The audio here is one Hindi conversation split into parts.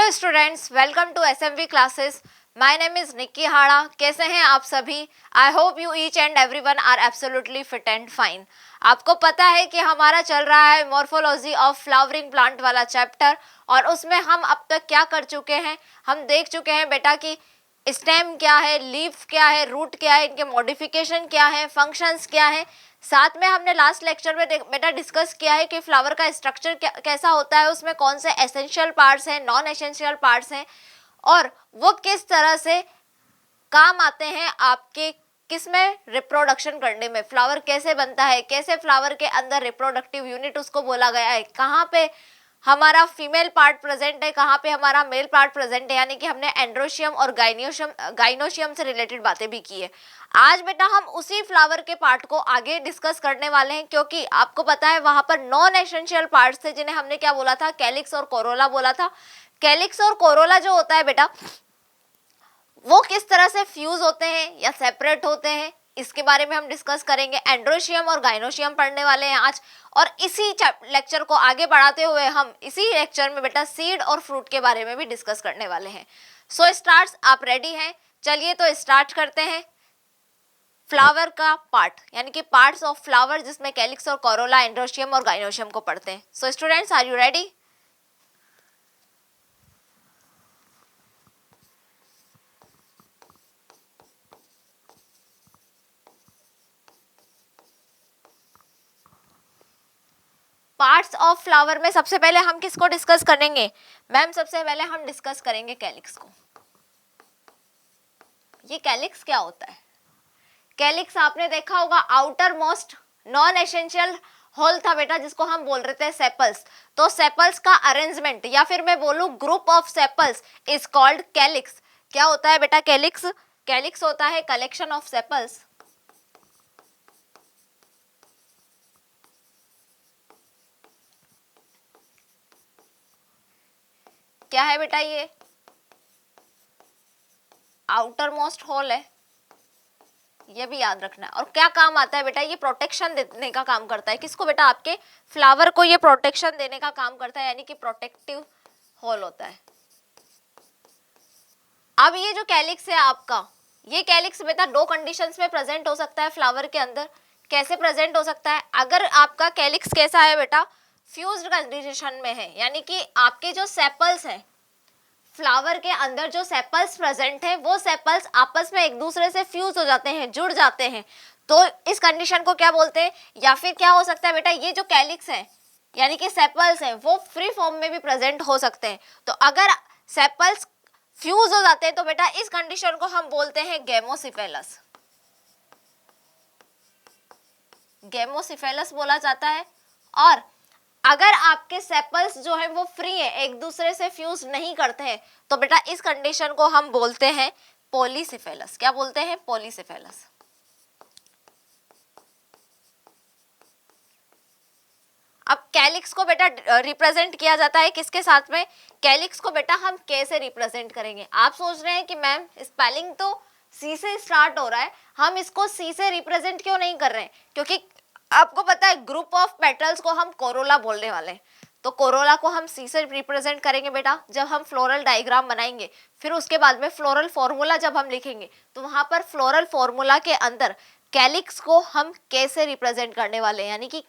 Hello students, welcome to SMV classes. My name is Nikki Hada. कैसे हैं आप सभी? I hope you each and everyone are absolutely fit and fine. आपको पता है कि हमारा चल रहा है मॉर्फोलॉजी ऑफ फ्लावरिंग प्लांट वाला चैप्टर, और उसमें हम अब तक क्या कर चुके हैं? हम देख चुके हैं बेटा कि स्टेम क्या है, लीफ क्या है, रूट क्या है, इनके मॉडिफिकेशन क्या है, फंक्शंस क्या है। साथ में हमने लास्ट लेक्चर में बेटा डिस्कस किया है कि फ्लावर का स्ट्रक्चर कैसा होता है, उसमें कौन से एसेंशियल पार्ट्स हैं, नॉन एसेंशियल पार्ट्स हैं, और वो किस तरह से काम आते हैं आपके किस में रिप्रोडक्शन करने में। फ्लावर कैसे बनता है, कैसे फ्लावर के अंदर रिप्रोडक्टिव यूनिट उसको बोला गया है, कहाँ पे हमारा फीमेल पार्ट प्रेजेंट है, कहाँ पे हमारा मेल पार्ट प्रेजेंट है। यानी कि हमने एंड्रोशियम और गाइनोशियम से रिलेटेड बातें भी की है। आज बेटा हम उसी फ्लावर के पार्ट को आगे डिस्कस करने वाले हैं, क्योंकि आपको पता है वहां पर नॉन एसेंशियल पार्ट्स थे जिन्हें हमने क्या बोला था, कैलिक्स और कोरोला बोला था। कैलिक्स और कोरोला जो होता है बेटा, वो किस तरह से फ्यूज होते हैं या सेपरेट होते हैं, इसके बारे में हम डिस्कस करेंगे। एंड्रोशियम और गाइनोशियम पढ़ने वाले हैं आज, और इसी लेक्चर को आगे बढ़ाते हुए हम इसी लेक्चर में बेटा सीड और फ्रूट के बारे में भी डिस्कस करने वाले हैं। सो स्टार्ट्स, आप रेडी हैं? चलिए तो स्टार्ट करते हैं। फ्लावर का पार्ट यानी कि पार्ट्स ऑफ फ्लावर, जिसमें कैलिक्स और कोरोला, एंड्रोशियम और गाइनोशियम को पढ़ते हैं। So students, are you ready? Parts of flower में सबसे पहले हम किसको डिस्कस करेंगे मैम? सबसे पहले हम डिस्कस करेंगे कैलिक्स को। ये कैलिक्स क्या होता है? कैलिक्स आपने देखा होगा, outer most non essential whorl था बेटा, जिसको हम बोल रहे थे सेपल्स। तो सेपल्स का अरेंजमेंट, या फिर मैं बोलूं group of sepals, is called calyx. क्या होता है बेटा कैलिक्स? कैलिक्स होता है कलेक्शन ऑफ सेपल्स क्या है बेटा? ये आउटर मोस्ट होल है, ये भी याद रखना है। और क्या काम आता है बेटा? ये प्रोटेक्शन देने का काम करता है। किसको बेटा? आपके फ्लावर को ये प्रोटेक्शन देने का काम करता है, यानी कि प्रोटेक्टिव होल होता है। अब ये जो कैलिक्स है आपका, ये कैलिक्स बेटा दो कंडीशंस में प्रेजेंट हो सकता है फ्लावर के अंदर। कैसे प्रेजेंट हो सकता है? अगर आपका कैलिक्स कैसा है बेटा, फ्यूज्ड कंडीशन में है, यानी कि आपके जो सेपल्स हैं, फ्लावर के अंदर जो सेपल्स प्रेजेंट हैं, वो सेपल्स आपस में एक दूसरे से फ्यूज हो जाते हैं, जुड़ जाते हैं, तो इस कंडीशन को क्या बोलते हैं? या फिर क्या हो सकता है बेटा, ये जो कैलिक्स है यानी कि सेपल्स हैं, वो फ्री फॉर्म में भी प्रेजेंट हो सकते हैं। तो अगर सेपल्स फ्यूज हो जाते हैं तो बेटा इस कंडीशन को हम बोलते हैं गेमोसिफेलस। गेमोसिफेलस बोला जाता है। और अगर आपके सेपल्स जो है वो फ्री है, एक दूसरे से फ्यूज नहीं करते हैं, तो बेटा इस कंडीशन को हम बोलते हैं पॉलीसिफेलस। क्या बोलते हैं? पॉलीसिफेलस। अब कैलिक्स को बेटा रिप्रेजेंट किया जाता है किसके साथ में? कैलिक्स को बेटा हम के से रिप्रेजेंट करेंगे। आप सोच रहे हैं कि मैम स्पेलिंग तो सी से स्टार्ट हो रहा है, हम इसको सी से रिप्रेजेंट क्यों नहीं कर रहे हैं? क्योंकि आपको पता है ग्रुप ऑफ पेटल्स को हम कोरोला बोलने वाले हैं, तो कोरोला को हम सी से रिप्रेजेंट करेंगे बेटा जब हम फ्लोरल डायग्राम बनाएंगे। फिर उसके बाद में फ्लोरल फॉर्मूला जब हम लिखेंगे, तो वहां पर फ्लोरल फॉर्मूला के अंदर कैलिक्स को हम के से रिप्रेजेंट करने वाले हैं, यानी कि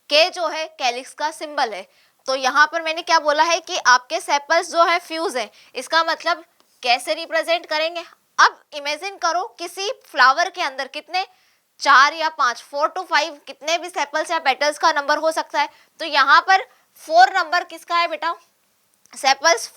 के जो है कैलिक्स का सिंबल है। तो यहाँ पर मैंने क्या बोला है कि आपके सेपल्स जो है फ्यूज है, इसका मतलब कैसे रिप्रेजेंट करेंगे? अब इमेजिन करो किसी फ्लावर के अंदर कितने, 4 या 5, 4 to 5 कितने भी सेपल्स या पेटल्स का नंबर हो सकता है। तो यहाँ पर 4 नंबर किसका है बेटा? सेपल्स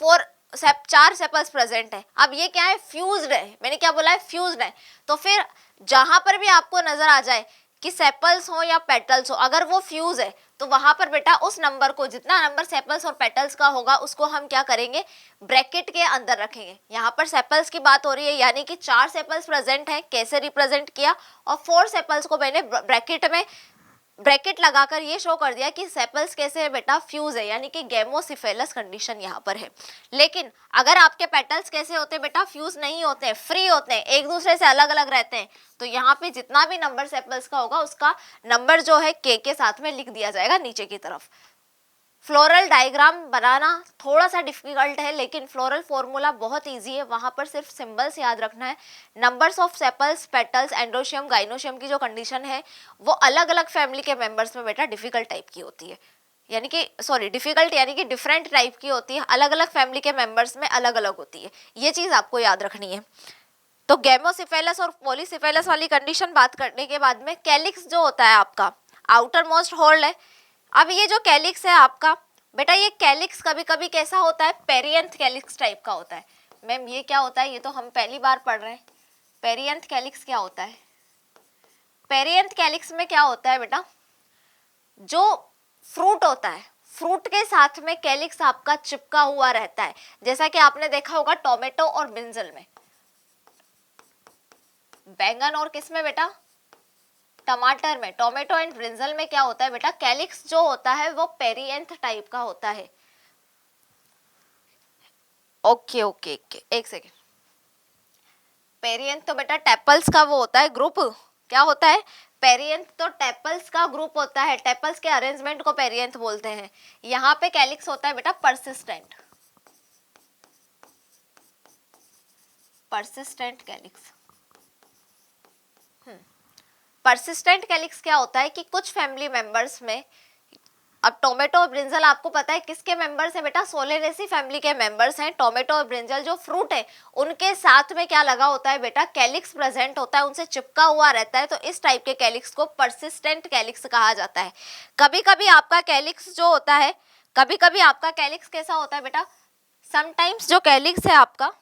4 सेपल्स प्रेजेंट है। अब ये क्या है? फ्यूज्ड है। मैंने क्या बोला है? फ्यूज्ड है। तो फिर जहां पर भी आपको नजर आ जाए कि सेपल्स हो या पेटल्स हो, अगर वो फ्यूज है तो वहां पर बेटा उस नंबर को, जितना नंबर सेपल्स और पेटल्स का होगा, उसको हम क्या करेंगे? ब्रैकेट के अंदर रखेंगे। यहाँ पर सेपल्स की बात हो रही है, यानी कि 4 सेपल्स प्रेजेंट है, कैसे रिप्रेजेंट किया, और 4 सेपल्स को मैंने ब्रैकेट लगाकर ये शो कर दिया कि सेपल्स कैसे है बेटा? फ्यूज है, यानी कि गेमोसिफेलस कंडीशन यहाँ पर है। लेकिन अगर आपके पेटल्स कैसे होते हैं बेटा? फ्यूज नहीं होते हैं, फ्री होते हैं, एक दूसरे से अलग अलग रहते हैं। तो यहाँ पे जितना भी नंबर सेपल्स का होगा, उसका नंबर जो है के साथ में लिख दिया जाएगा नीचे की तरफ। फ्लोरल डायग्राम बनाना थोड़ा सा डिफिकल्ट है, लेकिन फ्लोरल फॉर्मूला बहुत इजी है, वहां पर सिर्फ सिंबल्स याद रखना है। Numbers of sepals, petals, androecium, gynoecium की जो कंडीशन है वो अलग अलग फैमिली के मेंबर्स में बेटा डिफिकल्ट टाइप की होती है, यानी कि सॉरी डिफिकल्ट यानी कि डिफरेंट टाइप की होती है, अलग अलग फैमिली के मेंबर्स में अलग अलग होती है, ये चीज आपको याद रखनी है। तो गैमोसिफेलस और पॉलीसिफेलस वाली कंडीशन बात करने के बाद में कैलिक्स जो होता है आपका आउटर मोस्ट होल्ड है। अब ये जो कैलिक्स है आपका बेटा, ये कैलिक्स कभी कभी कैसा होता है, पेरियंथ कैलिक्स टाइप का होता है। मैम ये क्या होता है, ये तो हम पहली बार पढ़ रहे हैं। पेरियंथ कैलिक्स क्या होता है? पेरियंथ कैलिक्स में क्या होता है बेटा, जो फ्रूट होता है, फ्रूट के साथ में कैलिक्स आपका चिपका हुआ रहता है, जैसा कि आपने देखा होगा टोमेटो और ब्रिंजल में, बैंगन और किस में बेटा, टमाटर में। टोमेटो एंड ब्रिंजल में क्या होता है बेटा, कैलिक्स जो होता है वो पेरियंथ टाइप का होता है। ओके ओके ओके, एक सेकेंड। पेरियंथ तो बेटा टेपल्स का वो होता है ग्रुप, क्या होता है, पेरियंथ तो टेपल्स का ग्रुप होता है, टेपल्स के अरेंजमेंट को पेरियंथ बोलते हैं। यहाँ पे कैलिक्स होता है बेटा persistent, persistent calyx. Persistent calyx क्या होता है कि कुछ फैमिली मेंबर्स में, अब टोमेटो और ब्रिंजल आपको पता है किसके मेंबर्स हैं बेटा, सोलेनेसी फैमिली के मेंबर्स हैं। टोमेटो और ब्रिंजल जो फ्रूट है उनके साथ में क्या लगा होता है बेटा, कैलिक्स प्रेजेंट होता है, उनसे चिपका हुआ रहता है, तो इस टाइप के कैलिक्स को परसिस्टेंट कैलिक्स कहा जाता है। कभी कभी आपका कैलिक्स जो होता है, कभी कभी आपका कैलिक्स कैसा होता है बेटा, समटाइम्स जो कैलिक्स है आपका,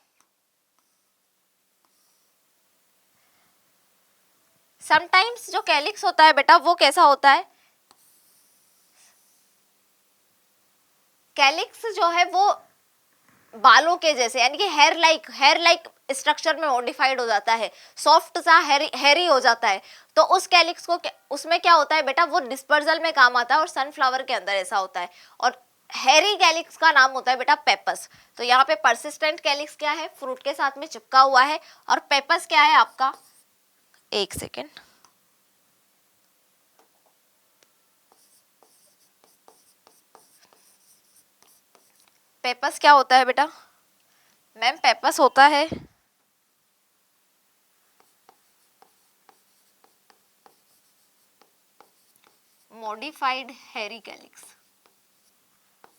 समटाइम्स जो कैलिक्स होता है बेटा वो कैसा होता है, कैलिक्स जो है वो बालों के जैसे, यानी कि हेयर लाइक स्ट्रक्चर में मॉडिफाइड हो जाता है, सॉफ्ट सा हेरी हो जाता है। तो उस कैलिक्स को उसमें क्या होता है बेटा, वो डिस्पर्सल में काम आता है, और सनफ्लावर के अंदर ऐसा होता है, और हेरी कैलिक्स का नाम होता है बेटा पेपस। तो यहाँ पे परसिस्टेंट कैलिक्स क्या है, फ्रूट के साथ में चिपका हुआ है, और पेपस क्या है आपका, एक सेकेंड, पेपस क्या होता है बेटा, मैम पेपस होता है मॉडिफाइड हेरी कैलिक्स,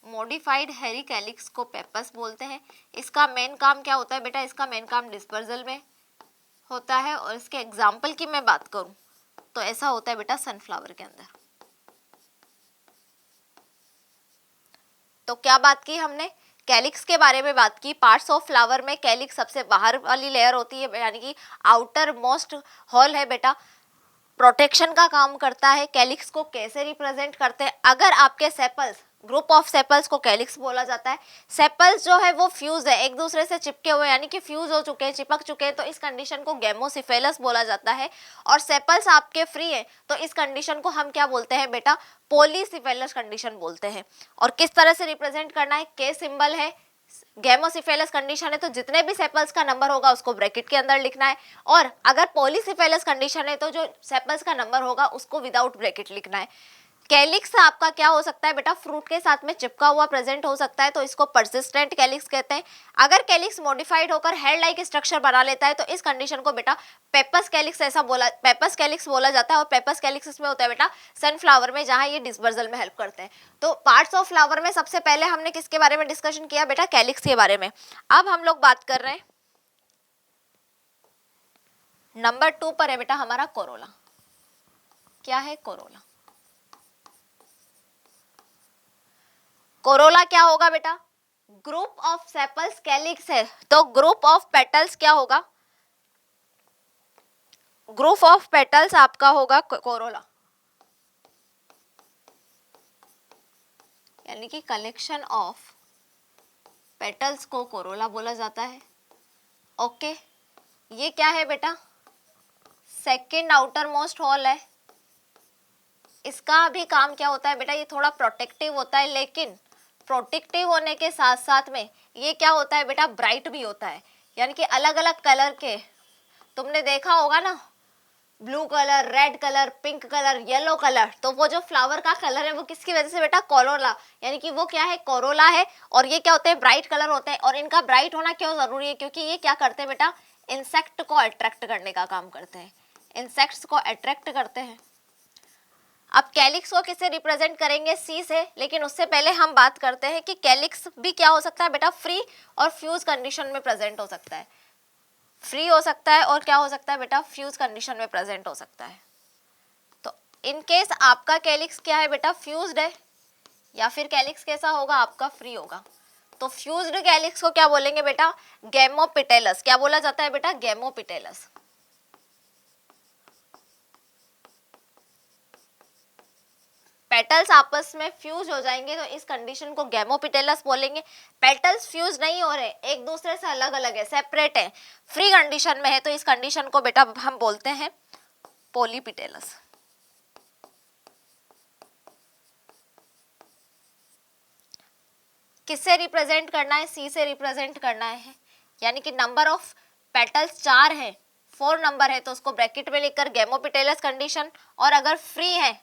मॉडिफाइड हेरी कैलिक्स को पेपस बोलते हैं। इसका मेन काम क्या होता है बेटा, इसका मेन काम डिस्पर्सल में होता है, और इसके एग्जाम्पल की मैं बात करूं तो ऐसा होता है बेटा सनफ्लावर के अंदर। तो क्या बात की हमने, कैलिक्स के बारे में बात की। पार्ट्स ऑफ फ्लावर में कैलिक्स सबसे बाहर वाली लेयर होती है, यानी कि आउटर मोस्ट हॉल है बेटा, प्रोटेक्शन का काम करता है। कैलिक्स को कैसे रिप्रेजेंट करते हैं, अगर आपके सेपल्स, ग्रुप ऑफ सेपल्स को कैलिक्स बोला जाता है। सेपल्स जो है वो फ्यूज है, एक दूसरे से चिपके हुए, यानी कि फ्यूज हो चुके हैं, चिपक चुके हैं, तो इस कंडीशन को गैमोसिफेलस बोला जाता है। और सेपल्स आपके फ्री है, तो इस कंडीशन को हम क्या बोलते हैं बेटा, पॉलीसिफेलस कंडीशन बोलते हैं। और किस तरह से रिप्रेजेंट करना है, के सिंबल है, गैमोसिफेलस कंडीशन है तो जितने भी सेपल्स का नंबर होगा उसको ब्रैकेट के अंदर लिखना है, और अगर पॉलीसिफेलस कंडीशन है तो जो सेपल्स का नंबर होगा उसको विदाउट ब्रैकेट लिखना है। कैलिक्स आपका क्या हो सकता है बेटा, फ्रूट के साथ में चिपका हुआ प्रेजेंट हो सकता है, तो इसको परसिस्टेंट कैलिक्स कहते हैं। अगर कैलिक्स मॉडिफाइड होकर हेयर लाइक स्ट्रक्चर बना लेता है तो इस कंडीशन को बेटा पेपस कैलिक्स पेपस कैलिक्स बोला जाता है। और पेपस कैलिक्स इसमें होता है बेटा सनफ्लावर में, जहां ये डिस्पर्सल में हेल्प करते हैं। तो पार्ट्स ऑफ फ्लावर में सबसे पहले हमने किसके बारे में डिस्कशन किया बेटा, कैलिक्स के बारे में। अब हम लोग बात कर रहे हैं नंबर 2 पर है बेटा हमारा कोरोला। क्या है कोरोला, कोरोला क्या होगा बेटा, ग्रुप ऑफ सेपल्स कैलिक्स है तो ग्रुप ऑफ पेटल्स क्या होगा, ग्रुप ऑफ पेटल्स आपका होगा कोरोला, यानी कि कलेक्शन ऑफ पेटल्स को कोरोला बोला जाता है। ओके, ये क्या है बेटा, सेकेंड आउटर मोस्ट हॉल है। इसका भी काम क्या होता है बेटा, ये थोड़ा प्रोटेक्टिव होता है, लेकिन प्रोटेक्टिव होने के साथ साथ में ये क्या होता है बेटा, ब्राइट भी होता है, यानी कि अलग अलग कलर के, तुमने देखा होगा ना blue colour, red colour, pink colour, yellow colour, तो वो जो फ्लावर का कलर है वो किसकी वजह से बेटा, कोरोला, यानी कि वो क्या है, कोरोला है। और ये क्या होते हैं, ब्राइट कलर होते हैं। और इनका ब्राइट होना क्यों जरूरी है, क्योंकि ये क्या करते हैं बेटा, इंसेक्ट को अट्रैक्ट करने का काम करते हैं, इंसेक्ट्स को अट्रैक्ट करते हैं। अब कैलिक्स को किससे रिप्रेजेंट करेंगे, सी से, लेकिन उससे पहले हम बात करते हैं कि कैलिक्स भी क्या हो सकता है बेटा, फ्री और फ्यूज कंडीशन में प्रेजेंट हो सकता है, फ्री हो सकता है और क्या हो सकता है बेटा, फ्यूज कंडीशन में प्रेजेंट हो सकता है। तो इन केस आपका कैलिक्स क्या है बेटा, फ्यूज्ड है, या फिर कैलिक्स कैसा होगा आपका, फ्री होगा। तो फ्यूज्ड कैलिक्स को क्या बोलेंगे बेटा, गैमोपिटेलस। क्या बोला जाता है बेटा, गैमोपिटेलस। पेटल्स आपस में फ्यूज हो जाएंगे तो इस कंडीशन को गैमोपिटेलस बोलेंगे। पेटल्स फ्यूज नहीं हो रहे, एक दूसरे से अलग अलग है, सेपरेट है, फ्री कंडीशन में है, तो इस कंडीशन को बेटा हम बोलते हैं पोलीपिटेलस। किससे रिप्रेजेंट करना है, सी से रिप्रेजेंट करना है, यानी कि नंबर ऑफ पेटल्स 4 है, 4 नंबर है, तो उसको ब्रैकेट में लिखकर गैमोपिटेलस कंडीशन। और अगर फ्री है,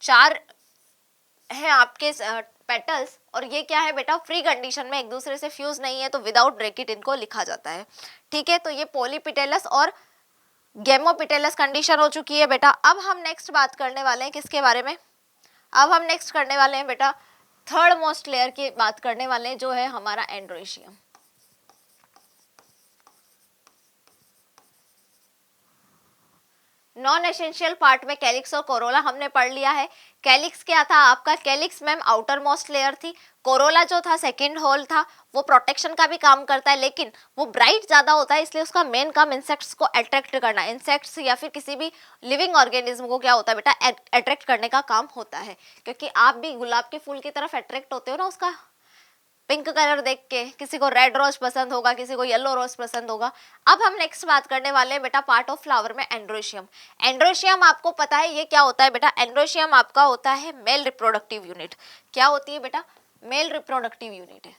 4 है आपके पेटल्स, और ये क्या है बेटा, फ्री कंडीशन में, एक दूसरे से फ्यूज नहीं है, तो विदाउट ब्रैकेट इनको लिखा जाता है। ठीक है, तो ये पोलीपिटेलस और गैमोपिटेलस कंडीशन हो चुकी है बेटा। अब हम नेक्स्ट बात करने वाले हैं किसके बारे में, अब हम नेक्स्ट करने वाले हैं बेटा थर्ड मोस्ट लेयर की बात करने वाले हैं, जो है हमारा एंड्रोशियम। नॉन एसेंशियल पार्ट में कैलिक्स और कोरोला हमने पढ़ लिया है। कैलिक्स क्या था आपका, calyx ma'am outer most layer थी, कोरोला जो था सेकंड होल था, वो प्रोटेक्शन का भी काम करता है, लेकिन वो ब्राइट ज्यादा होता है, इसलिए उसका मेन काम इंसेक्ट्स को अट्रैक्ट करना, इंसेक्ट्स या फिर किसी भी लिविंग ऑर्गेनिज्म को क्या होता है बेटा, अट्रैक्ट करने का काम होता है। क्योंकि आप भी गुलाब के फूल की तरफ अट्रैक्ट होते हो ना, उसका पिंक कलर देख के, किसी को रेड रोज पसंद होगा, किसी को येलो रोज पसंद होगा। अब हम नेक्स्ट बात करने वाले हैं बेटा पार्ट ऑफ फ्लावर में एंड्रोशियम। एंड्रोशियम आपको पता है ये क्या होता है बेटा, एंड्रोशियम आपका होता है मेल रिप्रोडक्टिव यूनिट। क्या होती है बेटा, मेल रिप्रोडक्टिव यूनिट है।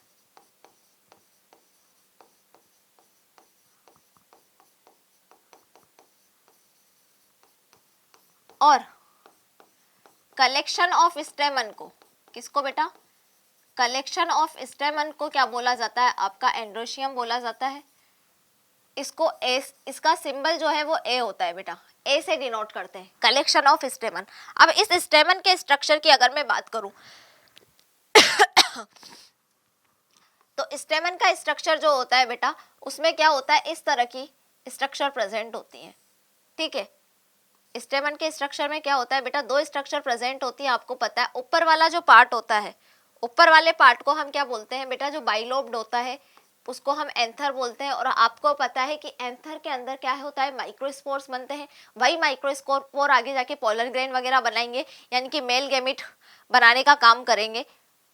और कलेक्शन ऑफ स्टेमन को, किसको बेटा, कलेक्शन ऑफ स्टेमन को क्या बोला जाता है आपका, एंड्रोशियम बोला जाता है। इसको ए, इसका सिंबल जो है वो ए होता है बेटा, ए से डिनोट करते हैं, कलेक्शन ऑफ स्टेमन। अब इस स्टेमन के स्ट्रक्चर की अगर मैं बात करूं तो स्टेमन का स्ट्रक्चर जो होता है बेटा, उसमें क्या होता है, इस तरह की स्ट्रक्चर प्रेजेंट होती है। ठीक है, स्टेमन के स्ट्रक्चर में क्या होता है बेटा, 2 स्ट्रक्चर प्रेजेंट होती है, आपको पता है। ऊपर वाला जो पार्ट होता है, ऊपर वाले पार्ट को हम क्या बोलते हैं बेटा, जो बाइलोब्ड होता है उसको हम एंथर बोलते हैं। और आपको पता है कि एंथर के अंदर क्या होता है, माइक्रोस्पोर्स बनते हैं। वही माइक्रोस्पोर आगे जाके पोलर ग्रेन वगैरह बनाएंगे, यानी कि मेल गैमिट बनाने का काम करेंगे।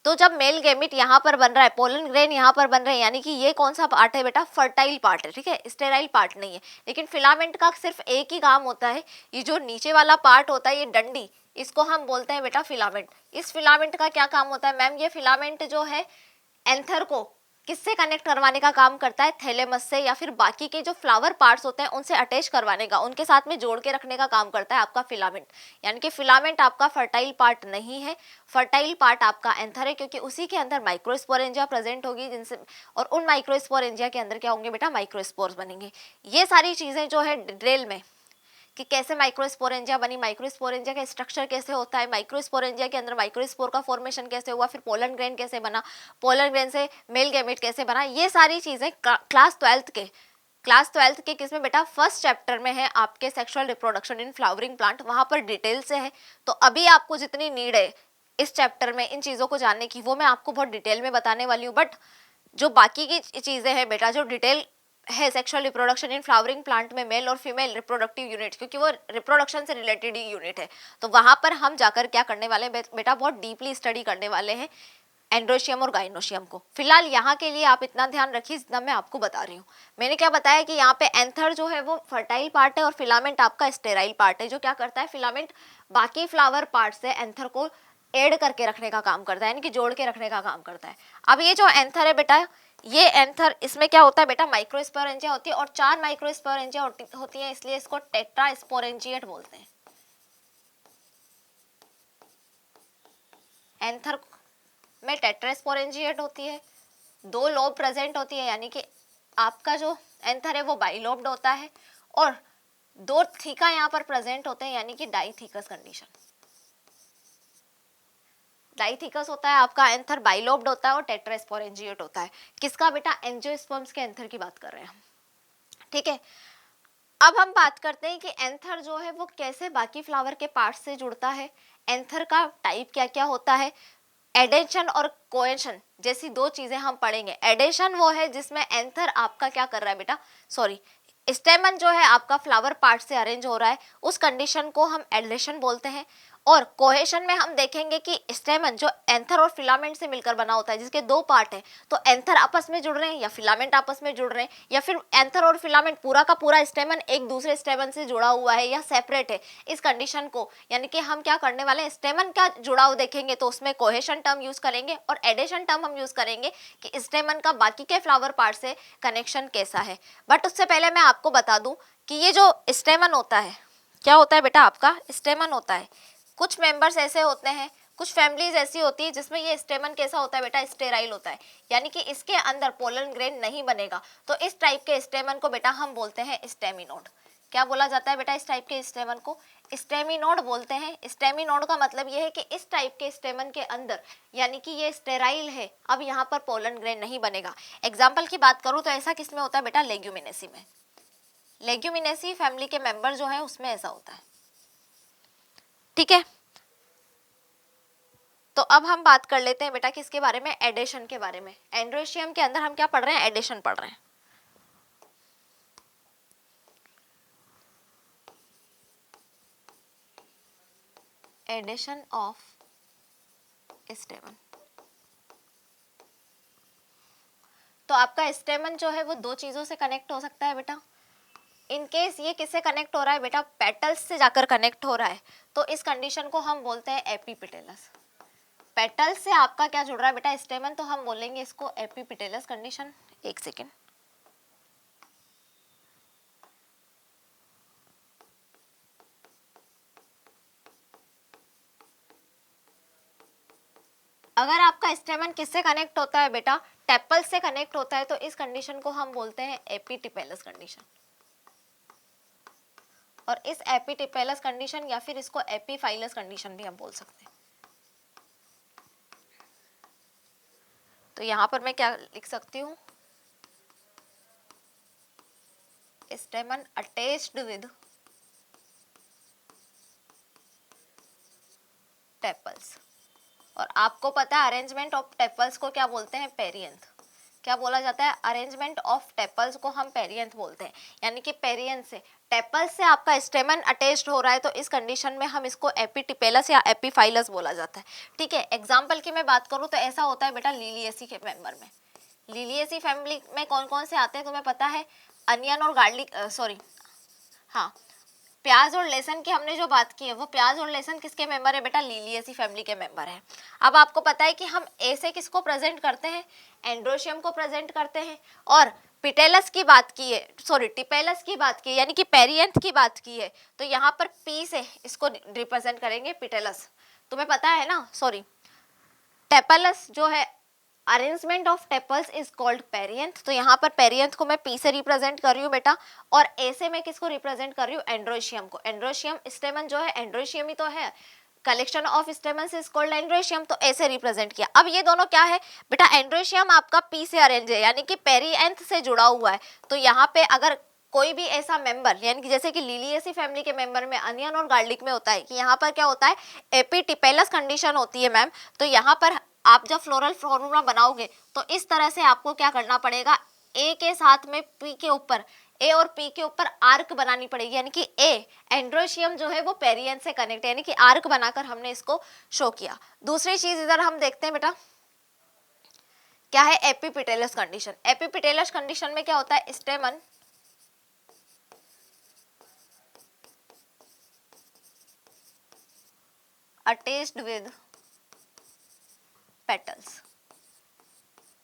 तो जब मेल गैमिट यहाँ पर बन रहा है, पोलन ग्रेन यहाँ पर बन रहे हैं, यानी कि ये कौन सा पार्ट है बेटा, फर्टाइल पार्ट है। ठीक है, स्टेराइल पार्ट नहीं है। लेकिन फिलामेंट का सिर्फ एक ही काम होता है, ये जो नीचे वाला पार्ट होता है, ये डंडी, इसको हम बोलते हैं बेटा फिलामेंट। इस फिलामेंट का क्या काम होता है मैम, ये फिलामेंट जो है एंथर को किससे कनेक्ट करवाने का काम करता है, थैलेमस से, या फिर बाकी के जो फ्लावर पार्ट्स होते हैं उनसे अटैच करवाने का, उनके साथ में जोड़ के रखने का काम करता है आपका फिलामेंट। यानी कि फिलामेंट आपका फर्टाइल पार्ट नहीं है, फर्टाइल पार्ट आपका एंथर है, क्योंकि उसी के अंदर माइक्रोस्पोरेंजिया प्रेजेंट होगी, जिनसे और उन माइक्रोस्पोरेंजिया के अंदर क्या होंगे बेटा, माइक्रोस्पोर्स बनेंगे। ये सारी चीजें जो है डिटेल में कि कैसे माइक्रोस्पोरेंजिया बनी, माइक्रोस्पोरेंजिया का स्ट्रक्चर कैसे होता है, माइक्रोस्पोरेंजिया के अंदर माइक्रोस्पोर का फॉर्मेशन कैसे हुआ, फिर पोलन ग्रेन कैसे बना, पोलन ग्रेन से मेल गैमेट कैसे बना, ये सारी चीजें क्लास 12th के किसमें बेटा, फर्स्ट चैप्टर में है आपके sexual reproduction in flowering plant, वहां पर डिटेल से है। तो अभी आपको जितनी नीड है इस चैप्टर में इन चीजों को जानने की, वो मैं आपको बहुत डिटेल में बताने वाली हूँ। बट जो बाकी की चीजें हैं बेटा, जो डिटेल है sexual reproduction in flowering plant में मेल और फीमेल रिप्रोडक्टिव यूनिट, क्योंकि वो रिप्रोडक्शन से रिलेटेड ही यूनिट है, तो वहां पर हम जाकर क्या करने वाले हैं बेटा, बहुत डीपली स्टडी करने वाले हैं एंड्रोशियम और गाइनोशियम को। फिलहाल यहाँ के लिए आप इतना ध्यान रखिए जितना मैं आपको बता रही हूँ। मैंने क्या बताया कि यहाँ पे एंथर जो है वो फर्टाइल पार्ट है और फिलामेंट आपका स्टेराइल पार्ट है। जो क्या करता है, फिलामेंट बाकी फ्लावर पार्ट से एंथर को एड करके रखने का काम करता है, यानी कि जोड़ के रखने का काम करता है। अब ये जो एंथर है बेटा, ये एंथर, इसमें क्या होता है बेटा, माइक्रोस्पोरेंजिया होती है और 4 माइक्रोस्पोरेंजिया होती है, इसलिए इसको टेट्रास्पोरेंजिएट बोलते हैं। एंथर में टेट्रास्पोरेंजिएट होती है, 2 लोब प्रेजेंट होती है, यानी कि आपका जो एंथर है वो बाइलोब्ड होता है, और 2 थीका यहाँ पर प्रेजेंट होते हैं, यानी कि डाइथीकस कंडीशन। डाइथीकस होता है आपका एंथर, बाइलोब्ड होता है और टेट्रास्पोरेंजिएट होता है। किसका बेटा, एंजियोस्पर्म्स के एंथर की बात कर रहे हैं हम, ठीक है। अब हम बात करते हैं कि एंथर जो है वो कैसे बाकी फ्लावर के पार्ट से जुड़ता है, एंथर का टाइप क्या क्या होता है। एडेशन और कोएशन जैसी 2 चीजें हम पढ़ेंगे। एडेशन वो है जिसमें एंथर आपका क्या कर रहा है बेटा, सॉरी, स्टेमन जो है आपका फ्लावर पार्ट से अरेंज हो रहा है, उस कंडीशन को हम एडेशन बोलते हैं। और कोहेशन में हम देखेंगे कि स्टेमन जो एंथर और फिलामेंट से मिलकर बना होता है, जिसके 2 पार्ट हैं, तो एंथर आपस में जुड़ रहे हैं या फिलामेंट आपस में जुड़ रहे हैं, या फिर एंथर और फिलामेंट पूरा का पूरा स्टेमन एक दूसरे स्टेमन से जुड़ा हुआ है या सेपरेट है। इस कंडीशन को यानी कि हम क्या करने वाले हैं, स्टेमन का जुड़ाव देखेंगे तो उसमें कोहेशन टर्म यूज करेंगे, और एडेशन टर्म हम यूज करेंगे कि स्टेमन का बाकी के फ्लावर पार्ट से कनेक्शन कैसा है। बट उससे पहले मैं आपको बता दूं कि ये जो स्टेमन होता है, क्या होता है बेटा, आपका स्टेमन होता है, कुछ मेंबर्स ऐसे होते हैं, कुछ फैमिलीज ऐसी होती है जिसमें ये स्टेमन कैसा होता है बेटा, स्टेराइल होता है, यानी कि इसके अंदर पोलन ग्रेन नहीं बनेगा। तो इस टाइप के स्टेमन को बेटा हम बोलते हैं स्टेमिनोड। क्या बोला जाता है बेटा, इस टाइप के स्टेमन को स्टेमिनोड बोलते हैं। स्टेमिनोड का मतलब ये है कि इस टाइप के स्टेमन के अंदर, यानी कि ये स्टेराइल है, अब यहाँ पर पोलन ग्रेन नहीं बनेगा। एग्जाम्पल की बात करूँ तो ऐसा किसमें होता है बेटा, लेग्यूमिनेसी में। लेग्यूमिनेसी फैमिली के मेंबर जो है उसमें ऐसा होता है, ठीक है। तो अब हम बात कर लेते हैं बेटा किसके बारे में, एडेशन के बारे में। एंड्रोशियम के अंदर हम क्या पढ़ रहे हैं, एडेशन पढ़ रहे हैं। Adhesion of stamen. तो आपका स्टेमन जो है वो 2 चीजों से कनेक्ट हो सकता है बेटा। इन केस ये किससे कनेक्ट हो रहा है बेटा, पेटल्स से जाकर कनेक्ट हो रहा है, तो इस कंडीशन को हम बोलते हैं एपीपिटेलस। पेटल्स से आपका क्या जुड़ रहा है बेटा, स्टेमन, तो हम बोलेंगे इसको एपीपिटेलस कंडीशन। एक सेकेंड, अगर आपका स्टेमन किससे कनेक्ट होता है बेटा, टेपल्स से कनेक्ट होता है, तो इस कंडीशन को हम बोलते हैं एपीटिपेलस कंडीशन। और इस एपीटिपेलस कंडीशन या फिर इसको एपीफाइलस कंडीशन भी हम बोल सकते हैं। तो यहां पर मैं क्या लिख सकती हूँ, स्टेमन अटैच्ड विद टेपल्स। और आपको पता है अरेंजमेंट ऑफ टेपल्स को क्या बोलते हैं, पेरियंथ। क्या बोला जाता है, अरेंजमेंट ऑफ टेपल्स को हम पेरियंथ बोलते हैं, यानी कि पेरियंथ से टेपल्स से आपका स्टेमन अटैच्ड हो रहा है, तो इस कंडीशन में हम इसको एपीटिपेलस या एपीफाइलस बोला जाता है, ठीक है। एग्जाम्पल की मैं बात करूं तो ऐसा होता है बेटा लिलिएसी के मेंबर में। लिलिएसी फैमिली में कौन कौन से आते हैं तुम्हें पता है, अनियन और गार्लिक, सॉरी, हाँ, प्याज और लहसुन की हमने जो बात की है, वो प्याज और लहसुन किसके मेंबर है बेटा, लिलिएसी फैमिली के मेंबर है। अब आपको पता है कि हम ए से किसको प्रेजेंट करते हैं, एंड्रोशियम को प्रेजेंट करते हैं, और पिटेलस की बात की है, सॉरी टिपेलस की बात की है, यानी कि पेरियंथ की बात की है, तो यहाँ पर पी से इसको रिप्रेजेंट करेंगे पिटेलस। तुम्हें पता है ना, सॉरी, टेपलस जो है, arrangement of tepals is called perianth. तो यहाँ पर पेरियंथ को मैं पी से रिप्रेजेंट कर रही हूँ बेटा, और ए से मैं किसको रिप्रेजेंट कर रही हूँ, एंड्रोशियम को। एंड्रोशियम स्टेमन जो है, एंड्रोशियम ही तो है, collection of stamens is called androecium, तो ए से रिप्रेजेंट किया। अब ये दोनों क्या है बेटा, एंड्रोशियम आपका पी से अरेंज है, यानी कि पेरियंथ से जुड़ा हुआ है। तो यहाँ पे अगर कोई भी ऐसा मेंबर, यानी कि जैसे कि लिलिएसी फैमिली के मेंबर में अनियन और गार्लिक में होता है कि यहाँ पर क्या होता है, एपीटिपेलस कंडीशन होती है मैम, तो यहाँ पर आप जब फ्लोरल फॉर्मूला बनाओगे तो इस तरह से आपको क्या करना पड़ेगा, ए के साथ में पी के ऊपर, ए और पी के ऊपर आर्क बनानी पड़ेगी, यानी कि ए एंड्रोशियम जो है वो पेरियन से कनेक्ट है, यानी कि आर्क बनाकर हमने इसको शो किया। दूसरी चीज इधर हम देखते हैं बेटा, क्या है, एपीपिटेलस कंडीशन। एपीपिटेलस कंडीशन में क्या होता है, स्टेमन अटैच्ड विद पेटल्स।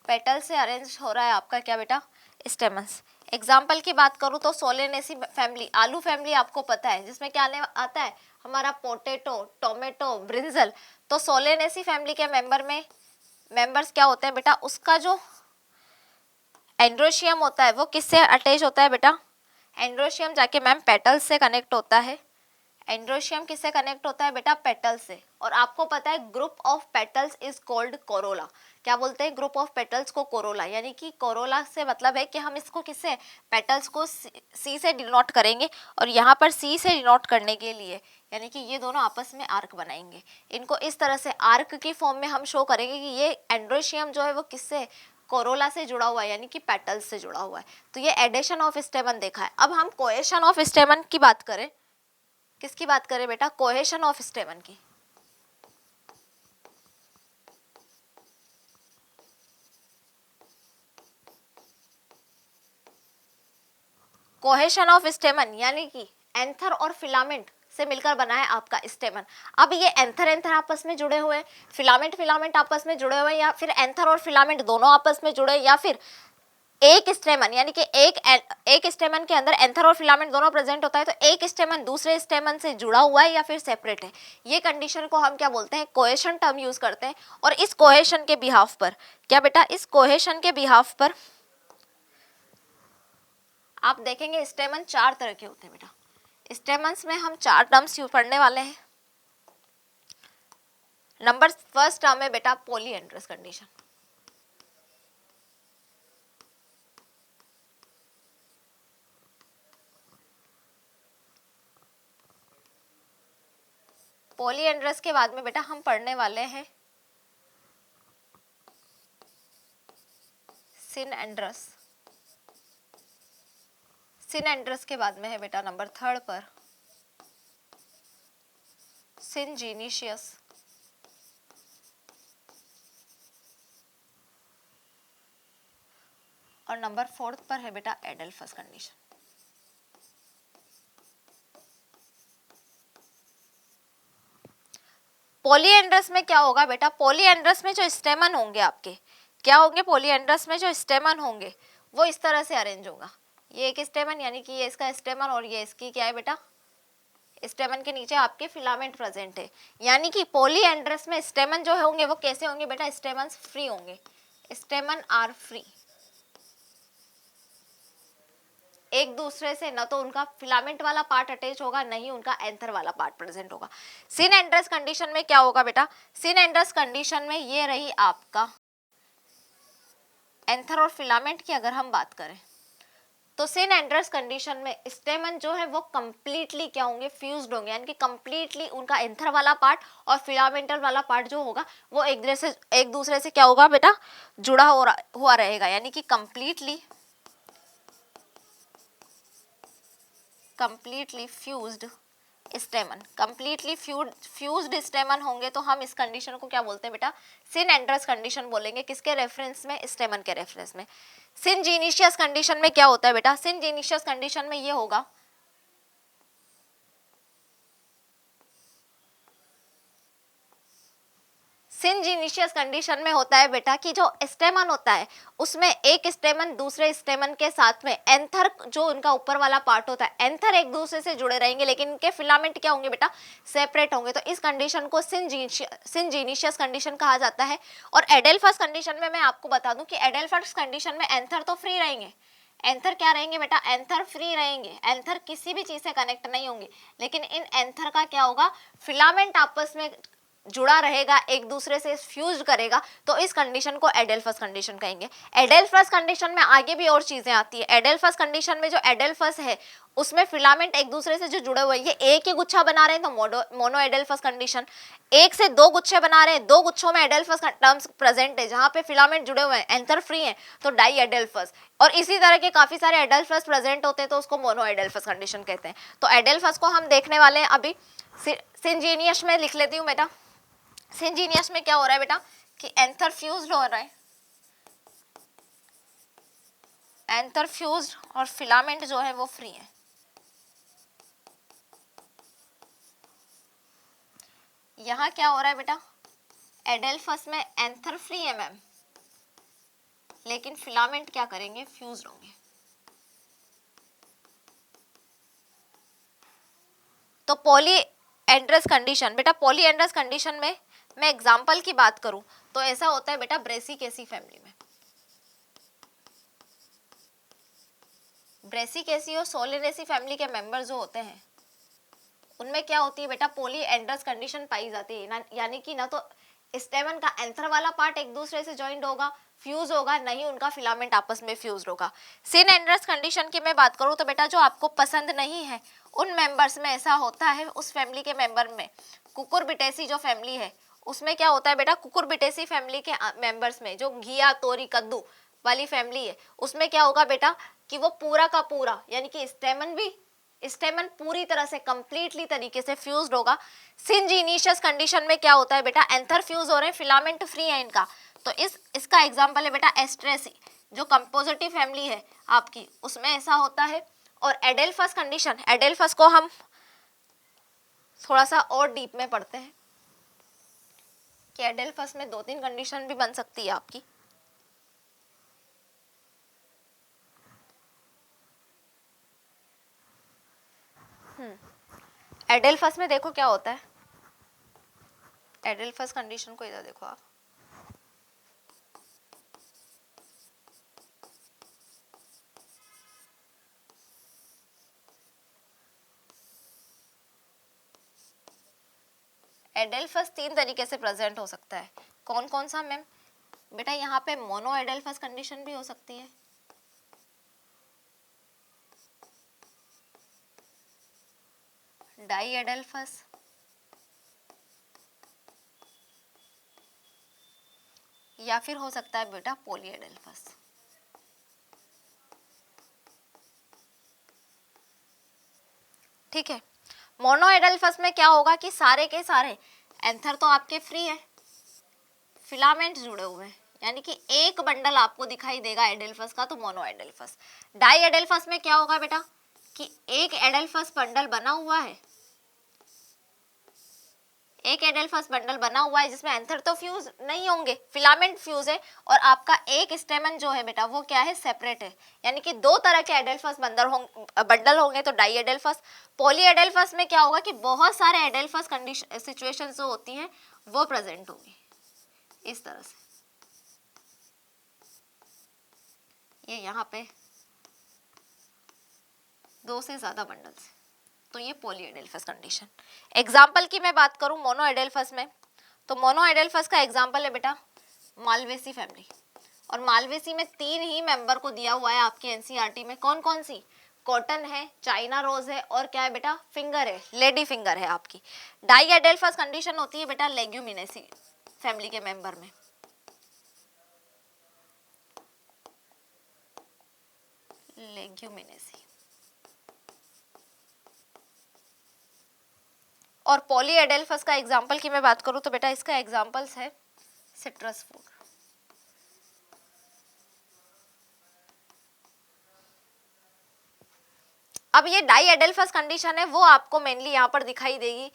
पेटल से अरेंज हो रहा है आपका क्या बेटा, स्टेमन्स। एग्जाम्पल की बात करूँ तो सोलेनेसी फैमिली, आलू फैमिली आपको पता है, जिसमें क्या आता है हमारा पोटैटो, टोमेटो, ब्रिंजल। तो सोलेनेसी फैमिली के मेंबर्स क्या होते हैं बेटा, उसका जो एंड्रोशियम होता है वो किससे अटैच होता है बेटा, एंड्रोशियम जाके मैम पेटल्स से कनेक्ट होता है। एंड्रोशियम किससे कनेक्ट होता है बेटा, पेटल से। और आपको पता है group of petals is called Corolla. क्या बोलते हैं, ग्रुप ऑफ पेटल्स को कोरोला, यानी कि कोरोला से मतलब है कि हम इसको किससे, पेटल्स को सी से डिनोट करेंगे, और यहाँ पर सी से डिनोट करने के लिए यानी कि ये दोनों आपस में आर्क बनाएंगे। इनको इस तरह से आर्क की फॉर्म में हम शो करेंगे कि ये एंड्रोशियम जो है वो किससे, कोरोला से जुड़ा हुआ है, यानी कि पेटल्स से जुड़ा हुआ है। तो ये एडेशन ऑफ स्टेमन देखा है। अब हम कोहेशन ऑफ स्टेमन की बात करें, किसकी बात करें बेटा, कोहेशन ऑफ स्टेमन की। कोहेशन ऑफ स्टेमन यानी कि एंथर और फिलामेंट से मिलकर बना है आपका स्टेमन। अब ये एंथर एंथर आपस में जुड़े हुए, फिलामेंट फिलामेंट आपस में जुड़े हुए, या फिर एंथर और फिलामेंट दोनों आपस में जुड़े, या फिर एक स्टेमन यानी कि एक स्टेमन के अंदर एंथर और फिलामेंट दोनों प्रेजेंट होता है, तो एक स्टेमन दूसरे स्टेमन से जुड़ा हुआ है या फिर सेपरेट है। ये कंडीशन को हम क्या बोलते हैं, कोहेशन टर्म यूज करते हैं। और इस कोहेशन के बिहाफ पर क्या बेटा, इस कोहेशन के बिहाफ पर आप देखेंगे स्टेमन चार तरह के होते हैं बेटा। स्टेमन्स में हम चार टर्म्स पढ़ने वाले हैं। नंबर फर्स्ट टर्म है बेटा पॉलीएंड्रस कंडीशन। पॉलीएंड्रस के बाद में बेटा हम पढ़ने वाले हैं सिनएंड्रस। सिनएंड्रस के बाद में है बेटा नंबर थर्ड पर सिनजीनिशियस। और नंबर फोर्थ पर है बेटा एडेल्फस कंडीशन। पॉलीएंड्रस में क्या होगा बेटा, पॉलीएंड्रस में जो स्टेमन होंगे आपके, क्या होंगे, पॉलीएंड्रस में जो स्टेमन होंगे वो इस तरह से अरेंज होगा। ये एक स्टेमन यानी कि ये इसका स्टेमन, और ये इसकी क्या है बेटा, स्टेमन के नीचे आपके फिलामेंट प्रेजेंट है। यानी कि पॉलीएंड्रस में स्टेमन जो होंगे वो कैसे होंगे बेटा, स्टेमन्स फ्री होंगे, स्टेमन आर फ्री। एक दूसरे से न तो उनका फिलामेंट वाला पार्ट अटैच होगा, नहीं उनका एंथर वाला पार्ट प्रेजेंट होगा। सिनएंड्रस कंडीशन में क्या होगा बेटा, सिनएंड्रस कंडीशन में ये रही आपका एंथर और फिलामेंट की अगर हम बात करें तो सिनएंड्रस कंडीशन में स्टेमन जो है वो कंप्लीटली क्या होंगे, फ्यूज्ड होंगे, यानी कि कंप्लीटली उनका एंथर वाला पार्ट और फिलामेंटल वाला पार्ट जो होगा वो एक दूसरे से क्या होगा बेटा, जुड़ा हुआ रहेगा, यानी कि कंप्लीटली फ्यूज्ड स्टेमन। कंप्लीटली फ्यूज्ड स्टेमन होंगे तो हम इस कंडीशन को क्या बोलते हैं बेटा, सिनएंड्रस कंडीशन बोलेंगे। किसके रेफरेंस में, स्टेमन के रेफरेंस में। सिनजीनिशियस कंडीशन में क्या होता है बेटा, सिनजीनिशियस कंडीशन में ये होगा, सिनजीनिशियस कंडीशन में होता है बेटा कि जो स्टेमन होता है उसमें एक स्टेमन दूसरे स्टेमन के साथ में एंथर जो उनका ऊपर वाला पार्ट होता है, एंथर एक दूसरे से जुड़े रहेंगे लेकिन इनके फिलामेंट क्या होंगे बेटा, सेपरेट होंगे। तो इस कंडीशन को सिनजीनिशियस कंडीशन कहा जाता है। और एडेल्फस कंडीशन में मैं आपको बता दूं कि एडेल्फस कंडीशन में एंथर तो फ्री रहेंगे, एंथर क्या रहेंगे बेटा, एंथर फ्री रहेंगे, एंथर किसी भी चीज से कनेक्ट नहीं होंगे, लेकिन इन एंथर का क्या होगा, फिलामेंट आपस में जुड़ा रहेगा, एक दूसरे से फ्यूज करेगा। तो इस कंडीशन को एडेल्फस कंडीशन कहेंगे। एडेल्फस कंडीशन में आगे भी और चीजें आती है। एडेल्फस कंडीशन में जो एडेल्फस है उसमें फिलामेंट एक दूसरे से जो जुड़े हुए हैं, ये एक ही गुच्छा बना रहे हैं तो मोनो एडेल्फस कंडीशन। एक से दो गुच्छे बना रहे हैं, दो गुच्छों में एडेल्फस टर्म्स प्रेजेंट है जहां पे फिलामेंट जुड़े हुए हैं, एंथर फ्री है, तो डाई एडेल्फस। और इसी तरह के काफी सारे एडेल्फस प्रेजेंट होते हैं तो उसको मोनो एडेल्फस कंडीशन कहते हैं। तो एडेल्फस को हम देखने वाले हैं अभी। सिनजीनियस में लिख लेती हूँ बेटा। सिनजीनियस में क्या हो रहा है बेटा कि एंथर फ्यूज्ड हो रहा है, एंथर फ्यूज्ड और फिलामेंट जो है वो फ्री है। यहाँ क्या हो रहा है बेटा, एडेल्फस में एंथर फ्री है मैम, लेकिन फिलामेंट क्या करेंगे, फ्यूज होंगे। तो पॉलीएंड्रस कंडीशन, बेटा पॉलीएंड्रस कंडीशन में मैं एग्जांपल की बात करूं तो ऐसा होता है बेटा ब्रेसिकेसी फैमिली में। ब्रेसिकेसी और सोलेनेसी फैमिली के मेंबर जो होते हैं उनमें क्या होती है बेटा, पॉलीएंड्रस कंडीशन पाई जाती है, यानी कि ना तो स्टेमन का एंथर वाला पार्ट एक दूसरे से ज्वाइंट होगा, फ्यूज होगा, नहीं उनका फिलामेंट आपस में फ्यूज होगा। सिनएंड्रस कंडीशन की मैं बात करूं तो बेटा जो आपको पसंद नहीं है उन मेंबर्स में ऐसा होता है, उस फैमिली के मेंबर में, कुकुरबिटेसी जो फैमिली है उसमें क्या होता है बेटा, कुकुरबिटेसी फैमिली के मेंबर्स में जो घिया तोरी कद्दू वाली फैमिली है उसमें क्या होगा बेटा कि वो पूरा का पूरा यानी कि स्टेमन पूरी तरह से कंप्लीटली तरीके से फ्यूज्ड होगा। सिंजीनियस कंडीशन में क्या होता है बेटा, एंथर फ्यूज हो रहे हैं, फिलामेंट फ्री है इनका। तो इसका एग्जांपल है बेटा एस्ट्रेसी जो कंपोजिटिव फैमिली है आपकी, उसमें ऐसा होता है। और एडेल्फस कंडीशन, एडेल्फस को हम थोड़ा सा और डीप में पढ़ते हैं कि एडेल्फस में 2-3 कंडीशन भी बन सकती है आपकी। एडेल्फस में देखो क्या होता है, एडेल्फस कंडीशन को इधर देखो आप, एडेल्फस 3 तरीके से प्रेजेंट हो सकता है। कौन कौन सा मैम, बेटा यहाँ पे मोनो एडेल्फस कंडीशन भी हो सकती है, डाई एडेल्फस, या फिर हो सकता है बेटा पॉली एडेल्फस। ठीक है, मोनो एडेल्फस में क्या होगा कि सारे के सारे एंथर तो आपके फ्री है, फिलामेंट जुड़े हुए हैं, यानी कि एक बंडल आपको दिखाई देगा एडेल्फस का, तो मोनो एडेल्फस। डाई एडेल्फस में क्या होगा बेटा कि एक एडेल्फस बंडल बना हुआ है, एक एडेल्फस बंडल बना हुआ है जिसमें एंथर तो फ्यूज नहीं होंगे, फिलामेंट फ्यूज है, और आपका एक स्टेमन जो है बेटा वो क्या है, सेपरेट है, यानी कि 2 तरह के एडेल्फस बंडल होंगे, तो डाई एडेल्फस। पॉली एडेल्फस में क्या होगा कि बहुत सारे एडेल्फस कंडीशन सिचुएशन जो होती हैं वो प्रेजेंट होंगी इस तरह से, ये यहाँ पे 2 से ज्यादा बंडल्स, तो ये पॉली एडेल्फस कंडीशन। एग्जाम्पल की मैं बात करूं मोनो एडेल्फस में, तो मोनो एडेल्फस का एग्जाम्पल है बेटा मालवेसी फैमिली, और मालवेसी में 3 ही मेंबर को दिया हुआ है आपके एनसीईआरटी में। कौन कौन सी, कॉटन है, चाइना रोज है, और क्या है बेटा, फिंगर है, लेडी फिंगर है आपकी। डाई एडेल्फस कंडीशन होती है बेटा लेग्यूमिनेसी फैमिली के मेंबर में, लेग्यूमिनेसी। और पॉली एडेल्फस का एग्जाम्पल की मैं बात करूं तो बेटा इसका एग्जाम्पल्स है सिट्रस फूड। अब ये डाई एडेल्फस कंडीशन है वो आपको मेनली यहाँ पर दिखाई देगी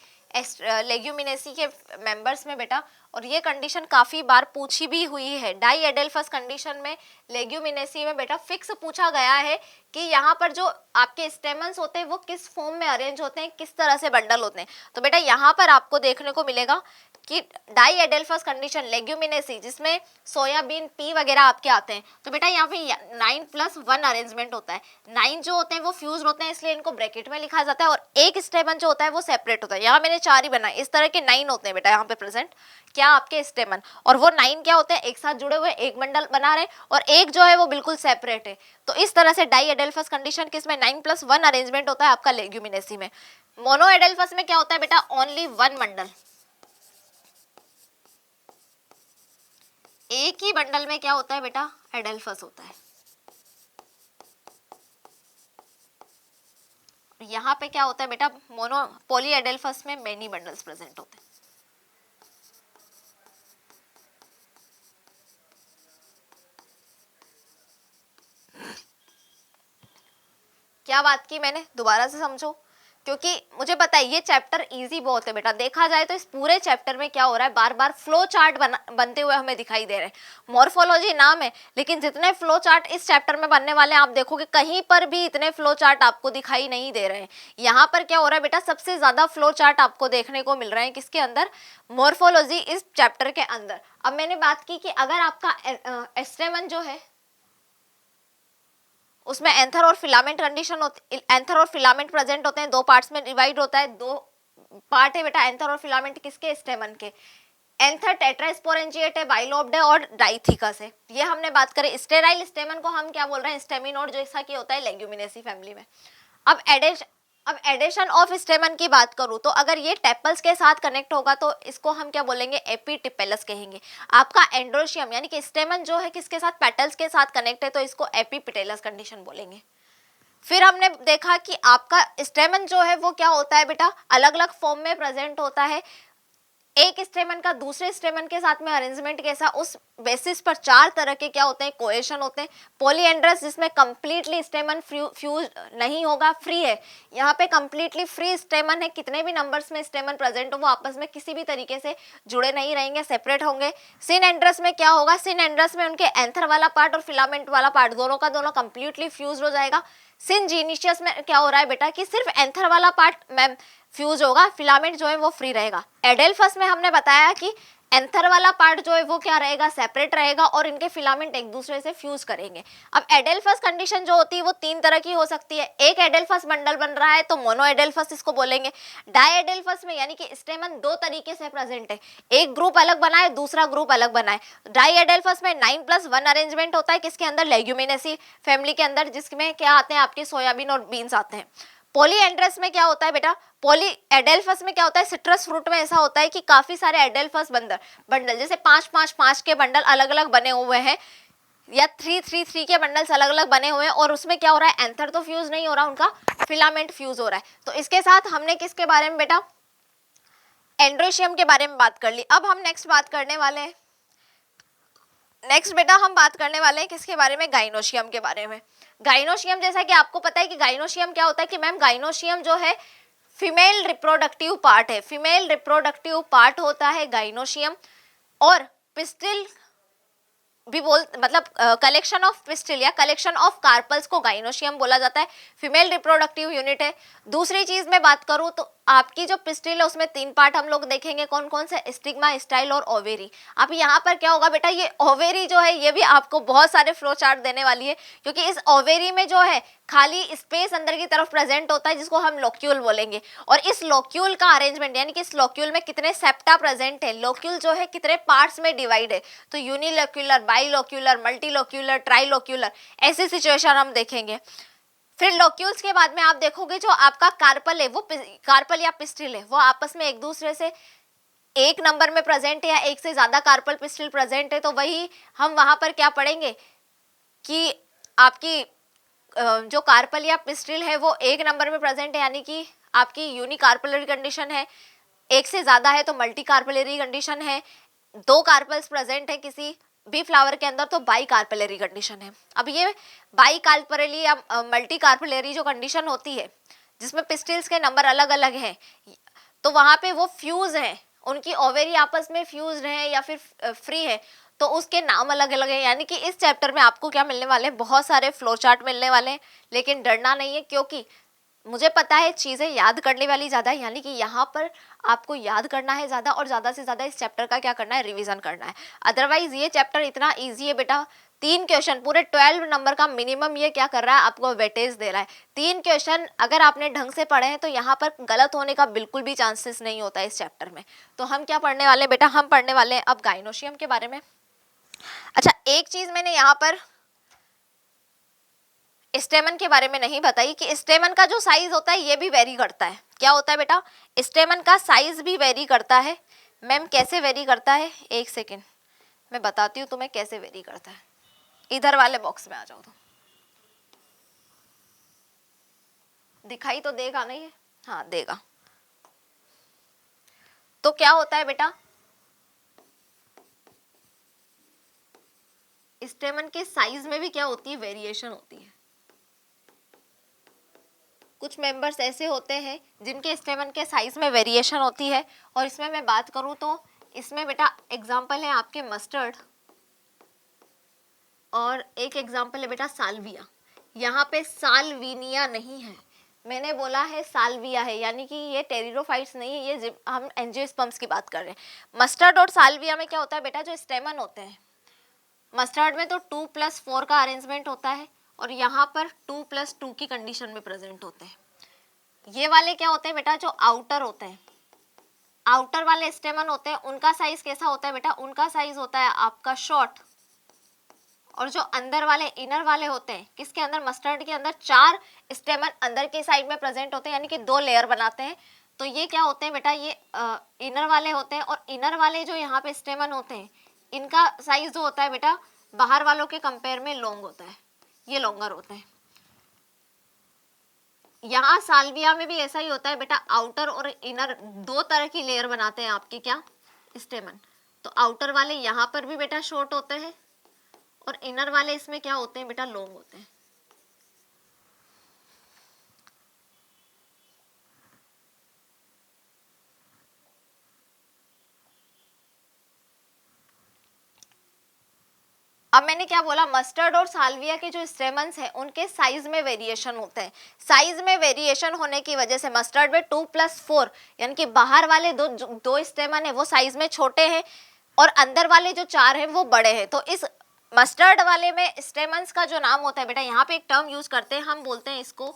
लेग्यूमिनेसी के मेंबर्स में बेटा, और ये कंडीशन काफी बार पूछी भी हुई है। डाई एडेल्फस कंडीशन में लेग्यूमिनेसी में बेटा फिक्स पूछा गया है कि यहाँ पर जो आपके स्टेमन्स होते हैं वो किस फॉर्म में अरेंज होते हैं, किस तरह से बंडल होते हैं। तो बेटा यहाँ पर आपको देखने को मिलेगा कि डाई एडेल्फस कंडीशन लेग्यूमिनेसी जिसमें सोयाबीन पी वगैरह आपके आते हैं, तो बेटा यहाँ पे 9+1 अरेंजमेंट होता है। 9 जो होते हैं वो फ्यूज होते हैं इसलिए इनको ब्रैकेट में लिखा जाता है, और एक स्टेमन जो होता है वो सेपरेट होता है। यहाँ मैंने 4 ही बनाए, इस तरह के 9 होते हैं बेटा यहाँ पे प्रेजेंट, क्या आपके स्टेमन, और वो 9 क्या होते हैं, एक साथ जुड़े हुए एक बंडल बना रहे, और एक जो है वो बिल्कुल सेपरेट है। तो इस तरह से डाई एडेल्फस कंडीशन किसमें 9+1 अरेंजमेंट होता है आपका लेग्यूमिनेसी में। मोनो एडेल्फस में क्या होता है बेटा, ओनली 1 बंडल, एक ही बंडल में क्या होता है बेटा, एडेल्फस होता है। यहाँ पे क्या होता है बेटा, मोनो पॉली एडेल्फस में मेनी बंडल्स प्रेजेंट होते हैं। क्या बात की मैंने, दोबारा से समझो। क्योंकि मुझे पता है ये चैप्टर इजी बहुत है बेटा। देखा जाए तो इस पूरे चैप्टर में क्या हो रहा है, बार बार फ्लो चार्ट बनते हुए हमें दिखाई दे रहे हैं। मॉर्फोलॉजी नाम है, लेकिन जितने फ्लो चार्ट इस चैप्टर में बनने वाले हैं आप देखोगे कहीं पर भी इतने फ्लो चार्ट आपको दिखाई नहीं दे रहे हैं। यहाँ पर क्या हो रहा है बेटा, सबसे ज्यादा फ्लो चार्ट आपको देखने को मिल रहे हैं किसके अंदर, मॉर्फोलॉजी इस चैप्टर के अंदर। अब मैंने बात की कि अगर आपका एस्टेमन जो है उसमें एंथर और फिलामेंट कंडीशन होती, एंथर और फिलामेंट प्रेजेंट होते हैं, दो पार्ट्स में डिवाइड होता है। दो पार्ट है बेटा एंथर और फिलामेंट किसके, स्टेमन के। एंथर टेट्रास्पोरेंजिएट है, बाइलोब्ड है और डाइथिकस है। ये हमने बात करें। स्टेराइल स्टेमन को हम क्या बोल रहे हैं, स्टेमिनोड, जैसा कि होता है लेग्यूमिनेसी फैमिली में। अब एडेशन ऑफ स्टेमन की बात करूं तो अगर ये टेपल्स के साथ कनेक्ट होगा तो इसको हम क्या बोलेंगे, एपीटिपेलस कहेंगे। आपका एंड्रोशियम यानी कि स्टेमन जो है किसके साथ, पेटल्स के साथ कनेक्ट है तो इसको एपीपिटेलस कंडीशन बोलेंगे। फिर हमने देखा कि आपका स्टेमन जो है वो क्या होता है बेटा, अलग अलग फॉर्म में प्रेजेंट होता है। एक स्टेमन का दूसरे स्टेमन के साथ में अरेंजमेंट कैसा, उस बेसिस पर चार तरह के क्या होते हैं, कोएशन होते हैं। पॉलीएंड्रस जिसमें कंप्लीटली स्टेमन फ्यूज नहीं होगा, फ्री है। यहाँ पे कंप्लीटली फ्री स्टेमन है, कितने भी नंबर्स में स्टेमन प्रेजेंट हो वो आपस में किसी भी तरीके से जुड़े नहीं रहेंगे, सेपरेट होंगे। सिनएंड्रस में क्या होगा, सिनएंड्रस में उनके एंथर वाला पार्ट और फिलामेंट वाला पार्ट दोनों का दोनों कंप्लीटली फ्यूज हो जाएगा। सिनजीनिशियस में क्या हो रहा है बेटा कि सिर्फ एंथर वाला पार्ट मैम फ्यूज होगा, फिलामेंट जो है वो फ्री रहेगा। एडेल्फस में हमने बताया कि एंथर वाला पार्ट जो है वो क्या रहेगा, सेपरेट रहेगा और इनके फिलामेंट एक दूसरे से फ्यूज करेंगे। अब एडेल्फस कंडीशन जो होती है वो तीन तरह की हो सकती है। एक एडेल्फस बंडल बन रहा है तो मोनो एडेल्फस इसको बोलेंगे। डाई एडेल्फस में यानी कि स्टेमन दो तरीके से प्रेजेंट है, एक ग्रुप अलग बना है दूसरा ग्रुप अलग बना है। डाई एडेल्फस में 9+1 अरेंजमेंट होता है, किसके अंदर, लेग्यूमिनेसी फैमिली के अंदर, जिसमें क्या आते हैं आपके सोयाबीन और बीन्स आते हैं। पॉलीएंड्रस में क्या होता है बेटा, पॉली एडेल्फस में क्या होता है, सिट्रस फ्रूट में ऐसा होता है कि काफी सारे एडेल्फस बंडल जैसे 5-5-5 के बंडल अलग अलग बने हुए हैं या 3-3-3 के बंडल्स अलग अलग बने हुए हैं और उसमें क्या हो रहा है, एंथर तो फ्यूज नहीं हो रहा, उनका फिलामेंट फ्यूज हो रहा है। तो इसके साथ हमने किसके बारे में बेटा, एंड्रोशियम के बारे में बात कर ली। अब हम नेक्स्ट बात करने वाले हैं, नेक्स्ट बेटा हम बात करने वाले हैं किसके बारे में, गाइनोशियम के बारे में। गाइनोशियम, जैसा कि आपको पता है कि गाइनोशियम क्या होता है कि मैम गाइनोशियम जो है फीमेल रिप्रोडक्टिव पार्ट है, फीमेल रिप्रोडक्टिव पार्ट होता है गाइनोशियम। और पिस्टिल भी बोल मतलब कलेक्शन ऑफ पिस्टिल या कलेक्शन ऑफ कार्पल्स को गाइनोशियम बोला जाता है, फीमेल रिप्रोडक्टिव यूनिट है। दूसरी चीज मैं बात करूं तो आपकी जो पिस्टिल है उसमें तीन पार्ट हम लोग देखेंगे, कौन कौन से, स्टिग्मा, स्टाइल और ओवेरी। अब यहाँ पर क्या होगा बेटा, ये ओवेरी जो है ये भी आपको बहुत सारे फ्लो चार्ट देने वाली है, क्योंकि इस ओवेरी में जो है खाली स्पेस अंदर की तरफ प्रेजेंट होता है जिसको हम लोक्यूल बोलेंगे। और इस लोक्यूल का अरेंजमेंट यानी कि इस लोक्यूल में कितने सेप्टा प्रेजेंट है, लोक्यूल जो है कितने पार्ट्स में डिवाइड है, तो यूनिलोक्यूलर, बाइलोक्यूलर, मल्टीलोक्यूलर, ट्राइलोक्यूलर, ऐसी सिचुएशन हम देखेंगे। फिर लोक्यूल्स के बाद में आप देखोगे जो आपका कार्पल है, वो कार्पल या पिस्टिल है, वो आपस में एक दूसरे से एक नंबर में प्रेजेंट है या एक से ज्यादा कार्पल पिस्टिल प्रेजेंट है, तो वही हम वहां पर क्या पढ़ेंगे कि आपकी जो कार्पल या पिस्टिल है वो एक नंबर में प्रेजेंट है यानी कि आपकी यूनिकार्पलरी कंडीशन है, एक से ज्यादा है तो मल्टी कार्पलरी कंडीशन है, दो कार्पल्स प्रेजेंट है किसी बी फ्लावर के अंदर तो बाई कार्पलरी कंडीशन है। अब ये बाई कार्पलरी या मल्टी कार्पलरी जो कंडीशन होती है जिसमें पिस्टिल्स के नंबर अलग अलग हैं, तो वहां पे वो फ्यूज हैं, उनकी ओवेरी आपस में फ्यूज है या फिर फ्री है, तो उसके नाम अलग अलग है। यानी कि इस चैप्टर में आपको क्या मिलने वाले हैं, बहुत सारे फ्लो चार्ट मिलने वाले हैं, लेकिन डरना नहीं है क्योंकि मुझे पता है चीजें याद करने वाली ज्यादा है, यानी कि यहाँ पर आपको याद करना है ज्यादा और ज्यादा से ज्यादा इस चैप्टर का क्या करना है, रिवीजन करना है। अदरवाइज ये चैप्टर इतना इजी है बेटा, 3 क्वेश्चन पूरे 12 नंबर का मिनिमम ये क्या कर रहा है, आपको वेटेज दे रहा है। 3 क्वेश्चन अगर आपने ढंग से पढ़े हैं तो यहाँ पर गलत होने का बिल्कुल भी चांसेस नहीं होता है इस चैप्टर में। तो हम क्या पढ़ने वाले हैं बेटा, हम पढ़ने वाले हैं अब गाइनोशियम के बारे में। अच्छा, एक चीज मैंने यहाँ पर स्टेमन के बारे में नहीं बताई कि स्टेमन का जो साइज होता है ये भी वेरी करता है। क्या होता है बेटा, स्टेमन का साइज भी वेरी करता है। मैम कैसे वेरी करता है, एक सेकेंड मैं बताती हूँ तुम्हें कैसे वेरी करता है। इधर वाले बॉक्स में आ जाओ, तो दिखाई तो देगा नहीं है, हाँ देगा। तो क्या होता है बेटा, स्टेमन के साइज में भी क्या होती है, वेरिएशन होती है। कुछ मेंबर्स ऐसे होते हैं जिनके स्टेमन के साइज में वेरिएशन होती है। और इसमें मैं बात करूं तो इसमें बेटा एग्जाम्पल है आपके मस्टर्ड और एक एग्जाम्पल है बेटा साल्विया। यहाँ पे साल्विनिया नहीं है, मैंने बोला है साल्विया है, यानी कि ये टेरिडोफाइट्स नहीं है, ये हम एंजियोस्पर्म्स की बात कर रहे हैं। मस्टर्ड और साल्विया में क्या होता है बेटा, जो स्टेमन होते हैं मस्टर्ड में तो 2+4 का अरेंजमेंट होता है और यहाँ पर 2+2 की कंडीशन में प्रेजेंट होते हैं। ये वाले क्या होते हैं बेटा, जो आउटर होते हैं, आउटर वाले स्टेमन होते हैं, उनका साइज कैसा होता है बेटा, उनका साइज होता है आपका शॉर्ट। और जो अंदर वाले इनर वाले होते हैं, किसके अंदर, मस्टर्ड के अंदर 4 स्टेमन अंदर के साइड में प्रेजेंट होते हैं, यानी कि 2 लेयर बनाते हैं। तो ये क्या होते हैं बेटा, ये इनर वाले होते हैं। और इनर वाले जो यहाँ पे स्टेमन होते हैं, इनका साइज जो होता है बेटा बाहर वालों के कंपेयर में लॉन्ग होता है, ये लॉन्गर होते हैं। यहाँ साल्विया में भी ऐसा ही होता है बेटा, आउटर और इनर 2 तरह की लेयर बनाते हैं आपके क्या, स्टेमन। तो आउटर वाले यहाँ पर भी बेटा शॉर्ट होते हैं और इनर वाले इसमें क्या होते हैं बेटा, लॉन्ग होते हैं। अब मैंने क्या बोला, मस्टर्ड और साल्विया के जो स्टेमन्स हैं उनके साइज में वेरिएशन होते हैं। साइज में वेरिएशन होने की वजह से मस्टर्ड में 2+4 यानी कि बाहर वाले दो स्टेमन है वो साइज में छोटे हैं और अंदर वाले जो 4 हैं वो बड़े हैं। तो इस मस्टर्ड वाले में स्टेमन्स का जो नाम होता है बेटा, यहाँ पे एक टर्म यूज करते हैं, हम बोलते हैं इसको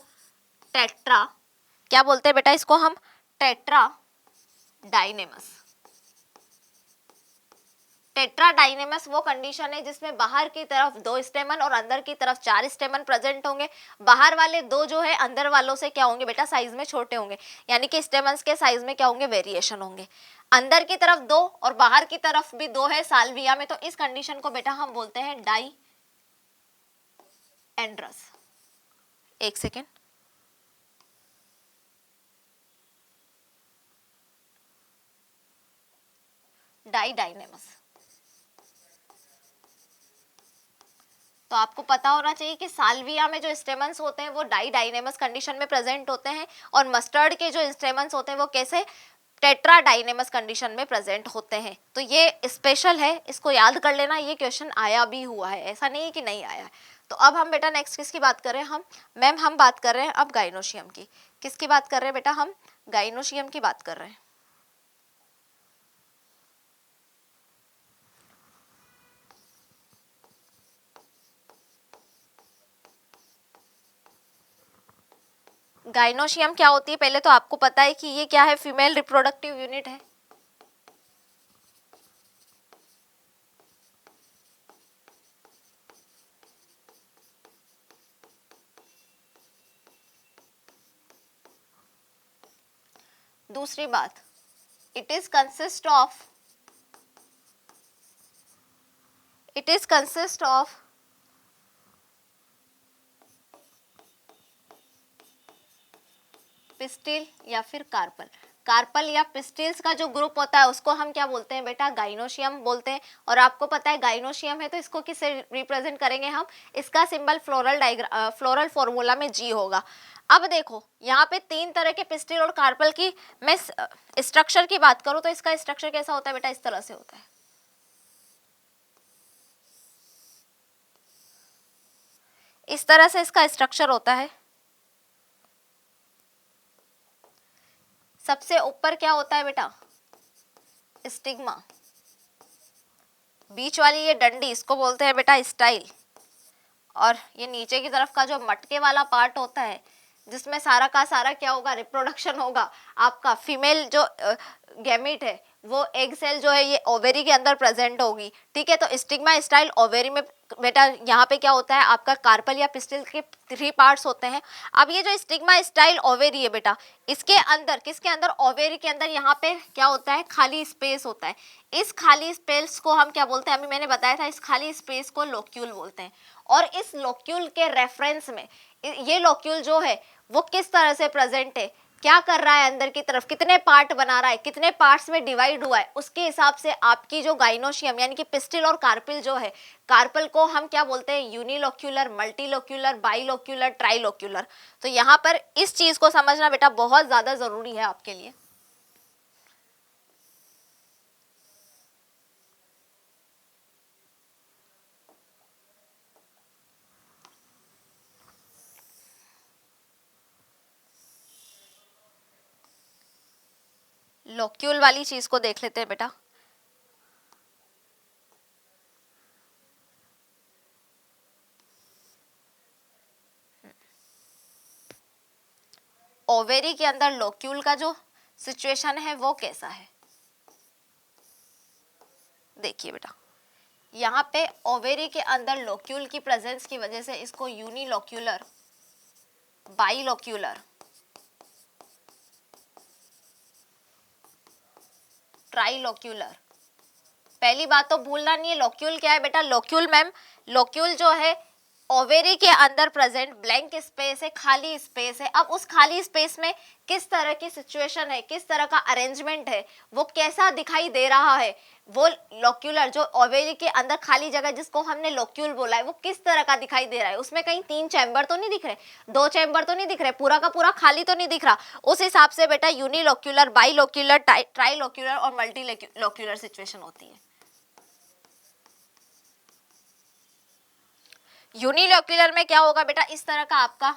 टेट्रा। क्या बोलते हैं बेटा इसको हम, टेट्रा डायनेमस। टेट्राडाइनेमस वो कंडीशन है जिसमें बाहर की तरफ 2 स्टेमन और अंदर की तरफ 4 स्टेमन प्रेजेंट होंगे। बाहर वाले 2 जो है अंदर वालों से क्या होंगे बेटा, साइज में छोटे होंगे, यानी कि स्टेमन्स के साइज में क्या होंगे, वेरिएशन होंगे। अंदर की तरफ 2 और बाहर की तरफ भी 2 है साल्विया में, तो इस कंडीशन को बेटा हम बोलते हैं डाई एंड्रस। एक सेकेंड, डाई डायनेमस। तो आपको पता होना चाहिए कि साल्विया में जो स्टेमन्स होते हैं वो डाई डायनेमस कंडीशन में प्रेजेंट होते हैं और मस्टर्ड के जो स्टेमन्स होते हैं वो कैसे, टेट्रा डायनेमस कंडीशन में प्रेजेंट होते हैं। तो ये स्पेशल है, इसको याद कर लेना, ये क्वेश्चन आया भी हुआ है, ऐसा नहीं है कि नहीं आया है। तो अब हम बेटा नेक्स्ट किसकी बात कर रहे हैं, हम मैम हम बात कर रहे हैं अब गाइनोशियम की। किसकी बात कर रहे हैं बेटा, हम गाइनोशियम की बात कर रहे हैं। गाइनोशियम क्या होती है, पहले तो आपको पता है कि ये क्या है, फीमेल रिप्रोडक्टिव यूनिट है। दूसरी बात, it is consist of pistil या फिर कार्पल। कार्पल या पिस्टिल्स का जो ग्रुप होता है उसको हम क्या बोलते हैं बेटा, गाइनोशियम बोलते हैं। और आपको पता है गाइनोशियम है तो इसको किससे रिप्रेजेंट करेंगे हम, इसका सिंबल फ्लोरल फॉर्मूला में जी होगा। अब देखो यहाँ पे 3 तरह के पिस्टिल और कार्पल की मैं स्ट्रक्चर की बात करूं तो इसका स्ट्रक्चर कैसा होता है बेटा, इस तरह से होता है। इस तरह से इसका स्ट्रक्चर होता है। सबसे ऊपर क्या होता है बेटा, स्टिग्मा। बीच वाली ये डंडी, इसको बोलते हैं बेटा स्टाइल। और ये नीचे की तरफ का जो मटके वाला पार्ट होता है जिसमें सारा का सारा क्या होगा, रिप्रोडक्शन होगा। आपका फीमेल जो गैमीट है वो एग सेल जो है ये ओवेरी के अंदर प्रेजेंट होगी, ठीक है। तो स्टिग्मा स्टाइल ओवेरी में बेटा यहाँ पे क्या होता है आपका कार्पल या पिस्टिल के 3 पार्ट्स होते हैं। अब ये जो स्टिग्मा स्टाइल ओवेरी है बेटा, इसके अंदर किसके अंदर, ओवेरी के अंदर यहाँ पे क्या होता है, खाली स्पेस होता है। इस खाली स्पेस को हम क्या बोलते हैं, अभी मैंने बताया था, इस खाली स्पेस को लोक्यूल बोलते हैं। और इस लोक्यूल के रेफरेंस में ये लोक्यूल जो है वो किस तरह से प्रेजेंट है, क्या कर रहा है अंदर की तरफ, कितने पार्ट बना रहा है, कितने पार्ट्स में डिवाइड हुआ है, उसके हिसाब से आपकी जो गाइनोशियम यानी कि पिस्टिल और कार्पिल जो है, कार्पल को हम क्या बोलते हैं, यूनिलोक्यूलर, मल्टीलोक्यूलर, बाइलोक्यूलर, ट्राइलोक्यूलर। तो यहाँ पर इस चीज को समझना बेटा बहुत ज्यादा जरूरी है आपके लिए। लोक्यूल वाली चीज को देख लेते हैं बेटा। ओवेरी के अंदर लोक्यूल का जो सिचुएशन है वो कैसा है, देखिए बेटा, यहाँ पे ओवेरी के अंदर लोक्यूल की प्रेजेंस की वजह से इसको यूनिलोक्यूलर, बाइलोक्यूलर, ट्राइलोक्यूलर, पहली बात तो भूलना नहीं है लोक्यूल क्या है बेटा। लोक्यूल मैम, लोक्यूल जो है ओवेरी के अंदर प्रेजेंट ब्लैंक स्पेस है, खाली स्पेस है। अब उस खाली स्पेस में किस तरह की सिचुएशन है, किस तरह का अरेंजमेंट है, वो कैसा दिखाई दे रहा है, वो लोक्यूलर जो ओवेरी के अंदर खाली जगह जिसको हमने लोक्यूल बोला है, वो किस तरह का दिखाई दे रहा है। उसमें कहीं 3 चैम्बर तो नहीं दिख रहे, 2 चैम्बर तो नहीं दिख रहे, पूरा का पूरा खाली तो नहीं दिख रहा। उस हिसाब से बेटा यूनिलोक्यूलर, बाइलोक्यूलर, ट्राइलोक्यूलर और मल्टीलोक्यूलर सिचुएशन होती है। यूनिलोक्यूलर में क्या होगा बेटा, इस तरह का आपका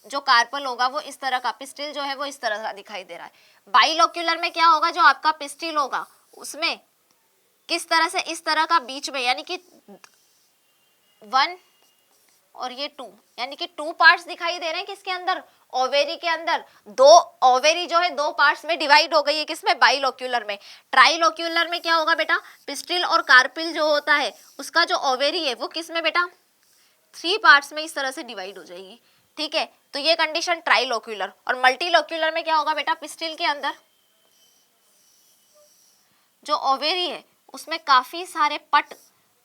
जो कार्पल होगा वो इस तरह का, पिस्टिल जो है वो इस तरह का दिखाई दे रहा है। बाइलोक्यूलर में क्या होगा, जो आपका पिस्टिल होगा उसमें किस तरह से, इस तरह का बीच में, यानी कि 1 और ये 2, यानी कि 2 पार्ट्स दिखाई दे रहे हैं किसके अंदर, ओवेरी के अंदर। 2 ओवेरी जो है 2 पार्ट्स में डिवाइड हो गई है, किसमें, बाइलोक्यूलर में। ट्राइलोक्यूलर में क्या होगा बेटा, पिस्टिल और कार्पिल जो होता है उसका जो ओवेरी है वो किसमें बेटा, 3 पार्ट्स में इस तरह से डिवाइड हो जाएगी। ठीक है, तो ये कंडीशन ट्राइलोक्यूलर। और मल्टीलोक्यूलर में क्या होगा बेटा, पिस्टिल के अंदर जो ओवेरी है उसमें काफी सारे पट,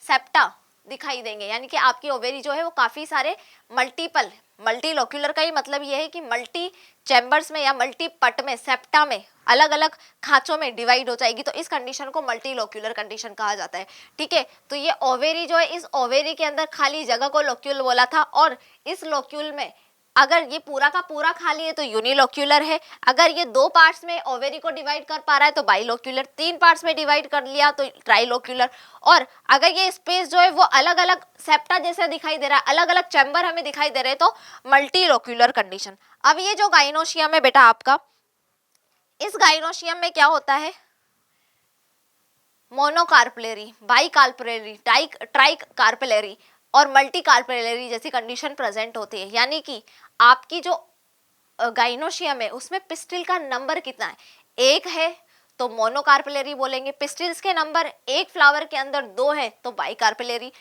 सेप्टा दिखाई देंगे, यानी कि आपकी ओवेरी जो है वो काफी सारे मल्टीपल, मल्टीलोक्यूलर का ही मतलब ये है कि मल्टी चैम्बर्स में या मल्टी पट में, सेप्टा में, अलग अलग खांचों में डिवाइड हो जाएगी। तो इस कंडीशन को मल्टीलोक्यूलर कंडीशन कहा जाता है। ठीक है, तो ये ओवेरी जो है, इस ओवेरी के अंदर खाली जगह को लोक्यूल बोला था, और इस लोक्यूल में अगर ये पूरा का पूरा खाली है तो यूनिलोक्यूलर है, अगर ये 2 पार्ट्स में ओवेरी को डिवाइड कर पा रहा है तो बाइलोक्यूलर, 3 पार्ट्स में डिवाइड कर लिया तो ट्राइलोक्यूलर, और अगर ये स्पेस जो है वो अलग अलग सेप्टा जैसा दिखाई दे रहा है, अलग अलग चैम्बर हमें दिखाई दे रहे हैं, तो मल्टीलोक्यूलर कंडीशन। अब ये जो गाइनोशियम है बेटा आपका, इस गाइनोशियम में क्या होता है, मोनोकार्पलेरी, बाइकार्पलेरी, ट्राइकार्पलेरी और मल्टीकार्पलेरी जैसी कंडीशन प्रेजेंट होती है। यानी कि आपकी जो गाइनोशियम है उसमें पिस्टिल का नंबर कितना है, 1 है तो मोनोकार्पलेरी बोलेंगे, पिस्टिल्स के नंबर 1 फ्लावर के अंदर 2 है तो बाइकार्पलेरी।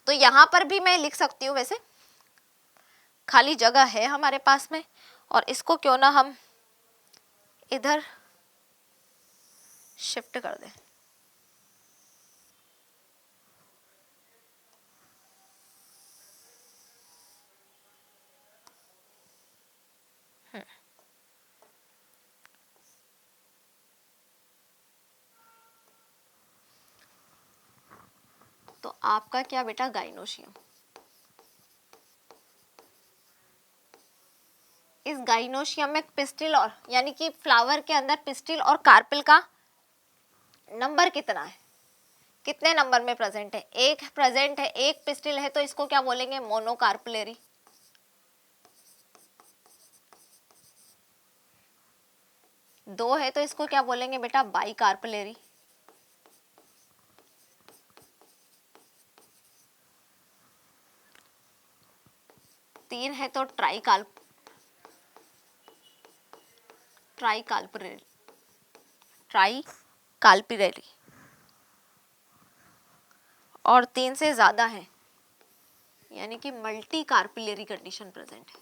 तो यहाँ पर भी मैं लिख सकती हूँ, वैसे खाली जगह है हमारे पास में, और इसको क्यों ना हम इधर शिफ्ट कर दें। तो आपका क्या बेटा, गाइनोशियम, इस गाइनोशियम में पिस्टिल और यानी कि फ्लावर के अंदर पिस्टिल और कार्पिल का नंबर कितना है, कितने नंबर में प्रेजेंट है, 1 प्रेजेंट है, 1 पिस्टिल है तो इसको क्या बोलेंगे, मोनोकार्पलेरी। 2 है तो इसको क्या बोलेंगे बेटा, बाइकार्पलेरी। 3 है तो ट्राइकाल्पिरेरी, और 3 से ज्यादा है यानी कि मल्टी कार्पिलेरी कंडीशन प्रेजेंट है।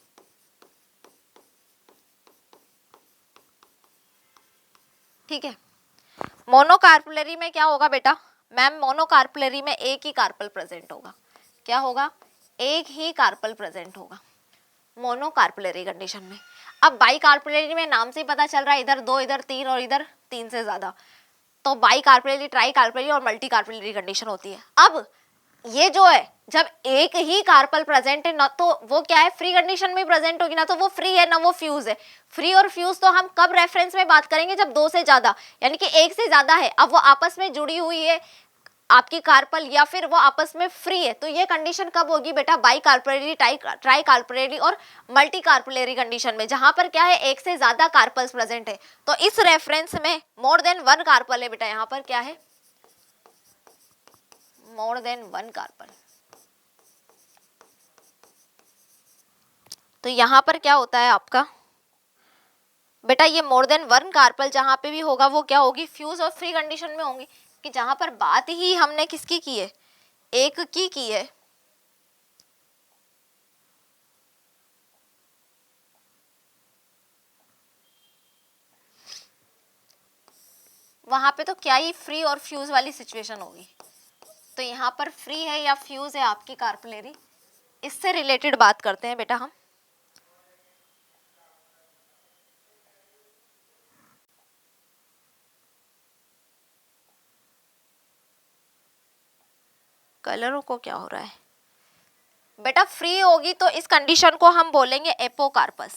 ठीक है, मोनोकार्पुलरी में क्या होगा बेटा, मैम मोनोकार्पुलरी में 1 ही कार्पल प्रेजेंट होगा। क्या होगा, 1 ही कार्पल प्रेजेंट होगा। मोनोकार्पलरी कंडीशन में। अब बाइकार्पलरी में नाम से ही पता चल रहा है इधर 2, इधर 3 और इधर 3 से ज्यादा, तो बाइकार्पलरी, ट्राइकार्पलरी और मल्टीकार्पलरी कंडीशन होती है। अब ये जो है, जब एक ही कार्पल प्रेजेंट है ना, तो वो क्या है, फ्री कंडीशन में प्रेजेंट होगी ना, तो वो फ्री है ना वो फ्यूज है। फ्री और फ्यूज तो हम कब रेफरेंस में बात करेंगे, जब 2 से ज्यादा, यानी कि एक से ज्यादा है, अब वो आपस में जुड़ी हुई है आपकी कार्पल, या फिर वो आपस में फ्री है, तो ये कंडीशन कब होगी बेटा, बाई कार्पलरी, ट्राई कार्पलरी और मल्टी कार्पलरी कंडीशन में, जहां पर क्या है, एक से ज्यादा कार्पल्स प्रेजेंट है। तो इस रेफरेंस में मोर देन 1 कार्पल है बेटा, यहाँ पर क्या है, मोर देन 1 कार्पल। तो यहां पर क्या होता है आपका बेटा, ये मोर देन 1 कार्पल जहां पे भी होगा वो क्या होगी, फ्यूज और फ्री कंडीशन में होंगी, कि जहां पर बात ही हमने किसकी की है, एक की है। वहां पे तो क्या ही फ्री और फ्यूज वाली सिचुएशन होगी। तो यहाँ पर फ्री है या फ्यूज है आपकी कार्पलरी, इससे रिलेटेड बात करते हैं बेटा हम। कलरों को क्या हो रहा है बेटा, फ्री होगी तो इस कंडीशन को हम बोलेंगे एपोकार्पस,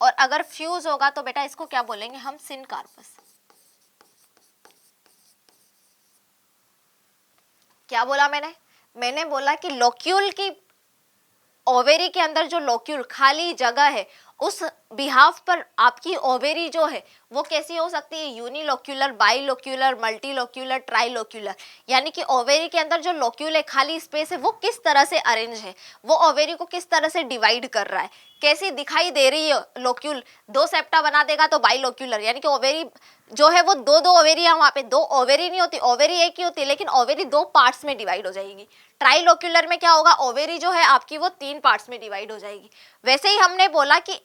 और अगर फ्यूज होगा तो बेटा इसको क्या बोलेंगे हम, सिनकार्पस। क्या बोला मैंने बोला कि लोक्यूल की, ओवेरी के अंदर जो लोक्यूल खाली जगह है, उस बिहाफ पर आपकी ओवेरी जो है वो कैसी हो सकती है, यूनिलोक्यूलर, बाइलोक्यूलर, मल्टीलोक्यूलर, ट्राइलोक्यूलर। यानी कि ओवेरी के अंदर जो लोक्यूल है, खाली स्पेस है, वो किस तरह से अरेंज है, वो ओवेरी को किस तरह से डिवाइड कर रहा है, कैसी दिखाई दे रही है लोक्यूल। 2 सेप्टा बना देगा तो बाइलोक्यूलर, यानी कि ओवेरी जो है वो 2 ओवेरी है, वहां पे 2 ओवेरी नहीं होती, ओवेरी एक ही होती है, लेकिन ओवेरी 2 पार्ट्स में डिवाइड हो जाएगी। ट्राइलोक्यूलर में क्या होगा, ओवेरी जो है आपकी वो 3 पार्ट्स में डिवाइड हो जाएगी। वैसे ही हमने बोला कि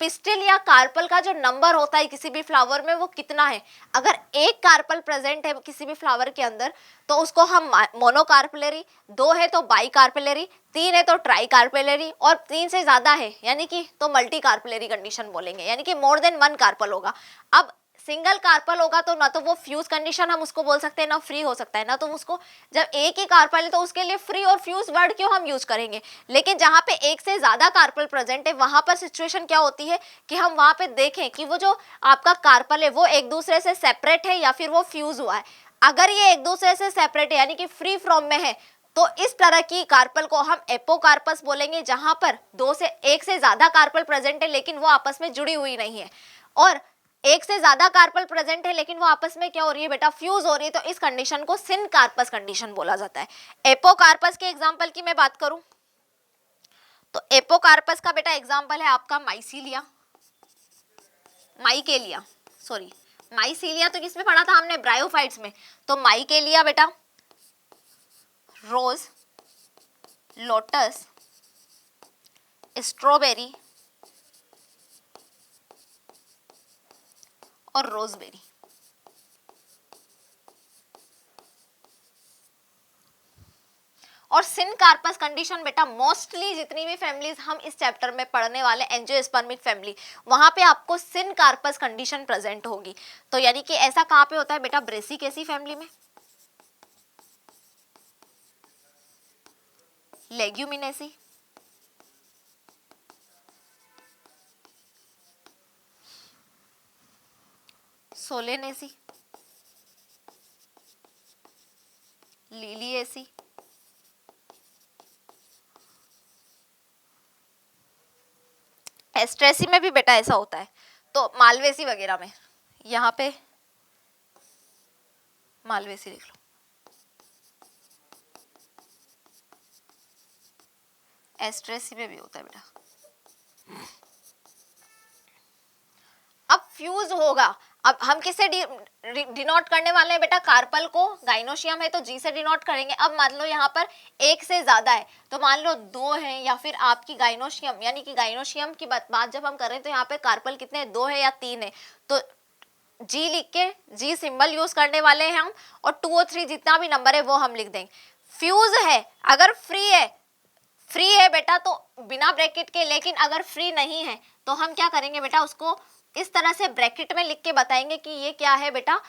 पिस्टिल या कार्पल का जो नंबर होता है किसी भी फ्लावर में वो कितना है, अगर एक कार्पल प्रेजेंट है किसी भी फ्लावर के अंदर तो उसको हम मोनोकार्पलरी, 2 है तो बाई कार्पलरी, 3 है तो ट्राई कार्पलरी, और 3 से ज्यादा है यानी कि तो मल्टी कार्पलरी कंडीशन बोलेंगे, यानी कि मोर देन 1 कार्पल होगा। अब सिंगल कार्पल होगा तो ना तो वो फ्यूज कंडीशन हम उसको बोल सकते हैं, ना फ्री हो सकता है, ना तो उसको, जब एक ही कार्पल है तो उसके लिए फ्री और फ्यूज वर्ड क्यों हम यूज करेंगे। लेकिन जहां पे एक से ज्यादा कार्पल प्रेजेंट है वहां पर सिचुएशन क्या होती है कि हम वहां पे देखें कि वो जो आपका कार्पल है वो एक दूसरे से सेपरेट है या फिर वो फ्यूज हुआ है। अगर ये एक दूसरे से सेपरेट है यानी कि फ्री फ्रॉम में है, तो इस तरह की कार्पल को हम एपोकार्पस बोलेंगे, जहां पर 2 से 1 से ज्यादा कार्पल प्रेजेंट है लेकिन वो आपस में जुड़ी हुई नहीं है, और एक से ज्यादा कार्पल प्रेजेंट है लेकिन वो आपस में क्या हो रही है बेटा, फ्यूज हो रही है, तो इस कंडीशन को सिनकार्पस कंडीशन बोला जाता है। एपोकार्पस के एग्जांपल की मैं बात करूं तो एपोकार्पस का बेटा एग्जांपल है आपका माइसीलिया, माइकेलिया, सॉरी माइसीलिया तो किसमें पढ़ा था हमने, ब्रायोफाइट्स में। तो माइकेलिया बेटा रोज, लोटस, स्ट्रॉबेरी और रोजबेरी। और सिनकार्पस कंडीशन बेटा मोस्टली जितनी भी फैमिलीज हम इस चैप्टर में पढ़ने वाले, एंजियोस्पर्मिक फैमिली, वहां पे आपको सिनकार्पस कंडीशन प्रेजेंट होगी। तो यानी कि ऐसा कहां पे होता है बेटा, ब्रेसिकेसी फैमिली में, लेग्यूमिनेसी, सोलेनेसी, लिलिएसी, एस्ट्रेसी में भी बेटा ऐसा होता है, तो मालवेसी वगैरह में, यहाँ पे मालवेसी लिख लो। एस्ट्रेसी में भी होता है बेटा। अब फ्यूज होगा, अब हम किससे डिनोट करने वाले हैं बेटा, कार्पल को, गाइनोशियम है तो जी से डिनोट करेंगे। अब मान लो यहाँ पर 1 से ज्यादा है तो मान लो 2 है, या फिर आपकी गाइनोशियम, यानी कि गाइनोशियम की बात जब हम कर रहे हैं तो यहाँ पे कार्पल कितने हैं, 2 है या 3 है, तो जी लिख के जी सिंबल यूज करने वाले हैं हम, और 2 और 3 जितना भी नंबर है वो हम लिख देंगे। फ्यूज है, अगर फ्री है बेटा तो बिना ब्रैकेट के, लेकिन अगर फ्री नहीं है तो हम क्या करेंगे बेटा, उसको इस तरह से ब्रैकेट में लिख के बताएंगे कि ये क्या है बेटा,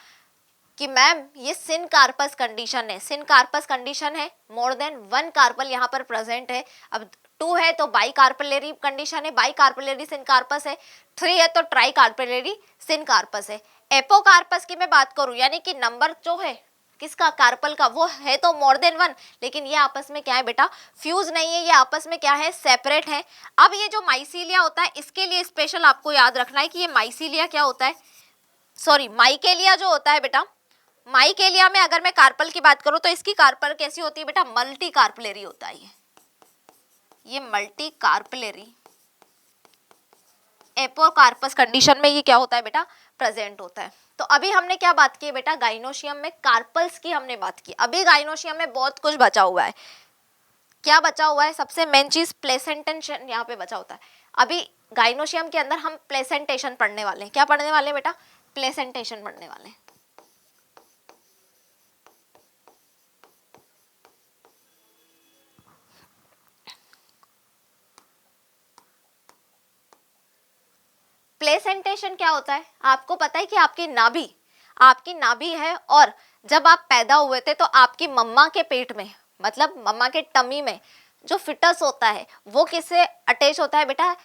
कि मैम ये सिन कार्पस कंडीशन है, सिन कार्पस कंडीशन है, मोर देन वन कार्पल यहाँ पर प्रेजेंट है। अब 2 है तो बाई कार्पलरी कंडीशन है, बाई कार्पलरी सिन कार्पस है, 3 है तो ट्राई कार्पलरी सिन कार्पस है। एपोकार्पस की मैं बात करूं, यानी कि नंबर जो है किसका, कार्पल का, वो है तो मोर देन 1, लेकिन ये आपस में क्या है बेटा, फ्यूज नहीं है, ये आपस में क्या है, सेपरेट है। अब ये जो माइसीलिया होता है, इसके लिए स्पेशल आपको याद रखना है कि ये माइसीलिया क्या होता है, सॉरी माइकेलिया जो होता है बेटा, माइकेलिया में अगर मैं कार्पल की बात करूं तो इसकी कार्पल कैसी होती है बेटा, मल्टी कार्पलरी होता है ये मल्टी कार्पलरी। एपोकार्पस कंडीशन में ये क्या होता है बेटा, प्रेजेंट होता है। तो अभी हमने क्या बात की बेटा, गाइनोशियम में कार्पल्स की हमने बात की। अभी गाइनोशियम में बहुत कुछ बचा हुआ है। क्या बचा हुआ है, सबसे मेन चीज प्लेसेंटेशन यहाँ पे बचा होता है। अभी गाइनोशियम के अंदर हम प्लेसेंटेशन पढ़ने वाले हैं। क्या पढ़ने वाले हैं बेटा, प्लेसेंटेशन पढ़ने वाले हैं। प्लेसेंटेशन क्या होता है, आपको पता है कि आपकी नाभि है, और जब आप पैदा हुए थे तो आपकी मम्मा के पेट में, मतलब मम्मा के टमी में जो फिटस होता है वो किससे अटैच होता है बेटा,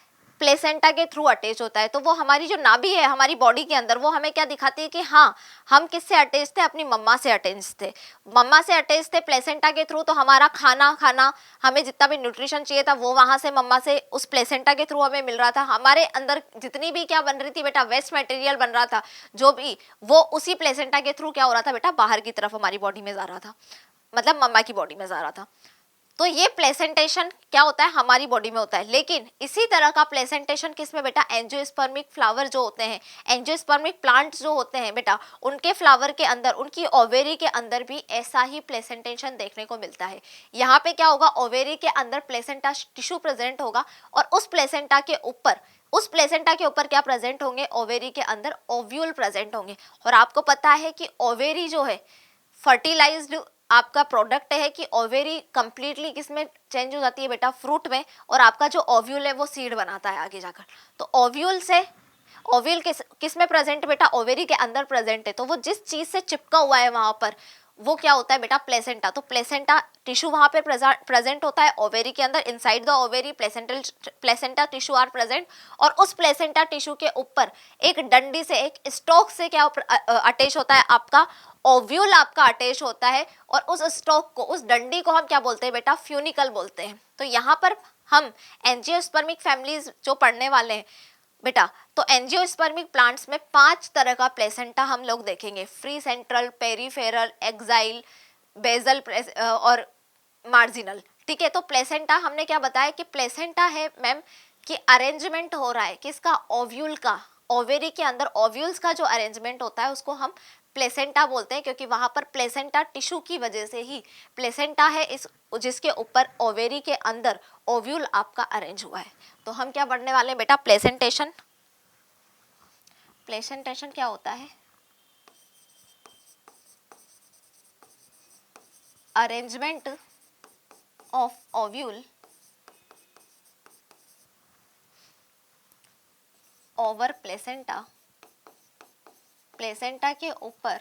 प्लेसेंटा के थ्रू अटैच होता है। तो वो हमारी जो नाभि है हमारी बॉडी के अंदर, वो हमें क्या दिखाती है कि हाँ हम किससे अटैच थे, अपनी मम्मा से अटैच थे, मम्मा से अटैच थे प्लेसेंटा के थ्रू। तो हमारा खाना हमें जितना भी न्यूट्रिशन चाहिए था वो वहां से मम्मा से उस प्लेसेंटा के थ्रू हमें मिल रहा था। हमारे अंदर जितनी भी क्या बन रही थी बेटा, वेस्ट मटेरियल बन रहा था जो भी, वो उसी प्लेसेंटा के थ्रू क्या हो रहा था बेटा, बाहर की तरफ हमारी बॉडी में जा रहा था, मतलब मम्मा की बॉडी में जा रहा था। तो ये प्लेसेंटेशन क्या होता है, हमारी बॉडी में होता है। लेकिन इसी तरह का प्लेसेंटेशन किस में बेटा, एंजियोस्पर्मिक फ्लावर जो होते हैं, एंजियोस्पर्मिक प्लांट्स जो होते हैं बेटा, उनके फ्लावर के अंदर, उनकी ओवेरी के अंदर भी ऐसा ही प्लेसेंटेशन देखने को मिलता है। यहाँ पे क्या होगा, ओवेरी के अंदर प्लेसेंटा टिश्यू प्रेजेंट होगा, और उस प्लेसेंटा के ऊपर क्या प्रेजेंट होंगे, ओवेरी के अंदर ओव्यूल प्रेजेंट होंगे। और आपको पता है कि ओवेरी जो है फर्टिलाइज्ड आपका प्रोडक्ट है, कि ओवेरी कंप्लीटली किसमें चेंज हो जाती है बेटा, फ्रूट में, और आपका जो ओव्यूल है वो सीड बनाता है आगे जाकर। तो ओव्यूल किस में प्रेजेंट बेटा, ओवेरी के अंदर प्रेजेंट है। तो वो जिस चीज से चिपका हुआ है वहां पर, वो क्या होता है बेटा, प्लेसेंटा। तो प्लेसेंटा टिश्यू वहां पे प्रेजेंट होता है ओवेरी के अंदर, inside the ovary placenta tissue are present. और उस प्लेसेंटा टिश्यू के ऊपर एक डंडी से, एक स्टॉक से क्या अटैच होता है, आपका ओव्यूल आपका अटैच होता है। और उस स्टॉक को, उस डंडी को हम क्या बोलते हैं बेटा, फ्यूनिकल बोलते हैं। तो यहाँ पर हम एंजियोस्पर्मिक फैमिलीज जो पढ़ने वाले हैं बेटा, तो एंजियोस्पर्मिक प्लांट्स में 5 तरह का प्लेसेंटा हम लोग देखेंगे, free central, peripheral, axile, basal और मार्जिनल। ठीक है, तो प्लेसेंटा हमने क्या बताया कि प्लेसेंटा है मैम कि अरेंजमेंट हो रहा है किसका, ओव्यूल का, ओवेरी के अंदर ओव्यूल्स का जो अरेंजमेंट होता है उसको हम प्लेसेंटा बोलते हैं, क्योंकि वहां पर प्लेसेंटा टिश्यू की वजह से ही प्लेसेंटा है इस, जिसके ऊपर ओवेरी के अंदर ओव्यूल आपका अरेंज हुआ है। तो हम क्या पढ़ने वाले हैं बेटा, प्लेसेंटेशन। प्लेसेंटेशन क्या होता है, arrangement of ovule over placenta, placenta के ऊपर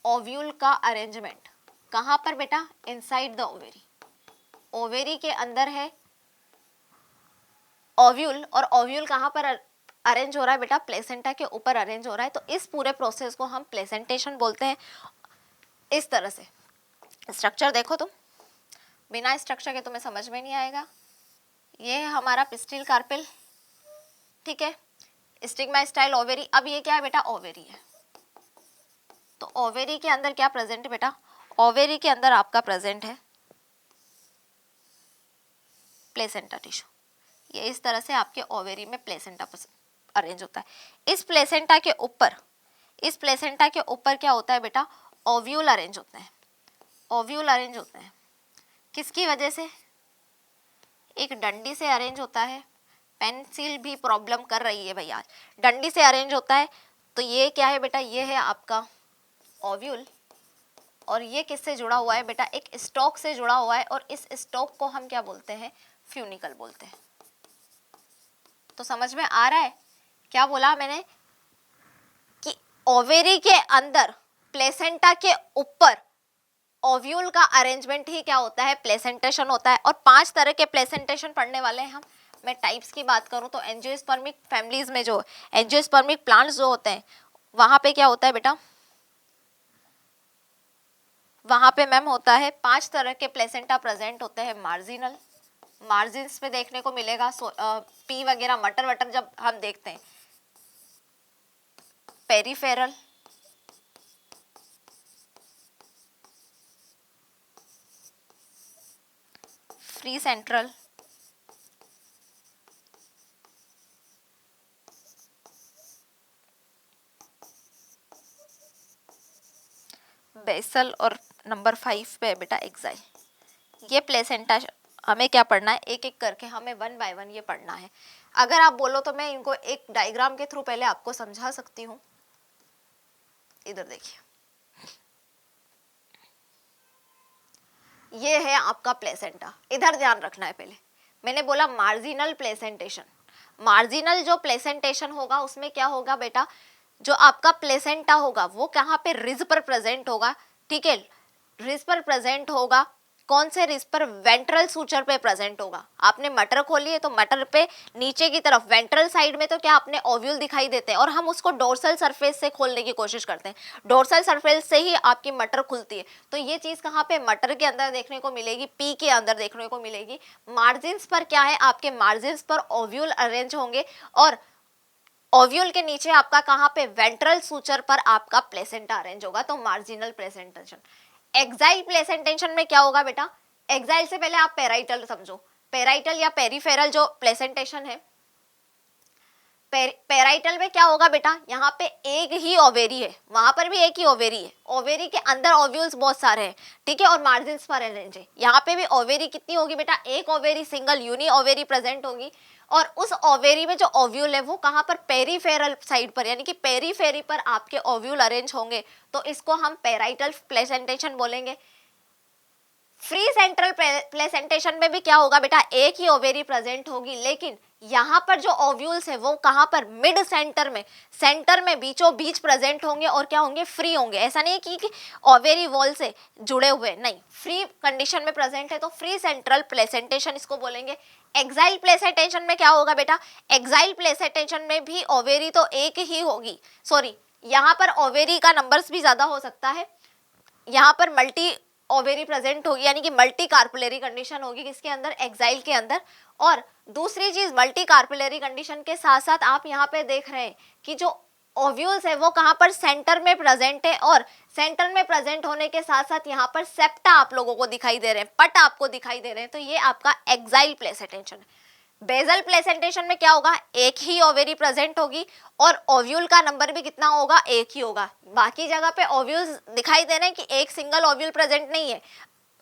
ओव्यूल का अरेंजमेंट। कहां पर बेटा, इनसाइड द ओवेरी, ओवेरी के अंदर है ओव्यूल, और ओव्यूल कहां पर अरेंज हो रहा है बेटा, प्लेसेंटा के ऊपर अरेंज हो रहा है। तो इस पूरे प्रोसेस को हम प्लेसेंटेशन बोलते हैं। इस तरह से स्ट्रक्चर देखो तुम, बिना स्ट्रक्चर के तुम्हें समझ में नहीं आएगा। ये है हमारा पिस्टिल कार्पेल, ठीक है, स्टिग्मा स्टाइल ओवेरी। अब ये क्या है बेटा, ओवेरी है। तो ओवेरी के अंदर क्या प्रेजेंट है बेटा, ओवेरी के अंदर आपका प्रेजेंट है प्लेसेंटा टिश्यू। ये इस तरह से आपके ओवेरी में प्लेसेंटा अरेंज होता है। इस प्लेसेंटा के ऊपर क्या होता है बेटा, ओव्यूल अरेंज होते हैं। ओव्यूल अरेंज होते हैं किसकी वजह से, एक डंडी से अरेंज होता है। पेंसिल भी प्रॉब्लम कर रही है भाई आज, डंडी से अरेंज होता है। तो ये क्या है बेटा, ये है आपका ओव्यूल, और ये किससे जुड़ा हुआ है बेटा, एक स्टॉक से जुड़ा हुआ है, और इस स्टॉक को हम क्या बोलते हैं, फ्यूनिकल बोलते हैं। तो समझ में आ रहा है क्या बोला मैंने, कि ओवेरी के अंदर प्लेसेंटा के ऊपर ओव्यूल का अरेंजमेंट ही क्या होता है, प्लेसेंटेशन होता है। और 5 तरह के प्लेसेंटेशन पढ़ने वाले हैं हम। मैं टाइप्स की बात करूं तो एंजियोस्पर्मिक फैमिलीज में जो एंजियोस्पर्मिक प्लांट्स जो होते हैं वहां पे क्या होता है बेटा, वहां पे मैम होता है 5 तरह के प्लेसेंटा प्रेजेंट होते हैं। मार्जिनल, मार्जिन्स पे देखने को मिलेगा, पी वगैरह मटर वटर जब हम देखते हैं। पेरीफेरल, फ्री सेंट्रल, बेसल, और नंबर 5 पे है बेटा एक्साइल। ये प्लेसेंटा हमें क्या पढ़ना है, एक एक करके हमें 1 बाय 1 ये पढ़ना है। अगर आप बोलो तो मैं इनको एक डायग्राम के थ्रू पहले आपको समझा सकती हूँ। इधर देखिए, ये है आपका प्लेसेंटा। इधर ध्यान रखना है, पहले मैंने बोला मार्जिनल प्लेसेंटेशन। मार्जिनल जो प्लेसेंटेशन होगा उसमें क्या होगा बेटा, जो आपका प्लेसेंटा होगा वो कहाँ पे, रिज पर प्रेजेंट होगा। ठीक है, रिज पर प्रेजेंट होगा। कौन से रिज पर, वेंट्रल सूचर पे प्रेजेंट होगा। आपने मटर खोली है तो मटर पे नीचे की तरफ वेंट्रल साइड में तो क्या आपने ओव्यूल दिखाई देते हैं, और हम उसको डोर्सल सरफेस से खोलने की कोशिश करते हैं। डोर्सल सरफेस से ही आपकी मटर खुलती है। तो ये चीज कहाँ पे, मटर के अंदर देखने को मिलेगी, पी के अंदर देखने को मिलेगी। मार्जिन्स पर क्या है, आपके मार्जिन्स पर ओव्यूल अरेंज होंगे, और ओव्यूल के नीचे आपका कहाँ पे, वेंट्रल सूचर पर आपका प्लेसेंटा अरेंज होगा। तो मार्जिनल प्लेसेंटेशन। एक्साइल प्लेसेंटेशन में क्या होगा बेटा, एक्साइल से पहले आप पेराइटल समझो। पेराइटल या पेरीफेरल जो प्लेसेंटेशन है, पेराइटल में क्या होगा बेटा, यहाँ पे एक ही ओवेरी है, वहां पर भी एक ही ओवेरी है। ओवेरी के अंदर ओव्यूल्स बहुत सारे हैं, ठीक है, और मार्जिन्स पर अरेंज है। यहाँ पे भी ओवेरी कितनी होगी बेटा, एक ovary, single uni ovary present होगी। और उस ओवेरी में जो ओव्यूल है वो कहाँ पर, पेरीफेरल साइड पर, यानी कि पेरीफेरी पर आपके ओव्यूल अरेंज होंगे। तो इसको हम पेराइटल प्लेसेंटेशन बोलेंगे। फ्री सेंट्रल प्लेसेंटेशन में भी क्या होगा बेटा, एक ही ओवेरी प्रेजेंट होगी, लेकिन यहाँ पर जो ओव्यूल्स है वो कहाँ पर, मिड सेंटर में, सेंटर में बीचों बीच प्रेजेंट होंगे, और क्या होंगे, फ्री होंगे। ऐसा नहीं कि ओवेरी वॉल से जुड़े हुए, नहीं, फ्री कंडीशन में प्रेजेंट है, तो फ्री सेंट्रल प्लेसेंटेशन इसको बोलेंगे। एक्साइल प्लेसेंटेशन में क्या होगा बेटा, एक्साइल प्लेसेंटेशन में भी ओवेरी तो एक ही होगी, सॉरी यहाँ पर ओवेरी का नंबर्स भी ज्यादा हो सकता है। यहाँ पर मल्टी ओवेरी प्रेजेंट होगी, यानी कि मल्टी कार्पुलरी कंडीशन होगी किसके अंदर, एक्साइल के अंदर। और दूसरी चीज, मल्टी कार्पुलरी कंडीशन के साथ साथ आप यहाँ पे देख रहे हैं कि जो ओव्यूल्स है वो कहाँ पर, सेंटर में प्रेजेंट है, और सेंटर में प्रेजेंट होने के साथ साथ यहाँ पर सेप्टा आप लोगों को दिखाई दे रहे हैं, पट आपको दिखाई दे रहे हैं। तो ये आपका एक्साइल प्लेसेंटेशन है। बेसल प्लेसेंटेशन में क्या होगा, एक ही ओवेरी प्रेजेंट होगी, और ओव्यूल का नंबर भी कितना होगा, एक ही होगा। बाकी जगह पे ओव्यूल्स दिखाई दे रहे हैं कि एक सिंगल ओव्यूल प्रेजेंट नहीं है,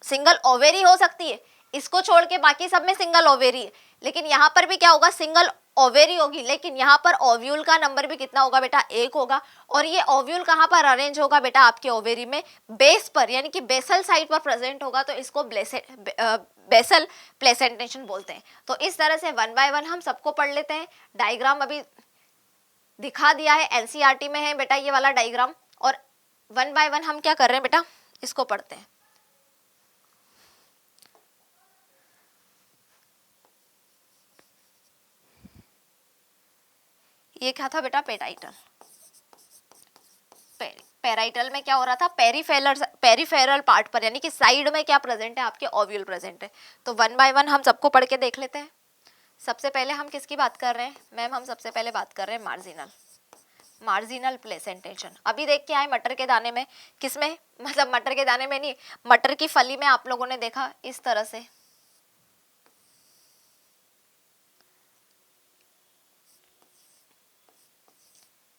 सिंगल ओवेरी हो सकती है, इसको छोड़ के बाकी सब में सिंगल ओवेरी है। लेकिन यहाँ पर भी क्या होगा, सिंगल ओवेरी होगी, लेकिन यहाँ पर ओव्यूल का नंबर भी कितना होगा बेटा, एक होगा। और ये ओव्यूल कहाँ पर अरेंज होगा बेटा, आपके ओवेरी में बेस पर, यानी कि बेसल साइड पर प्रेजेंट होगा। तो इसको बेसल प्लेसेंटेशन बोलते हैं। तो इस तरह से 1 बाय 1 हम सबको पढ़ लेते हैं। डायग्राम अभी दिखा दिया है, एनसीईआरटी में है बेटा ये वाला डायग्राम। और 1 बाय 1 हम क्या कर रहे हैं बेटा, इसको पढ़ते हैं। ये क्या था बेटा, पेराइटल। पेराइटल में क्या हो रहा था, पेरीफेरल पार्ट पर, यानी कि साइड में क्या प्रेजेंट है, आपके ओव्यूल प्रेजेंट है। तो 1 बाय 1 हम सबको पढ़ के देख लेते हैं। सबसे पहले हम किसकी बात कर रहे हैं मैम, हम सबसे पहले बात कर रहे हैं मार्जिनल, मार्जिनल प्लेसेंटेशन। अभी देख के आए मटर के दाने में, किसमें, मतलब मटर के दाने में नहीं, मटर की फली में आप लोगों ने देखा इस तरह से,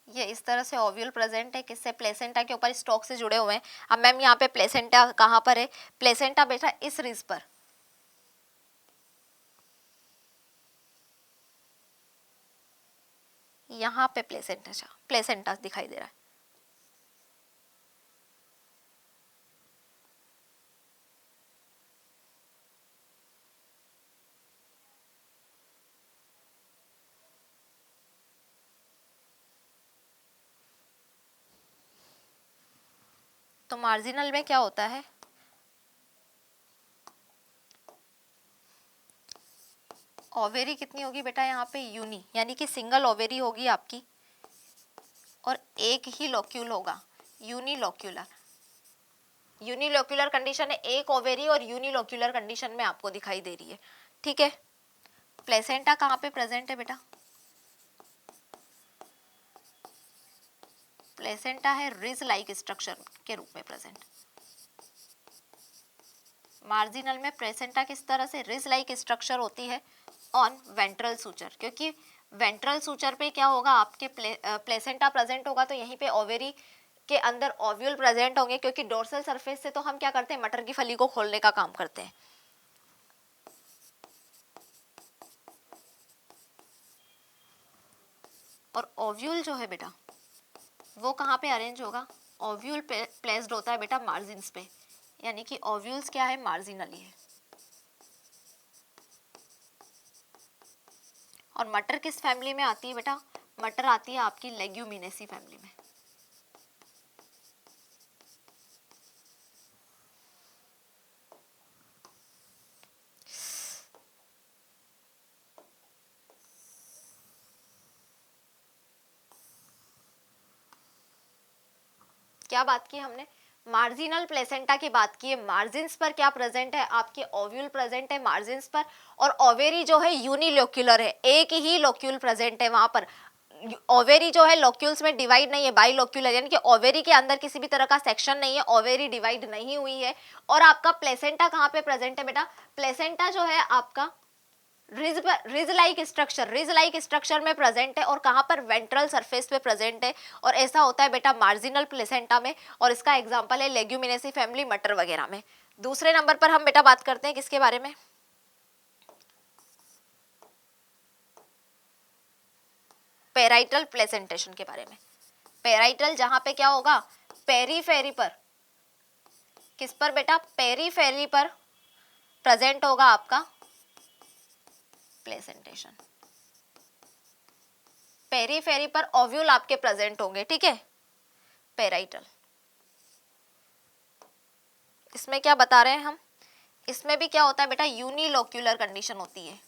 ये इस तरह से ओव्यूल प्रेजेंट है, किससे, प्लेसेंटा के ऊपर स्टॉक से जुड़े हुए हैं। अब मैम यहाँ पे प्लेसेंटा कहाँ पर है, प्लेसेंटा बेटा इस रिज पर, यहाँ पे प्लेसेंटा दिखाई दे रहा है। तो मार्जिनल में क्या होता है, ओवेरी कितनी होगी बेटा यहाँ पे, यूनी, यानी कि सिंगल ओवेरी होगी आपकी और एक ही लोक्यूल होगा, यूनिलोक्यूलर। यूनिलोक्यूलर कंडीशन है, एक ओवेरी और यूनिलोक्यूलर कंडीशन में आपको दिखाई दे रही है, ठीक है। प्लेसेंटा कहाँ पे प्रेजेंट है बेटा, प्लेसेंटा है रिज लाइक स्ट्रक्चर के रूप में प्रेजेंट। मार्जिनल में प्लेसेंटा किस तरह से, रिज लाइक स्ट्रक्चर होती है ऑन वेंट्रल सूचर, क्योंकि वेंट्रल सूचर पे क्या होगा, आपके प्लेसेंटा प्रेजेंट होगा तो यहीं पे ओवेरी के अंदर ओव्यूल प्रेजेंट होंगे, क्योंकि डोर्सल सरफेस से तो हम क्या करते हैं, मटर की फली को खोलने का काम करते हैं। और ओव्यूल जो है बेटा वो कहाँ पे अरेंज होगा, ओव्यूल प्लेस्ड होता है बेटा मार्जिन्स पे, यानी कि ओव्यूल्स क्या है, मार्जिनली है। और मटर किस फैमिली में आती है बेटा, मटर आती है आपकी लेग्यूमिनेसी फैमिली में। क्या बात की हमने, मार्जिनल प्लेसेंटा की बात की है, मार्जिन्स पर क्या प्रेजेंट है, आपके ओव्यूल प्रेजेंट है मार्जिन्स पर, और ओवेरी जो है यूनिलोक्यूलर है, एक ही लोक्यूल प्रेजेंट है वहां पर। ओवेरी जो है लोक्यूल्स में डिवाइड नहीं है, बाइलोक्यूलर, यानी कि ओवेरी के अंदर किसी भी तरह का सेक्शन नहीं है, ओवेरी डिवाइड नहीं हुई है। और आपका प्लेसेंटा कहाँ पे प्रेजेंट है बेटा, प्लेसेंटा जो है आपका रिज लाइक स्ट्रक्चर में प्रेजेंट है, और कहां पर, वेंट्रल सरफेस पे प्रेजेंट है। और ऐसा होता है बेटा मार्जिनल प्लेसेंटा में, और इसका एग्जांपल है लेग्यूमिनेसी फैमिली, मटर वगैरह में। दूसरे नंबर पर हम बेटा बात करते हैं किसके बारे में, पेराइटल प्लेसेंटेशन के बारे में। पेराइटल जहां पे क्या होगा, पेरीफेरी पर, किस पर बेटा, पेरीफेरी पर प्रेजेंट होगा आपका प्लेसेंटेशन, पेरीफेरी पर ओव्यूल आपके प्रेजेंट होंगे, ठीक है। पेराइटल, इसमें क्या बता रहे हैं हम, इसमें भी क्या होता है बेटा, यूनिलोक्यूलर कंडीशन होती है,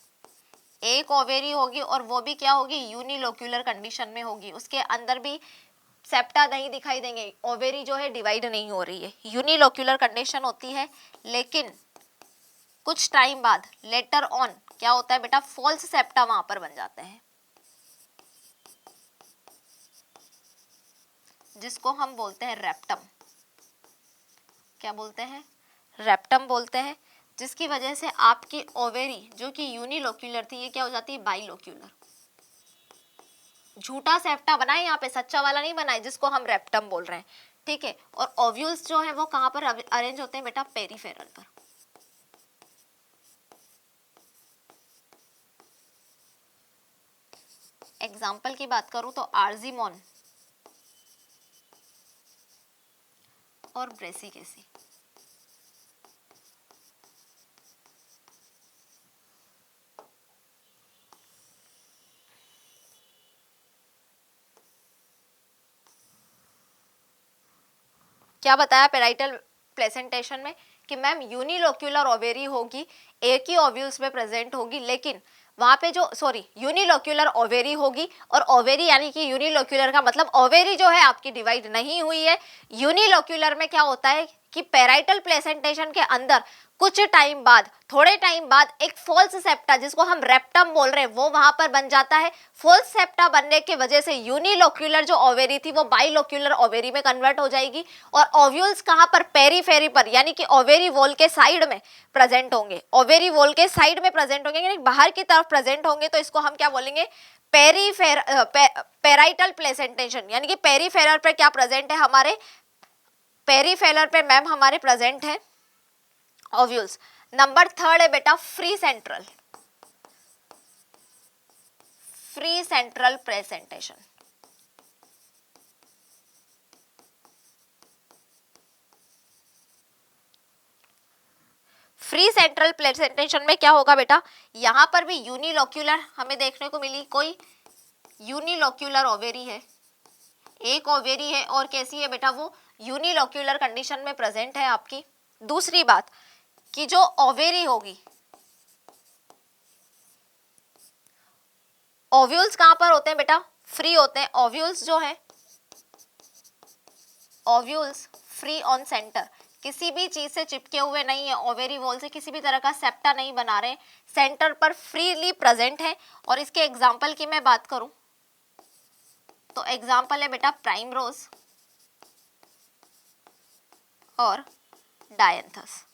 एक ओवेरी होगी और वो भी क्या होगी, यूनिलोक्यूलर कंडीशन में होगी, उसके अंदर भी सेप्टा नहीं दिखाई देंगे, ओवेरी जो है डिवाइड नहीं हो रही है, यूनिलोक्यूलर कंडीशन होती है। लेकिन कुछ टाइम बाद लेटर ऑन क्या होता है बेटा, फॉल्स सेप्टा वहां पर बन जाते हैं, जिसको हम बोलते हैं रेप्टम। क्या बोलते हैं, रेप्टम बोलते हैं, जिसकी वजह से आपकी ओवेरी जो कि यूनिलोक्यूलर थी, ये क्या हो जाती है, बाइलोक्यूलर। झूठा सेप्टा बनाए यहाँ पे, सच्चा वाला नहीं बनाए, जिसको हम रेप्टम बोल रहे हैं, ठीक है। और ओव्यूल्स जो है वो कहाँ पर अरेंज होते हैं बेटा, पेरीफेरल पर। एग्जाम्पल की बात करूं तो आर्जिमोन और ब्रेसिकेसी, क्या बताया पेराइटल प्लेसेंटेशन में कि मैम यूनिलोक्यूलर ओवेरी होगी, एक ही ओव्यूल्स में प्रेजेंट होगी, लेकिन वहां पे जो यूनिलोक्यूलर ओवेरी होगी, और ओवेरी यानी कि यूनिलोक्यूलर का मतलब ओवेरी जो है आपकी डिवाइड नहीं हुई है। यूनिलोक्यूलर में क्या होता है कि पेराइटल प्लेसेंटेशन के अंदर कुछ टाइम बाद, थोड़े टाइम बाद एक फॉल्स सेप्टा, जिसको हम रेप्टम बोल रहे हैं, वो वहां पर बन जाता है। फॉल्स सेप्टा बनने की वजह से यूनिलोक्यूलर जो ओवेरी थी वो बाइलोक्यूलर ओवेरी में कन्वर्ट हो जाएगी, और ओव्यूल्स कहां पर, पेरीफेरी पर, यानी कि ओवेरी वॉल के साइड में प्रेजेंट होंगे, ओवेरी वॉल के साइड में प्रेजेंट होंगे, यानी बाहर की तरफ प्रेजेंट होंगे, तो इसको हम क्या बोलेंगे, पेराइटल प्लेसेंटेशन। यानी कि पेरीफेरल पर क्या प्रेजेंट है हमारे, पेरीफेरल पे मैम हमारे प्रेजेंट है ओव्यूल्स। नंबर थर्ड है बेटा free central, free central presentation. Free central presentation में क्या होगा बेटा, यहां पर भी यूनिलोक्यूलर हमें देखने को मिली, कोई यूनिलोक्यूलर ओवेरी है, एक ओवेरी है, और कैसी है बेटा वो यूनिलोक्यूलर कंडीशन में प्रेजेंट है आपकी। दूसरी बात कि जो ओवेरी होगी, ओव्यूल्स कहां पर होते हैं बेटा, फ्री होते हैं। ओव्यूल्स जो है, ओव्यूल्स फ्री ऑन सेंटर, किसी भी चीज से चिपके हुए नहीं है, ओवेरी वॉल से किसी भी तरह का सेप्टा नहीं बना रहे, सेंटर पर फ्रीली प्रेजेंट है। और इसके एग्जाम्पल की मैं बात करूं तो एग्जाम्पल है बेटा प्राइमरोज और डायंथस।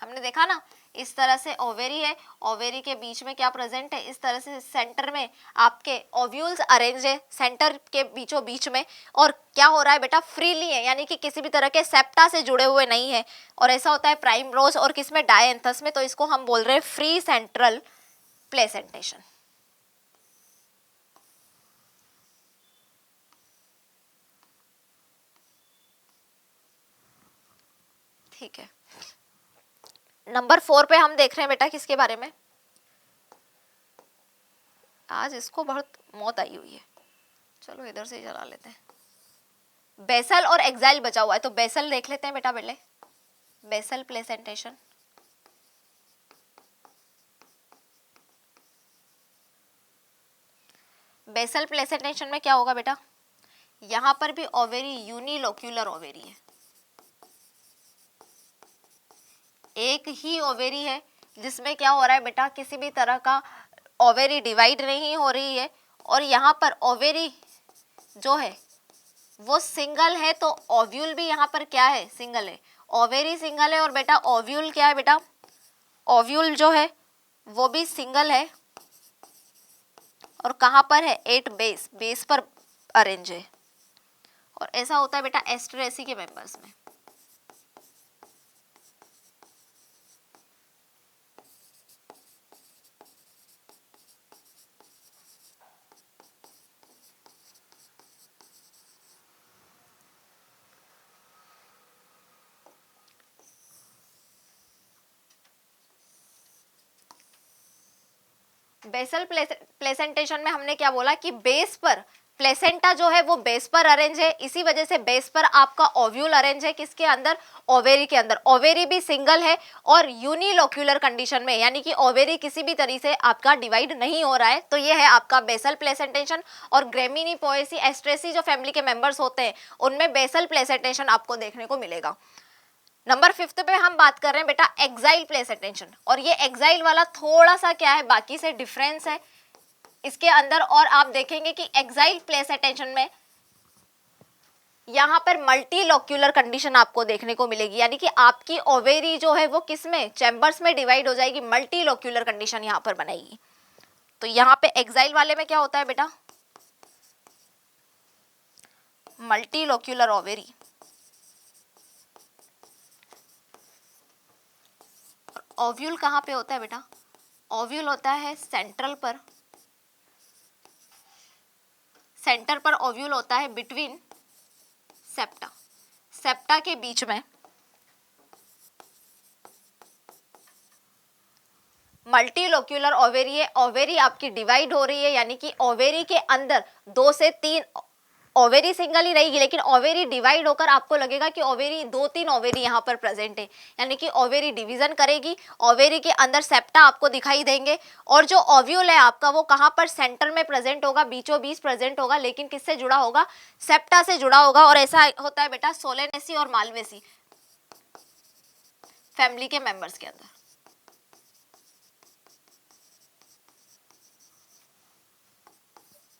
हमने देखा ना, इस तरह से ओवेरी है, ओवेरी के बीच में क्या प्रेजेंट है, इस तरह से सेंटर में आपके ओव्यूल्स अरेंज है सेंटर के बीचों बीच में, और क्या हो रहा है बेटा, फ्रीली है, यानी कि किसी भी तरह के सेप्टा से जुड़े हुए नहीं है। और ऐसा होता है प्राइमरोज और किसमें, डायंथस में। तो इसको हम बोल रहे हैं फ्री सेंट्रल प्लेसेंटेशन। ठीक है, नंबर 4 पे हम देख रहे हैं बेटा किसके बारे में, आज इसको बहुत मौत आई हुई है, चलो इधर से ही चला लेते हैं। बेसल और एक्साइल बचा हुआ है, तो बेसल देख लेते हैं बेटा पहले, बेसल प्लेसेंटेशन। बेसल प्लेसेंटेशन में क्या होगा बेटा, यहां पर भी ओवेरी यूनिलोक्यूलर ओवेरी है, एक ही ओवेरी है जिसमें क्या हो रहा है बेटा, किसी भी तरह का ओवेरी डिवाइड नहीं हो रही है। और यहाँ पर ओवेरी जो है वो सिंगल है, तो ओव्यूल भी यहाँ पर क्या है, सिंगल है। ओवेरी सिंगल है और बेटा ओव्यूल क्या है बेटा, ओव्यूल जो है वो भी सिंगल है। और कहाँ पर है, एट बेस, बेस पर अरेंज है। और ऐसा होता है बेटा एस्टरेसी के मेंबर्स में। बेसल प्लेसेंटेशन में हमने क्या बोला कि बेस पर प्लेसेंटा जो है वो बेस पर अरेंज है, इसी वजह से बेस पर आपका ओव्यूल अरेंज है, किसके अंदर, ओवेरी के अंदर। ओवेरी भी सिंगल है और यूनिलोक्यूलर कंडीशन में, यानी कि ओवेरी किसी भी तरीके से आपका डिवाइड नहीं हो रहा है। तो ये है आपका बेसल प्लेसेंटेशन। और ग्रेमिनी, पोएसी, एस्ट्रेसी जो फैमिली के मेंबर्स होते हैं उनमें बेसल प्लेसेंटेशन आपको देखने को मिलेगा। नंबर 5 पे हम बात कर रहे हैं बेटा एक्साइल प्लेसेंटेशन। और ये एक्साइल वाला थोड़ा सा क्या है, बाकी से डिफरेंस है इसके अंदर। और आप देखेंगे कि एक्साइल प्लेसेंटेशन में यहाँ पर मल्टीलोक्यूलर कंडीशन आपको देखने को मिलेगी, यानी कि आपकी ओवेरी जो है वो किस में, चैम्बर्स में डिवाइड हो जाएगी, मल्टीलोक्यूलर कंडीशन यहाँ पर बनाएगी। तो यहाँ पे एक्साइल वाले में क्या होता है बेटा, मल्टीलोक्यूलर ओवेरी। ओव्यूल कहाँ पे होता है बेटा, ओव्यूल होता है सेंट्रल पर, सेंटर पर ओव्यूल होता है बिटवीन सेप्टा, सेप्टा के बीच में। मल्टीलोक्यूलर ओवेरी है, ओवेरी आपकी डिवाइड हो रही है, यानी कि ओवेरी के अंदर 2 से 3, ओवेरी सिंगल ही रहेगी लेकिन ओवेरी डिवाइड होकर आपको लगेगा कि ओवेरी 2-3 ओवेरी यहाँ पर प्रेजेंट है, यानी कि ओवेरी डिवीजन करेगी। ओवेरी के अंदर सेप्टा आपको दिखाई देंगे और जो ओव्यूल है आपका वो कहाँ पर, सेंटर में प्रेजेंट होगा, बीचों बीच प्रेजेंट होगा, लेकिन किससे जुड़ा होगा, सेप्टा से जुड़ा होगा। और ऐसा होता है बेटा सोलेनेसी और मालवेसी फैमिली के मेंबर्स के अंदर।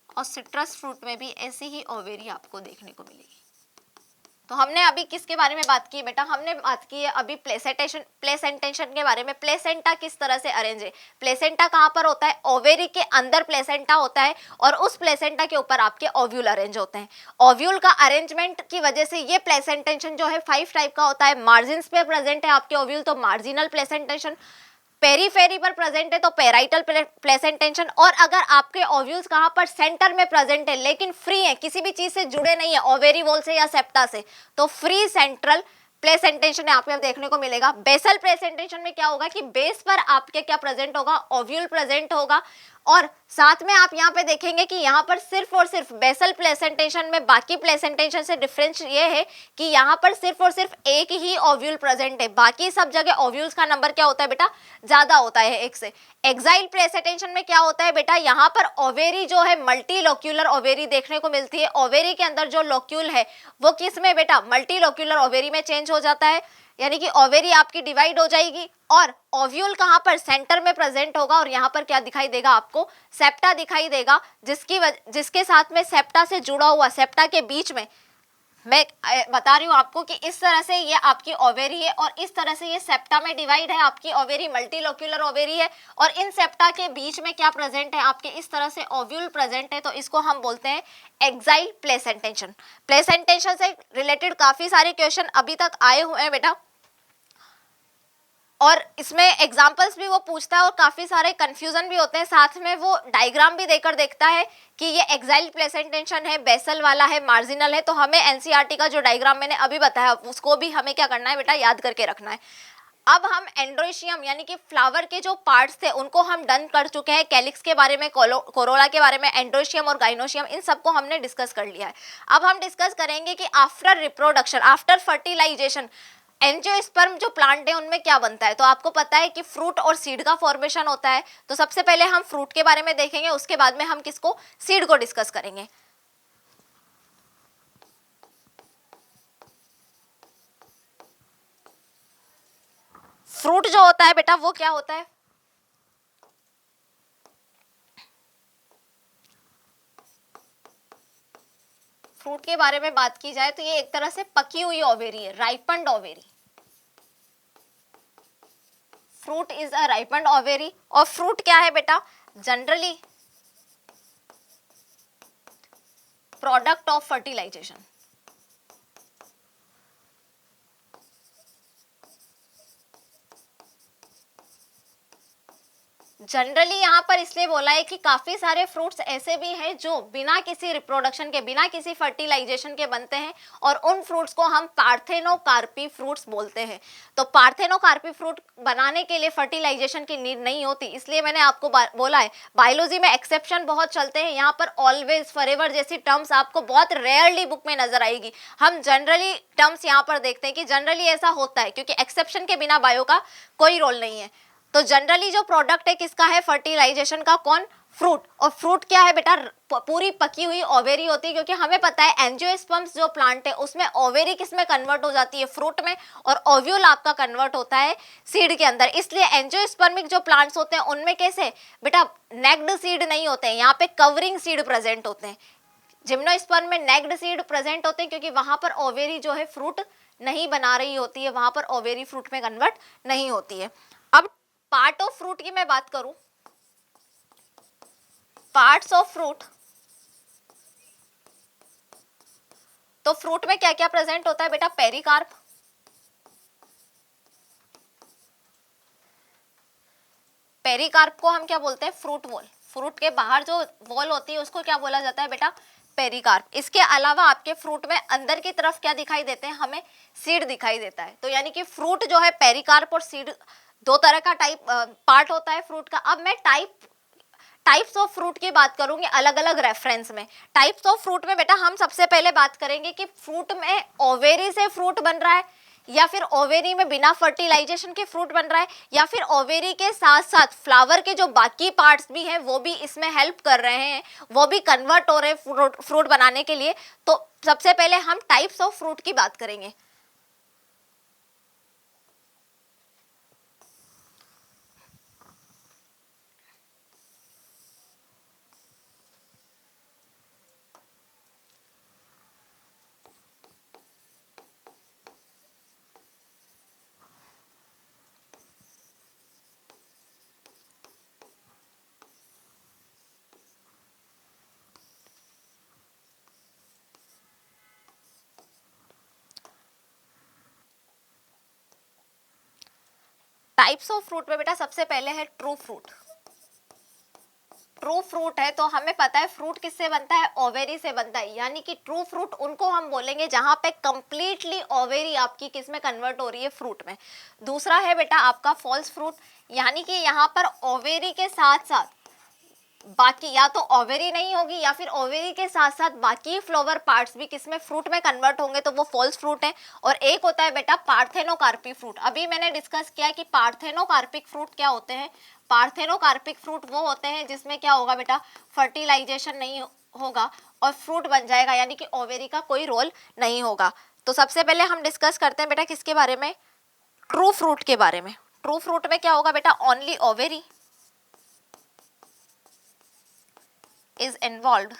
और सिट्रस फ्रूट में भी ऐसी ही ओवेरी आपको देखने को मिलेगी। तो हमने अभी किसके बारे में बात की बेटा, हमने बात की है अभी प्लेसेंटेशन के बारे में। प्लेसेंटा किस तरह से अरेंज है, प्लेसेंटा कहाँ पर होता है, ओवेरी के अंदर प्लेसेंटा होता है और उस प्लेसेंटा के ऊपर आपके ओव्यूल अरेंज होते हैं। ओव्यूल का अरेंजमेंट की वजह से ये प्लेसेंटेशन जो है 5 टाइप का होता है। मार्जिन्स पे प्रेजेंट है आपके ओव्यूल तो मार्जिनल प्लेसेंटेशन, पेरीफेरी पर प्रेजेंट है तो पेराइटल प्लेसेंटेशन। और अगर आपके ओव्यूल्स कहां पर, सेंटर में प्रेजेंट है लेकिन फ्री है, किसी भी चीज से जुड़े नहीं है, ओवेरी वॉल से या सेप्टा से, तो फ्री सेंट्रल प्लेसेंटेशन यहाँ पे अब देखने को मिलेगा। बेसल प्लेसेंटेशन में क्या होगा कि बेस पर आपके क्या प्रेजेंट होगा, ओव्यूल प्रेजेंट होगा। और साथ में आप यहाँ पे देखेंगे कि यहाँ पर सिर्फ और सिर्फ बेसल प्लेसेंटेशन में बाकी प्लेसेंटेशन से डिफरेंस ये है कि यहाँ पर सिर्फ और सिर्फ एक ही ओव्यूल प्रेजेंट है, बाकी सब जगह ओव्यूल्स का नंबर क्या होता है बेटा, ज्यादा होता है एक से। एक्साइल प्लेसेंटेशन में क्या होता है बेटा, यहाँ पर ओवेरी जो है मल्टी लोक्यूलर ओवेरी देखने को मिलती है। ओवेरी के अंदर जो लोक्यूल है वो किस में बेटा, मल्टी लोक्यूलर ओवेरी में चेंज हो जाता है, यानी कि ओवेरी आपकी डिवाइड हो जाएगी। और ओव्यूल कहां पर, सेंटर में प्रेजेंट होगा। और यहाँ पर क्या दिखाई देगा आपको, सेप्टा दिखाई देगा, जिसके साथ में सेप्टा से जुड़ा हुआ, सेप्टा के बीच में मैं बता रही हूँ आपको कि इस तरह से ये आपकी ओवेरी है और इस तरह से ये सेप्टा में डिवाइड है आपकी ओवेरी, मल्टीलोक्यूलर ओवेरी है। और इन सेप्टा के बीच में क्या प्रेजेंट है आपके, इस तरह से ओव्यूल प्रेजेंट है। तो इसको हम बोलते हैं एक्साइल प्लेसेंटेशन। प्लेसेंटेशन से रिलेटेड काफी सारे क्वेश्चन अभी तक आए हुए हैं बेटा, और इसमें एग्जाम्पल्स भी वो पूछता है और काफी सारे कंफ्यूजन भी होते हैं, साथ में वो डायग्राम भी देकर देखता है कि ये एक्साइल प्लेसेंटेशन है, बेसल वाला है, मार्जिनल है। तो हमें एनसीईआरटी का जो डायग्राम मैंने अभी बताया उसको भी हमें क्या करना है बेटा, याद करके रखना है। अब हम एंड्रोशियम यानी कि फ्लावर के जो पार्ट्स थे उनको हम डन कर चुके हैं। कैलिक्स के बारे में, कोरोला के बारे में, एंड्रोशियम और गाइनोशियम, इन सबको हमने डिस्कस कर लिया है। अब हम डिस्कस करेंगे कि after reproduction, after fertilisation, angiosperm जो प्लांट है उनमें क्या बनता है। तो आपको पता है कि फ्रूट और सीड का फॉर्मेशन होता है। तो सबसे पहले हम फ्रूट के बारे में देखेंगे, उसके बाद में हम किसको, सीड को डिस्कस करेंगे। फ्रूट जो होता है बेटा वो क्या होता है, फ्रूट के बारे में बात की जाए तो ये एक तरह से पकी हुई ओवेरी है, ripened ovary. Fruit is a ripened ovary. और फ्रूट क्या है बेटा, generally product of fertilisation. Generally यहाँ पर इसलिए बोला है कि काफी सारे फ्रूट्स ऐसे भी हैं जो बिना किसी रिप्रोडक्शन के, बिना किसी फर्टिलाइजेशन के बनते हैं, और उन फ्रूट्स को हम पार्थेनोकार्पी फ्रूट्स बोलते हैं। तो पार्थेनोकार्पी फ्रूट बनाने के लिए फर्टिलाइजेशन की नीड नहीं होती, इसलिए मैंने आपको बोला है। बायोलॉजी में एक्सेप्शन बहुत चलते हैं, यहाँ पर ऑलवेज, फॉरएवर जैसी टर्म्स आपको बहुत रेयरली बुक में नजर आएगी। हम जनरली टर्म्स यहाँ पर देखते हैं कि जनरली ऐसा होता है, क्योंकि एक्सेप्शन के बिना बायो का कोई रोल नहीं है। तो जनरली जो प्रोडक्ट है किसका है, फर्टिलाइजेशन का, कौन, फ्रूट। और फ्रूट क्या है बेटा, पूरी पकी हुई ओवेरी होती है, क्योंकि हमें पता है एंजियोस्पर्म्स जो प्लांट है उसमें ओवेरी किस में कन्वर्ट हो जाती है, फ्रूट में, और ओव्यूल आपका कन्वर्ट होता है सीड के अंदर। इसलिए एंजियोस्पर्मिक जो प्लांट्स होते हैं उनमें कैसे बेटा, नेक्ड सीड नहीं होते हैं, यहाँ पे कवरिंग सीड प्रेजेंट होते हैं। जिम्नोस्पर्म में नेक्ड सीड प्रेजेंट होते हैं, क्योंकि वहां पर ओवेरी जो है फ्रूट नहीं बना रही होती है, वहां पर ओवेरी फ्रूट में कन्वर्ट नहीं होती है। अब पार्ट ऑफ फ्रूट की मैं बात करूं, पार्ट्स ऑफ फ्रूट, तो फ्रूट में क्या क्या प्रेजेंट होता है बेटा, पेरिकार्प, पेरिकार्प को हम क्या बोलते हैं, फ्रूट वॉल। फ्रूट के बाहर जो वॉल होती है उसको क्या बोला जाता है बेटा, पेरिकार्प। इसके अलावा आपके फ्रूट में अंदर की तरफ क्या दिखाई देते हैं, हमें सीड दिखाई देता है। तो यानी कि फ्रूट जो है, पेरिकार्प और सीड, दो तरह का टाइप पार्ट होता है फ्रूट का। अब मैं टाइप्स ऑफ फ्रूट की बात करूंगी अलग अलग रेफरेंस में। टाइप्स ऑफ फ्रूट में बेटा हम सबसे पहले बात करेंगे कि फ्रूट में ओवेरी से फ्रूट बन रहा है, या फिर ओवेरी में बिना फर्टिलाइजेशन के फ्रूट बन रहा है, या फिर ओवेरी के साथ साथ फ्लावर के जो बाकी पार्ट्स भी हैं वो भी इसमें हेल्प कर रहे हैं, वो भी कन्वर्ट हो रहे हैं फ्रूट बनाने के लिए। तो सबसे पहले हम टाइप्स ऑफ फ्रूट की बात करेंगे। टाइप्स ऑफ फ्रूट में बेटा सबसे पहले है ट्रू फ्रूट। ट्रू फ्रूट है तो हमें पता है फ्रूट किससे बनता है, ओवेरी से बनता है, यानी कि ट्रू फ्रूट उनको हम बोलेंगे जहां पे कंप्लीटली ओवेरी आपकी किस में कन्वर्ट हो रही है, फ्रूट में। दूसरा है बेटा आपका फॉल्स फ्रूट, यानी कि यहाँ पर ओवेरी के साथ साथ बाकी या तो ओवेरी नहीं होगी या फिर ओवेरी के साथ साथ बाकी फ्लावर पार्ट्स भी किसमें, फ्रूट में कन्वर्ट होंगे, तो वो फॉल्स फ्रूट है। और एक होता है बेटा पार्थेनोकार्पिक फ्रूट। अभी मैंने डिस्कस किया कि पार्थेनोकार्पिक फ्रूट क्या होते हैं। पार्थेनोकार्पिक फ्रूट वो होते हैं जिसमें क्या होगा बेटा, फर्टिलाइजेशन नहीं होगा और फ्रूट बन जाएगा, यानी कि ओवेरी का कोई रोल नहीं होगा। तो सबसे पहले हम डिस्कस करते हैं बेटा किसके बारे में, ट्रू फ्रूट के बारे में। ट्रू फ्रूट में क्या होगा बेटा, ओनली ओवेरी इज इन्वॉल्व।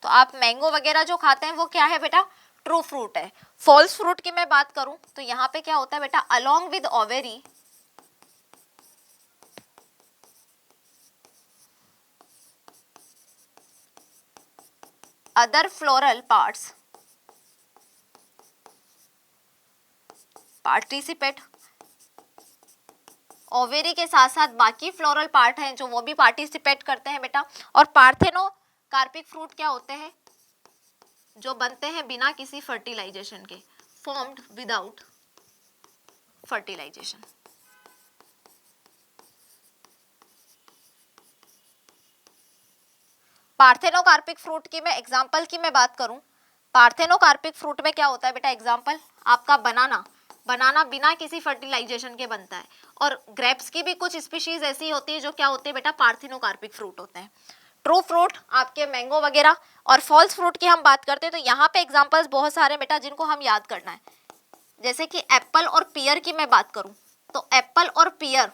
तो आप मैंगो वगैरह जो खाते हैं वो क्या है बेटा, ट्रू फ्रूट है। फॉल्स फ्रूट की मैं बात करूं तो यहाँ पे क्या होता है बेटा, along with ovary other floral parts participate. Ovary के साथ साथ बाकी फ्लोरल पार्ट हैं जो वो भी पार्टिसिपेट करते हैं बेटा। और पार्थेनोकार्पिक फ्रूट क्या होते हैं, जो बनते हैं बिना किसी फर्टिलाइजेशन के, formed without fertilisation. Parthenocarpic fruit की मैं एग्जांपल की मैं बात करूं, पार्थेनोकार्पिक फ्रूट में क्या होता है बेटा, एग्जांपल आपका बनाना। बनाना बिना किसी फर्टिलाइजेशन के बनता है। और ग्रेप्स की भी कुछ स्पीशीज ऐसी होती है जो क्या होती है बेटा, पार्थेनोकार्पिक फ्रूट होते हैं। ट्रू फ्रूट आपके मैंगो वगैरह। और फॉल्स फ्रूट की हम बात करते हैं तो यहाँ पे एग्जांपल्स बहुत सारे बेटा जिनको हम याद करना है। जैसे कि एप्पल और पियर की मैं बात करूं तो एप्पल और पियर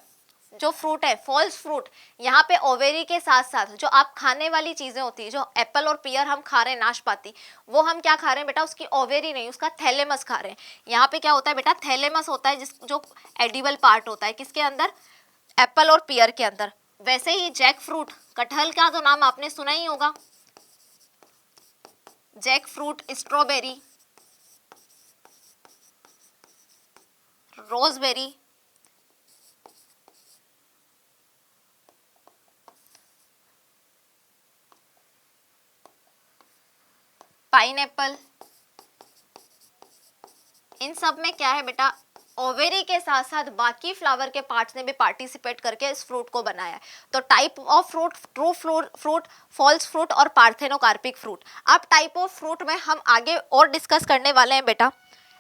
जो फ्रूट है, फॉल्स फ्रूट, यहाँ पे ओवेरी के साथ साथ जो आप खाने वाली चीजें होती है, जो एप्पल और पियर हम खा रहे हैं, नाशपाती, वो हम क्या खा रहे हैं बेटा, उसकी ओवेरी नहीं, उसका थैलेमस खा रहे हैं। यहाँ पे क्या होता है बेटा, थैलेमस होता है जिस जो एडिबल पार्ट होता है किसके अंदर, एप्पल और पियर के अंदर। वैसे ही जैक फ्रूट, कटहल का तो नाम आपने सुना ही होगा, जैक फ्रूट, स्ट्रॉबेरी, रोजबेरी, पाइनएप्पल, इन सब में क्या है बेटा, ओवेरी के साथ साथ बाकी फ्लावर के पार्ट्स ने भी पार्टिसिपेट करके इस फ्रूट को बनाया है। तो type of fruit, true fruit, false fruit और पार्थेनोकार्पिक फ्रूट। अब टाइप ऑफ फ्रूट में हम आगे और डिस्कस करने वाले हैं बेटा,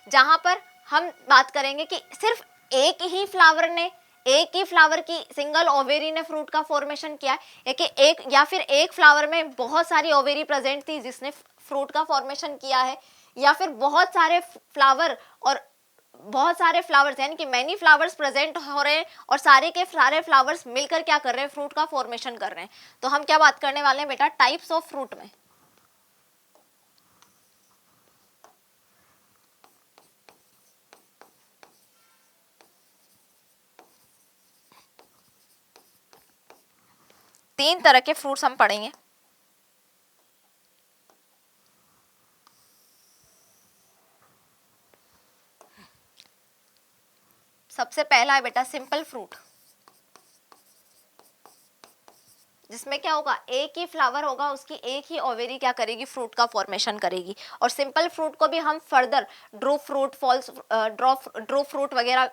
जहां पर हम बात करेंगे कि सिर्फ एक ही फ्लावर ने, एक ही फ्लावर की सिंगल ओवेरी ने फ्रूट का फॉर्मेशन किया है, एक या फिर एक फ्लावर में बहुत सारी ओवेरी प्रेजेंट थी जिसने फ्रूट का फॉर्मेशन किया है, या फिर बहुत सारे फ्लावर और बहुत सारे फ्लावर्स, यानी कि मैनी फ्लावर्स प्रेजेंट हो रहे हैं और सारे के सारे फ्लावर्स मिलकर क्या कर रहे हैं, फ्रूट का फॉर्मेशन कर रहे हैं। तो हम क्या बात करने वाले हैं बेटा, टाइप्स ऑफ फ्रूट में। तीन तरह के फ्रूट्स हम पढ़ेंगे। सबसे पहला है बेटा सिंपल फ्रूट, जिसमें क्या होगा, एक ही फ्लावर होगा, उसकी एक ही ओवेरी क्या करेगी, फ्रूट का फॉर्मेशन करेगी। और सिंपल फ्रूट को भी हम further true fruit, false true fruit वगैरह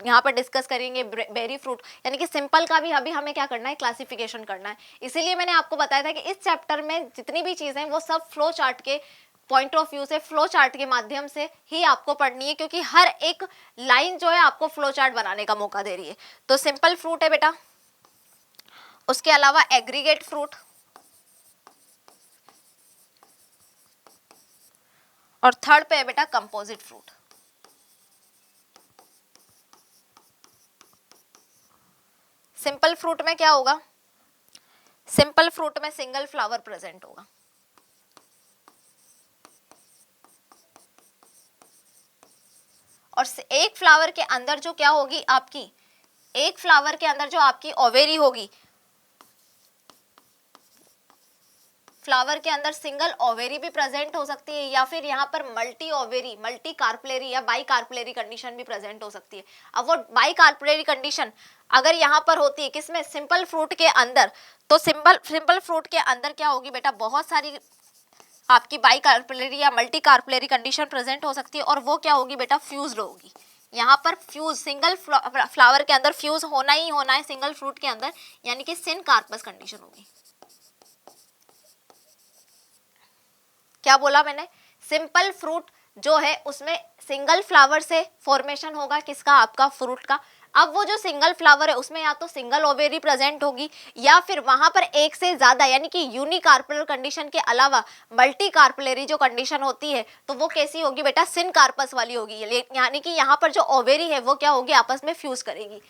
यहाँ पर डिस्कस करेंगे, बेरी फ्रूट, यानी कि सिंपल का भी अभी हमें क्या करना है, क्लासिफिकेशन करना है। इसीलिए मैंने आपको बताया था कि इस चैप्टर में जितनी भी चीजें वो सब फ्लो चार्ट के पॉइंट ऑफ व्यू से, फ्लो चार्ट के माध्यम से ही आपको पढ़नी है, क्योंकि हर एक लाइन जो है आपको फ्लो चार्ट बनाने का मौका दे रही है। तो सिंपल फ्रूट है बेटा, उसके अलावा एग्रीगेट फ्रूट, और थर्ड पे है बेटा कंपोजिट फ्रूट। सिंपल फ्रूट में क्या होगा, सिंपल फ्रूट में सिंगल फ्लावर प्रेजेंट होगा, और एक फ्लावर के अंदर जो क्या होगी आपकी, एक फ्लावर के अंदर जो आपकी ओवेरी होगी फ्लावर के अंदर सिंगल ओवेरी भी प्रेजेंट हो सकती है, या फिर यहाँ पर मल्टी ओवेरी, मल्टी कार्पलेरी या बाई कार्पलेरी कंडीशन भी प्रेजेंट हो सकती है। अब वो बाई कार्पलेरी कंडीशन अगर यहाँ पर होती है किसमें, सिंपल फ्रूट के अंदर, तो सिंपल फ्रूट के अंदर क्या होगी बेटा, बहुत सारी आपकी बाई कार्पलेरी या मल्टी कार्पलेरी कंडीशन प्रेजेंट हो सकती है, और वो क्या होगी बेटा, फ्यूज्ड होगी। यहाँ पर फ्यूज, सिंगल फ्लावर के अंदर फ्यूज होना ही होना है सिंगल फ्रूट के अंदर, यानी कि सिन कार्पस कंडीशन होगी। क्या बोला मैंने, सिंपल फ्रूट जो है उसमें सिंगल फ्लावर से फॉर्मेशन होगा किसका, आपका फ्रूट का। अब वो जो सिंगल फ्लावर है उसमें या तो सिंगल ओवेरी प्रेजेंट होगी, या फिर वहां पर एक से ज्यादा यानी कि यूनिकार्पलर कंडीशन के अलावा मल्टी कार्पलरी जो कंडीशन होती है, तो वो कैसी होगी बेटा, सिन कार्पस वाली होगी। यानी कि यहाँ पर जो ओवेरी है वो क्या होगी, आपस में फ्यूज करेगी।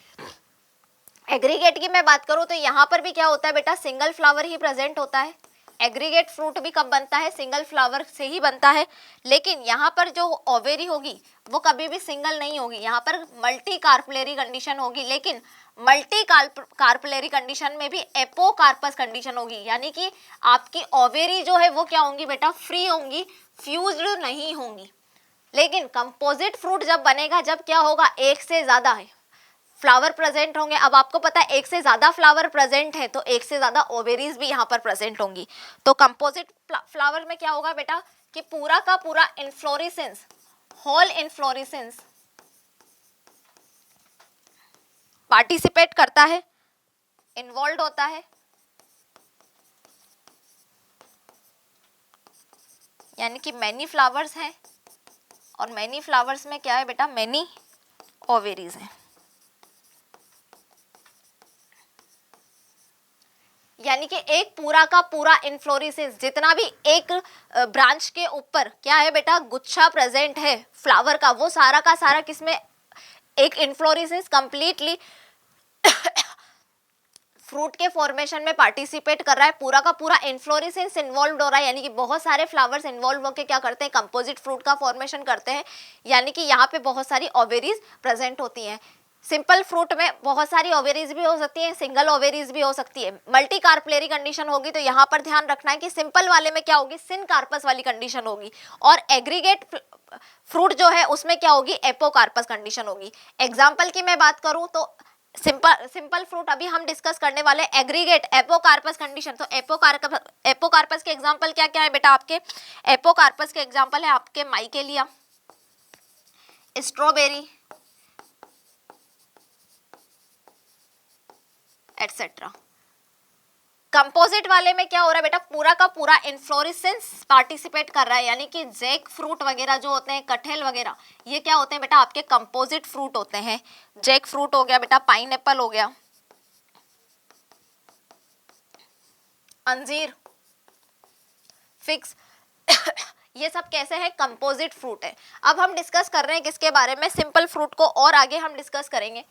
एग्रीगेट की मैं बात करूं तो यहाँ पर भी क्या होता है बेटा, सिंगल फ्लावर ही प्रेजेंट होता है। एग्रीगेट फ्रूट भी कब बनता है, सिंगल फ्लावर से ही बनता है। लेकिन यहाँ पर जो ओवेरी होगी वो कभी भी सिंगल नहीं होगी, यहाँ पर मल्टी कार्पलेरी कंडीशन होगी। लेकिन मल्टी कार्पलेरी कंडीशन में भी एपोकार्पस कंडीशन होगी, यानी कि आपकी ओवेरी जो है वो क्या होंगी बेटा, फ्री होंगी, फ्यूज्ड नहीं होंगी। लेकिन कंपोजिट फ्रूट जब बनेगा, जब क्या होगा, एक से ज्यादा है फ्लावर प्रेजेंट होंगे। अब आपको पता है एक से ज्यादा फ्लावर प्रेजेंट है तो एक से ज्यादा ओवेरीज भी यहाँ पर प्रेजेंट होंगी। तो कंपोजिट फ्लावर में क्या होगा बेटा, कि पूरा का पूरा इन्फ्लोरेसेंस, होल इन्फ्लोरेसेंस पार्टिसिपेट करता है, इन्वॉल्व होता है, यानी कि मैनी फ्लावर्स हैं, और मैनी फ्लावर्स में क्या है बेटा, मैनी ओवेरीज हैं। यानी कि एक पूरा का पूरा इन्फ्लोरेसेंस, जितना भी एक ब्रांच के ऊपर क्या है बेटा, गुच्छा प्रेजेंट है फ्लावर का, वो सारा का सारा किसमें, एक इन्फ्लोरेसेंस कंप्लीटली फ्रूट के फॉर्मेशन में पार्टिसिपेट कर रहा है, पूरा का पूरा इन्फ्लोरेसेंस इन्वॉल्व हो रहा है। यानी कि बहुत सारे फ्लावर्स इन्वॉल्व होकर क्या करते हैं, कंपोजिट फ्रूट का फॉर्मेशन करते हैं। यानी कि यहाँ पे बहुत सारी ओवेरीज प्रेजेंट होती हैं। सिंपल फ्रूट में बहुत सारी ओवेरीज भी हो सकती है, सिंगल ओवेरीज भी हो सकती है। मल्टी कार्पलेरी कंडीशन होगी तो यहाँ पर ध्यान रखना है कि सिंपल वाले में क्या होगी, सिन कार्पस वाली कंडीशन होगी, और एग्रीगेट फ्रूट जो है उसमें क्या होगी, एपोकार्पस कंडीशन होगी। एग्जाम्पल की मैं बात करूं तो सिंपल फ्रूट अभी हम डिस्कस करने वाले एग्रीगेट एपोकार्पस कंडीशन। तो एपोकार्पस के एग्जांपल क्या क्या है बेटा, आपके एपोकार्पस के एग्जांपल है आपके माइकेलिया, स्ट्रॉबेरी एटसेट्रा। कंपोजिट वाले में क्या हो रहा है बेटा, पूरा का पूरा इन्फ्लोरेसेंस पार्टिसिपेट कर रहा है, यानी कि जैक फ्रूट वगैरह जो होते हैं, कटहल वगैरह, ये क्या होते हैं बेटा, आपके कंपोजिट फ्रूट होते हैं। जैक फ्रूट हो गया बेटा, पाइनएप्पल हो गया, अंजीर, फिग्स ये सब कैसे है, कंपोजिट फ्रूट है। अब हम डिस्कस कर रहे हैं किसके बारे में, सिंपल फ्रूट को, और आगे हम डिस्कस करेंगे।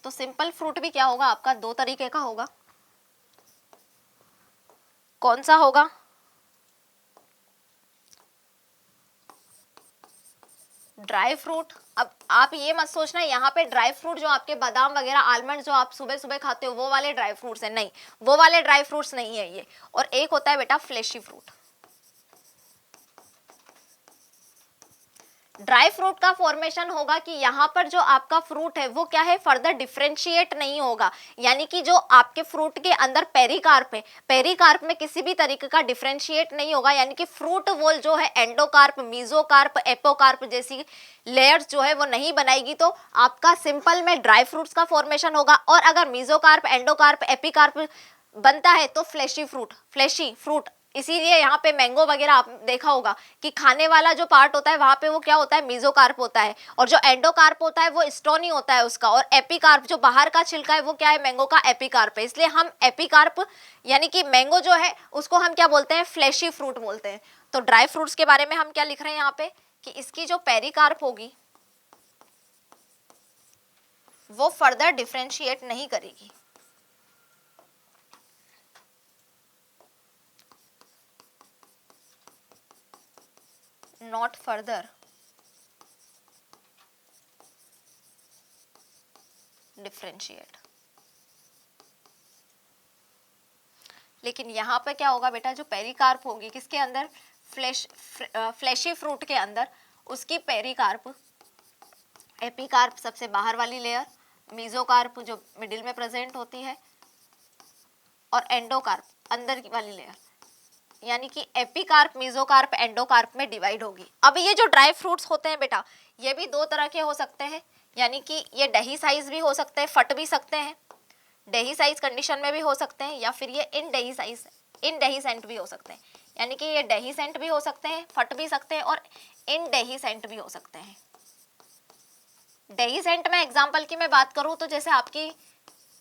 तो सिंपल फ्रूट भी क्या होगा आपका, दो तरीके का होगा। कौन सा होगा, ड्राई फ्रूट। अब आप ये मत सोचना यहाँ पे ड्राई फ्रूट जो आपके बादाम वगैरह, आलमंड जो आप सुबह सुबह खाते हो वो वाले ड्राई फ्रूट्स है, नहीं, वो वाले ड्राई फ्रूट्स नहीं है ये। और एक होता है बेटा फ्लेशी फ्रूट। ड्राई फ्रूट का फॉर्मेशन होगा कि यहाँ पर जो आपका फ्रूट है वो क्या है, फर्दर डिफरेंशिएट नहीं होगा। यानी कि जो आपके फ्रूट के अंदर पेरिकार्प है, पेरिकार्प में किसी भी तरीके का डिफरेंशिएट नहीं होगा। यानी कि फ्रूट वॉल जो है एंडोकार्प, मीजोकार्प, एपोकार्प जैसी लेयर्स जो है वो नहीं बनाएगी, तो आपका सिंपल में ड्राई फ्रूट्स का फॉर्मेशन होगा। और अगर मीजोकार्प, एंडोकार्प, एपिकार्प बनता है तो फ्लेशी फ्रूट। इसीलिए यहाँ पे मैंगो वगैरह आप देखा होगा कि खाने वाला जो पार्ट होता है वहां पे वो क्या होता है, मीजोकार्प होता है, और जो एंडोकार्प होता है वो स्टोनी होता है उसका, और एपिकार्प जो बाहर का छिलका है वो क्या है, मैंगो का एपिकार्प है। इसलिए हम एपिकार्प यानी कि मैंगो जो है उसको हम क्या बोलते हैं, फ्लैशी फ्रूट बोलते हैं। तो ड्राई फ्रूट्स के बारे में हम क्या लिख रहे हैं यहाँ पे, कि इसकी जो पेरिकार्प होगी वो फर्दर डिफ्रेंशिएट नहीं करेगी। Not further differentiate. लेकिन यहाँ पे क्या होगा बेटा, जो पेरिकार्प होगी किसके अंदर, फ्लैशी फ्रूट के अंदर, उसकी पेरिकार्प, एपिकार्प सबसे बाहर वाली लेयर, मीजोकार्प जो मिडिल में प्रेजेंट होती है, और एंडोकार्प अंदर की वाली लेयर, यानी कि एपिकार्प, मीजोकार्प, एंडोकार्प में डिवाइड होगी। अब ये जो ड्राई फ्रूट्स होते हैं बेटा, ये भी दो तरह के हो सकते हैं, यानी कि ये डही साइज भी हो सकते हैं, फट भी सकते हैं, डही साइज कंडीशन में भी हो सकते हैं, या फिर ये इन डही सेंट भी हो सकते हैं, यानी कि ये डही सेंट भी हो सकते हैं, फट भी सकते हैं, और इन डही सेंट भी हो सकते हैं। डही सेंट में एग्जाम्पल की मैं बात करूं तो जैसे आपकी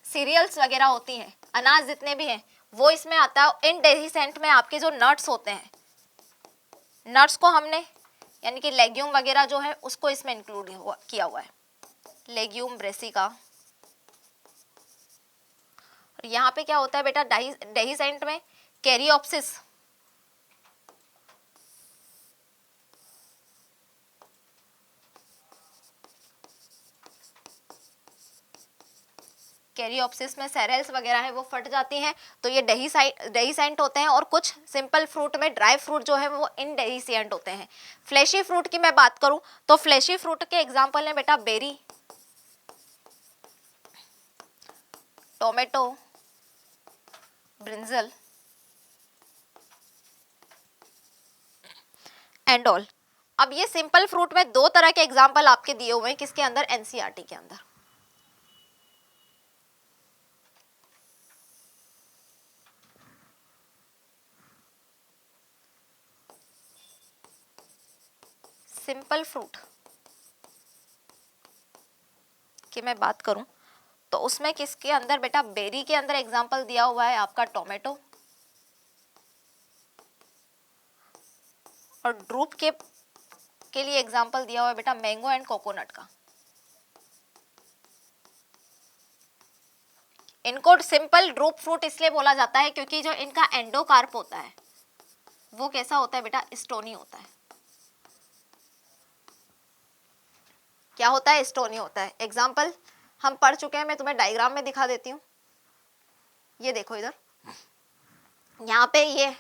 सीरियल्स वगैरह होती हैं, अनाज जितने भी हैं वो इसमें आता है। इन डही सेंट में आपके जो नट्स होते हैं, नट्स को हमने यानी कि लेग्यूम वगैरह जो है उसको इसमें इंक्लूड किया हुआ है, लेग्यूम, ब्रेसिका। और यहाँ पे क्या होता है बेटा, डही सेंट में कैरियोप्सिस, कैरियोप्सिस में सेरेल्स वगैरह है वो फट जाती हैं, तो ये डही सेंट होते हैं। और कुछ सिंपल फ्रूट में ड्राई फ्रूट जो है वो इन डही सेंट होते हैं। फ्लैशी फ्रूट की मैं बात करूं तो फ्लैशी फ्रूट के एग्जांपल हैं बेटा berry, tomato, brinjal and all. अब ये सिंपल फ्रूट में दो तरह के एग्जांपल आपके दिए हुए हैं, किसके अंदर, एनसीईआरटी के अंदर। सिंपल फ्रूट की मैं बात करूं तो उसमें किसके अंदर बेटा, बेरी के अंदर एग्जांपल दिया हुआ है आपका टोमेटो, और ड्रूप के लिए एग्जांपल दिया हुआ है बेटा मैंगो एंड कोकोनट का। इनको सिंपल ड्रूप फ्रूट इसलिए बोला जाता है क्योंकि जो इनका एंडोकार्प होता है वो कैसा होता है बेटा, स्टोनी होता है। क्या होता है, स्टोनी होता है। एग्जाम्पल हम पढ़ चुके हैं, मैं तुम्हें डायग्राम में दिखा देती हूँ। ये देखो इधर, यहाँ पे ये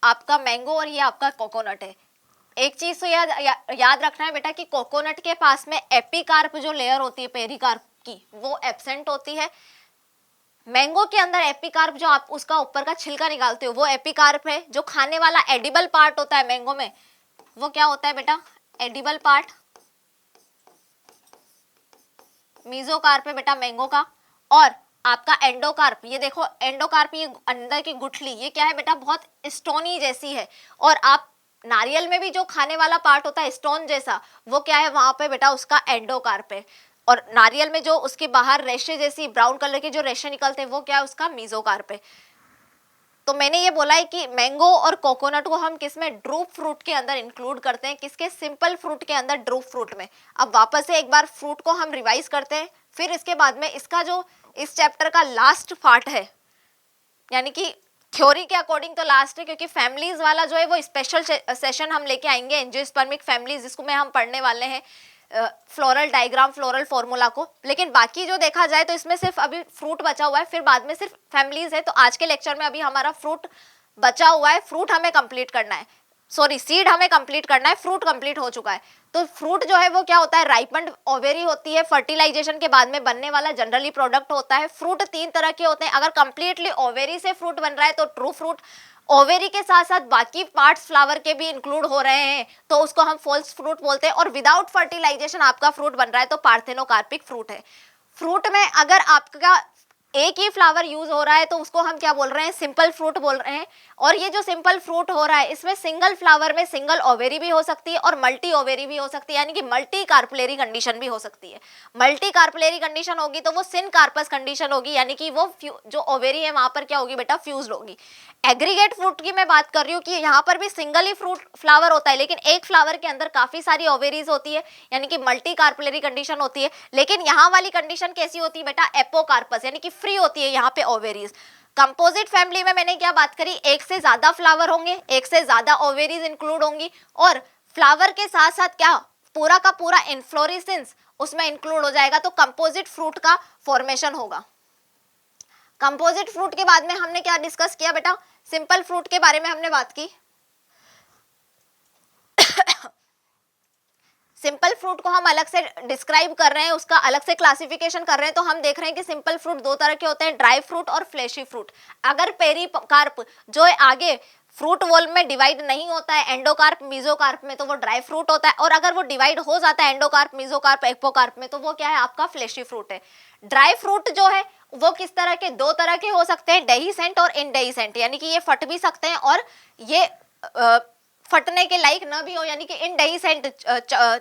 आपका मैंगो और ये आपका कोकोनट है। एक चीज तो याद रखना है बेटा कि कोकोनट के पास में एपिकार्प जो लेयर होती है पेरिकार्प की, वो एब्सेंट होती है। मैंगो के अंदर एपिकार्प जो आप उसका ऊपर का छिलका निकालते हो वो एपिकार्प है। जो खाने वाला एडिबल पार्ट होता है मैंगो में वो क्या होता है बेटा, एडिबल पार्ट, मीजोकार्प है बेटा मैंगो का। और आपका एंडोकार्प, ये देखो एंडोकार्प, ये अंदर की गुठली, ये क्या है बेटा, बहुत स्टोनी जैसी है। और आप नारियल में भी जो खाने वाला पार्ट होता है स्टोन जैसा, वो क्या है वहां पे बेटा, उसका एंडोकार्प है। और नारियल में जो उसके बाहर रेशे जैसी ब्राउन कलर के जो रेशे निकलते हैं वो क्या है, उसका मीजोकार्प है। तो मैंने ये बोला है कि मैंगो और कोकोनट को हम किसमें, ड्रूप फ्रूट के अंदर इंक्लूड करते हैं। किसके, सिंपल फ्रूट के अंदर, ड्रूप फ्रूट में। अब वापस से एक बार फ्रूट को हम रिवाइज करते हैं, फिर इसके बाद में इसका जो इस चैप्टर का लास्ट पार्ट है, यानी कि थ्योरी के अकॉर्डिंग तो लास्ट है, क्योंकि फैमिलीज वाला जो है वो स्पेशल सेशन हम लेके आएंगे, एंजियोस्पर्मिक फैमिलीज, जिसको में हम पढ़ने वाले हैं फ्लोरल डायग्राम, फ्लोरल फॉर्मूला को। लेकिन बाकी जो देखा जाए तो इसमें सिर्फ अभी फ्रूट बचा हुआ है, फिर बाद में सिर्फ फैमिलीज है। तो आज के लेक्चर में अभी हमारा फ्रूट बचा हुआ है, फ्रूट हमें कंप्लीट करना है, सॉरी सीड हमें कंप्लीट करना है, फ्रूट कंप्लीट हो चुका है। तो फ्रूट जो है वो क्या होता है, राइपन्ड ओवेरी होती है, फर्टिलाइजेशन के बाद में बनने वाला जनरली प्रोडक्ट होता है। फ्रूट तीन तरह के होते हैं, अगर कंप्लीटली ओवेरी से फ्रूट बन रहा है तो ट्रू फ्रूट, ओवेरी के साथ साथ बाकी पार्ट्स फ्लावर के भी इंक्लूड हो रहे हैं तो उसको हम फॉल्स फ्रूट बोलते हैं। और विदाउट फर्टिलाइजेशन आपका फ्रूट बन रहा है तो पार्थेनोकार्पिक फ्रूट है। फ्रूट में अगर आपका एक ही फ्लावर यूज हो रहा है तो उसको हम क्या बोल रहे हैं, सिंपल फ्रूट बोल रहे हैं। और ये जो सिंपल फ्रूट हो रहा है इसमें सिंगल फ्लावर में सिंगल ओवेरी भी हो सकती है और मल्टी ओवेरी भी हो सकती है, यानी कि मल्टी कार्पलेरी कंडीशन भी हो सकती है। मल्टी कार्पलेरी कंडीशन होगी तो वो सिन कार्पस कंडीशन होगी, यानी कि वो जो ओवेरी है वहां पर क्या होगी बेटा, फ्यूज्ड होगी। एग्रीगेट फ्रूट की मैं बात कर रही हूँ कि यहाँ पर भी सिंगल ही फ्रूट फ्लावर होता है, लेकिन एक फ्लावर के अंदर काफी सारी ओवेरीज होती है, यानी कि मल्टी कार्पलेरी कंडीशन होती है। लेकिन यहाँ वाली कंडीशन कैसी होती है बेटा, एपोकार्पस, यानी कि फ्री होती है यहाँ पे ओवेरीज। कंपोजिट फैमिली में मैंने क्या बात करी, एक से ज्यादा फ्लावर होंगे, एक से ज्यादा ओवेरीज इंक्लूड होंगी, और फ्लावर के साथ साथ क्या, पूरा का पूरा इन्फ्लोरेसेंस उसमें इंक्लूड हो जाएगा, तो कंपोजिट फ्रूट का फॉर्मेशन होगा। कंपोजिट फ्रूट के बाद में हमने क्या डिस्कस किया बेटा, सिंपल फ्रूट के बारे में हमने बात की। सिंपल फ्रूट को हम अलग से डिस्क्राइब कर रहे हैं, उसका अलग से क्लासिफिकेशन कर रहे हैं, तो हम देख रहे हैं कि सिंपल फ्रूट दो तरह के होते हैं, ड्राई फ्रूट और फ्लेशी फ्रूट। अगर पेरिकार्प जो है आगे फ्रूट वॉल में डिवाइड नहीं होता है एंडोकार्प मीजोकार्प में, तो वो ड्राई फ्रूट होता है, और अगर वो डिवाइड हो जाता है एंडोकार्प मीजोकार्प एपोकार्प में, तो वो क्या है, आपका फ्लेशी फ्रूट है। ड्राई फ्रूट जो है वो किस तरह के, दो तरह के हो सकते हैं, डेहिसेंट और इनडेहिसेंट, यानी कि ये फट भी सकते हैं और ये फटने के लायक न भी हो, यानी कि इनडेहिसेंट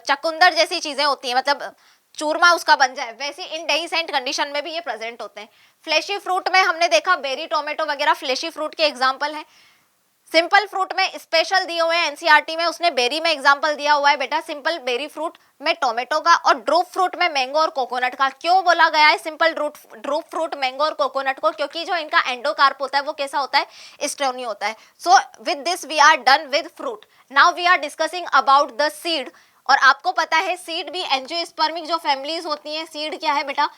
चकुंदर जैसी चीजें होती हैं, मतलब चूरमा उसका बन जाए, वैसी इनडेहिसेंट कंडीशन में भी ये प्रेजेंट होते हैं। फ्लेशी फ्रूट में हमने देखा बेरी, टोमेटो वगैरह फ्लेशी फ्रूट के एग्जाम्पल हैं। सिंपल फ्रूट में स्पेशल दिए हुए हैं एनसीईआरटी में, उसने बेरी में एग्जांपल दिया हुआ है बेटा, सिंपल बेरी फ्रूट में टोमेटो का, और ड्रूप फ्रूट में मैंगो और कोकोनट का। क्यों बोला गया है सिंपल ड्रूप फ्रूट, मैंगो और कोकोनट को, क्योंकि जो इनका एंडोकार्प होता है वो कैसा होता है, स्टोनी होता है। So with this we are done with fruit. Now we are discussing about the seed. और आपको पता है सीड भी एंजियोस्पर्मिक जो फैमिलीज होती हैं, सीड क्या है बेटा,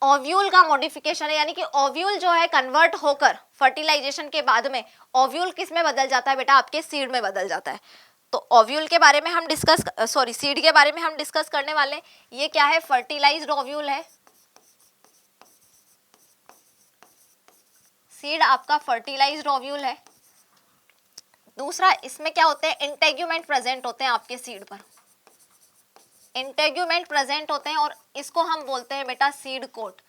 ओव्यूल का मॉडिफिकेशन है, यानी कि ओव्यूल जो है कन्वर्ट होकर फर्टिलाइजेशन के बाद में ओव्यूल किस में बदल जाता है बेटा, आपके सीड में बदल जाता है। तो ओव्यूल के बारे में हम सीड के बारे में हम डिस्कस करने वाले हैं। ये क्या है, फर्टिलाइज्ड ओव्यूल है, सीड आपका फर्टिलाइज्ड ओव्यूल है। दूसरा, इसमें क्या होते हैं, इंटेग्यूमेंट प्रेजेंट होते हैं आपके सीड पर, इंटेग्यूमेंट प्रेजेंट होते हैं, और इसको हम बोलते हैं बेटा सीड कोट।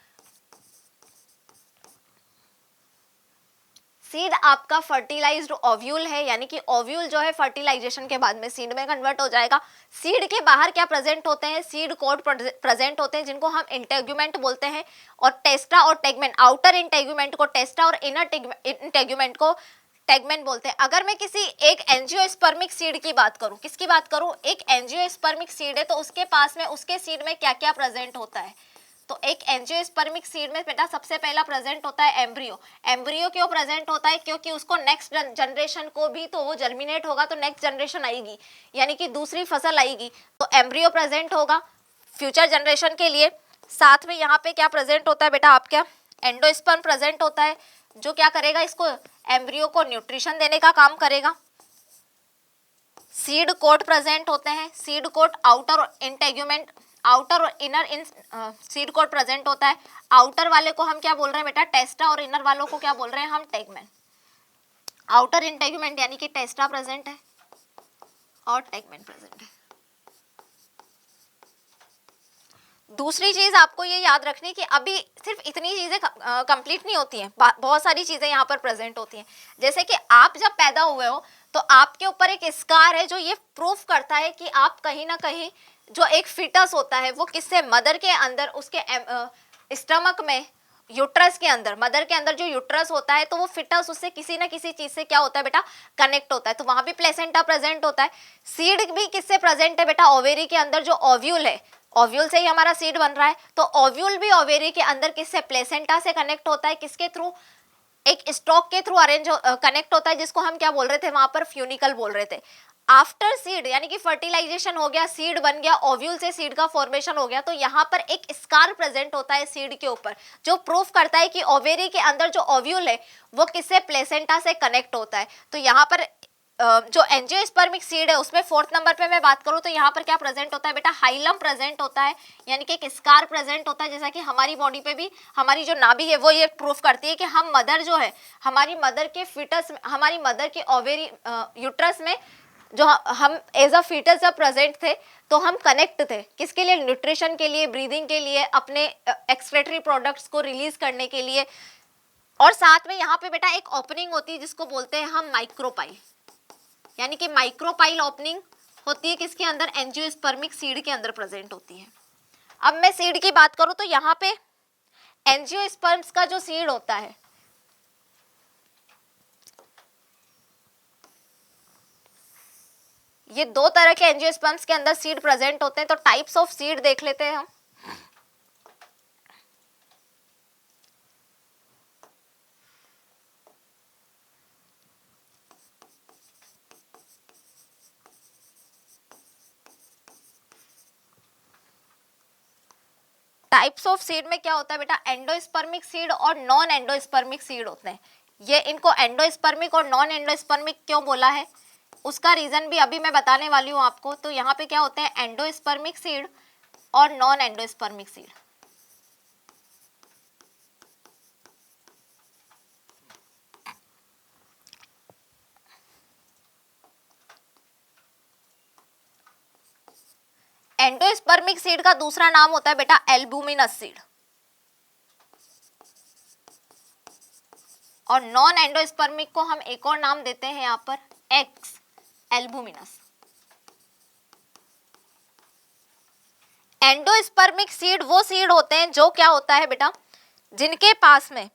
सीड आपका फर्टिलाइज्ड ओव्यूल है, यानी कि ओव्यूल जो है फर्टिलाइजेशन के बाद में सीड में कन्वर्ट हो जाएगा। सीड के बाहर क्या प्रेजेंट होते हैं, सीड कोट प्रेजेंट होते हैं, जिनको हम इंटेग्यूमेंट बोलते हैं, और टेस्टा और टेगमेंट, आउटर इंटेग्यूमेंट को टेस्टा और इनर इंटेग्यूमेंट को टेगमेंट बोलते हैं। अगर मैं किसी एक एंजियोस्पर्मिक सीड की बात करूं, किसकी बात करूं, एक एंजियोस्पर्मिक सीड है, तो उसके पास में उसके सीड में क्या क्या प्रेजेंट होता है, तो एक एंजियोस्पर्मिक सीड में बेटा सबसे पहला प्रेजेंट होता है एम्ब्रियो। एम्ब्रियो क्यों प्रेजेंट होता है, क्योंकि उसको नेक्स्ट जनरेशन को भी, तो वो जर्मिनेट होगा तो नेक्स्ट जनरेशन आएगी, यानी कि दूसरी फसल आएगी, तो एम्ब्रियो प्रेजेंट होगा फ्यूचर जनरेशन के लिए। साथ में यहाँ पे क्या प्रेजेंट होता है बेटा, आपका एंडोस्पर्म प्रेजेंट होता है, जो क्या करेगा, इसको एम्ब्रियो को न्यूट्रिशन देने का काम करेगा। सीड कोट प्रेजेंट होते हैं, seed coat outer integument, outer और inner in seed coat present होता है। आउटर वाले को हम क्या बोल रहे हैं बेटा, टेस्टा, और इनर वालों को क्या बोल रहे हैं हम, टेगमेंट। आउटर इंटेग्यूमेंट यानी कि टेस्टा प्रेजेंट है और टेगमेंट प्रेजेंट है। दूसरी चीज आपको ये याद रखनी कि अभी सिर्फ इतनी चीजें कंप्लीट नहीं होती हैं, बहुत सारी चीजें यहाँ पर प्रेजेंट होती हैं। जैसे कि आप जब पैदा हुए हो तो आपके ऊपर एक स्कार है जो ये प्रूफ करता है कि आप कहीं ना कहीं, जो एक फिटस होता है वो किससे, मदर के अंदर, उसके स्टमक में, यूट्रस के अंदर, मदर के अंदर जो यूट्रस होता है, तो वो फिटस उससे किसी ना किसी चीज से क्या होता है बेटा, कनेक्ट होता है, तो वहां भी प्लेसेंटा प्रेजेंट होता है। सीड भी किससे प्रेजेंट है बेटा, ओवेरी के अंदर जो ओव्यूल है, ओव्यूल से ही हमारा सीड बन रहा है, तो ओव्यूल भी ओवेरी के अंदर किससे, प्लेसेंटा से कनेक्ट होता है, किसके थ्रू, एक स्टॉक के थ्रू अरेंज कनेक्ट होता है, जिसको हम क्या बोल रहे थे वहां पर, फ्यूनिकल बोल रहे थे। आफ्टर सीड यानी कि फर्टिलाइजेशन हो गया, सीड बन गया, ओव्यूल से सीड का फॉर्मेशन हो गया, तो यहाँ पर एक स्कार प्रेजेंट होता है सीड के ऊपर, जो प्रूफ करता है कि ओवेरी के अंदर जो ओव्यूल है वो किससे, प्लेसेंटा से कनेक्ट होता है। तो यहाँ पर जो एंजियोस्पर्मिक सीड है उसमें फोर्थ नंबर पे मैं बात करूं तो यहाँ पर क्या प्रेजेंट होता है बेटा, हाइलम प्रेजेंट होता है, यानी कि एक स्कार प्रेजेंट होता है। जैसा कि हमारी बॉडी पे भी हमारी जो नाभि है वो ये प्रूफ करती है कि हम मदर जो है, हमारी मदर के फिटस, हमारी मदर के ओवेरी यूट्रस में जो हम एज अ फीटस जब प्रेजेंट थे तो हम कनेक्ट थे, किसके लिए, न्यूट्रिशन के लिए, ब्रीदिंग के लिए, अपने एक्सक्रेटरी प्रोडक्ट्स को रिलीज करने के लिए। और साथ में यहाँ पे बेटा एक ओपनिंग होती है जिसको बोलते हैं हम माइक्रोपाइल, यानी कि माइक्रोपाइल ओपनिंग होती है किसके अंदर, एंजियोस्पर्मिक सीड के अंदर प्रेजेंट होती है। अब मैं सीड की बात करूं तो यहाँ पे एंजियोस्पर्म्स का जो सीड होता है, ये दो तरह के एंजियोस्पर्म्स के अंदर सीड प्रेजेंट होते हैं। तो टाइप्स ऑफ सीड देख लेते हैं हम। टाइप्स ऑफ सीड में क्या होता है बेटा, एंडोस्पर्मिक सीड और नॉन एंडोस्पर्मिक सीड होते हैं। ये इनको एंडोस्पर्मिक और नॉन एंडोस्पर्मिक क्यों बोला है, उसका रीजन भी अभी मैं बताने वाली हूँ आपको। तो यहाँ पे क्या होते हैं, एंडोस्पर्मिक सीड और non endospermic seed. Endospermic seed का दूसरा नाम होता है बेटा एल्बुमिनस सीड, और नॉन एंडोस्पर्मिक को हम एक और नाम देते हैं यहाँ पर एक्स एल्बुमिनस। एंडोस्पर्मिक सीड वो सीड होते हैं जो क्या होता है बेटा, जिनके पास में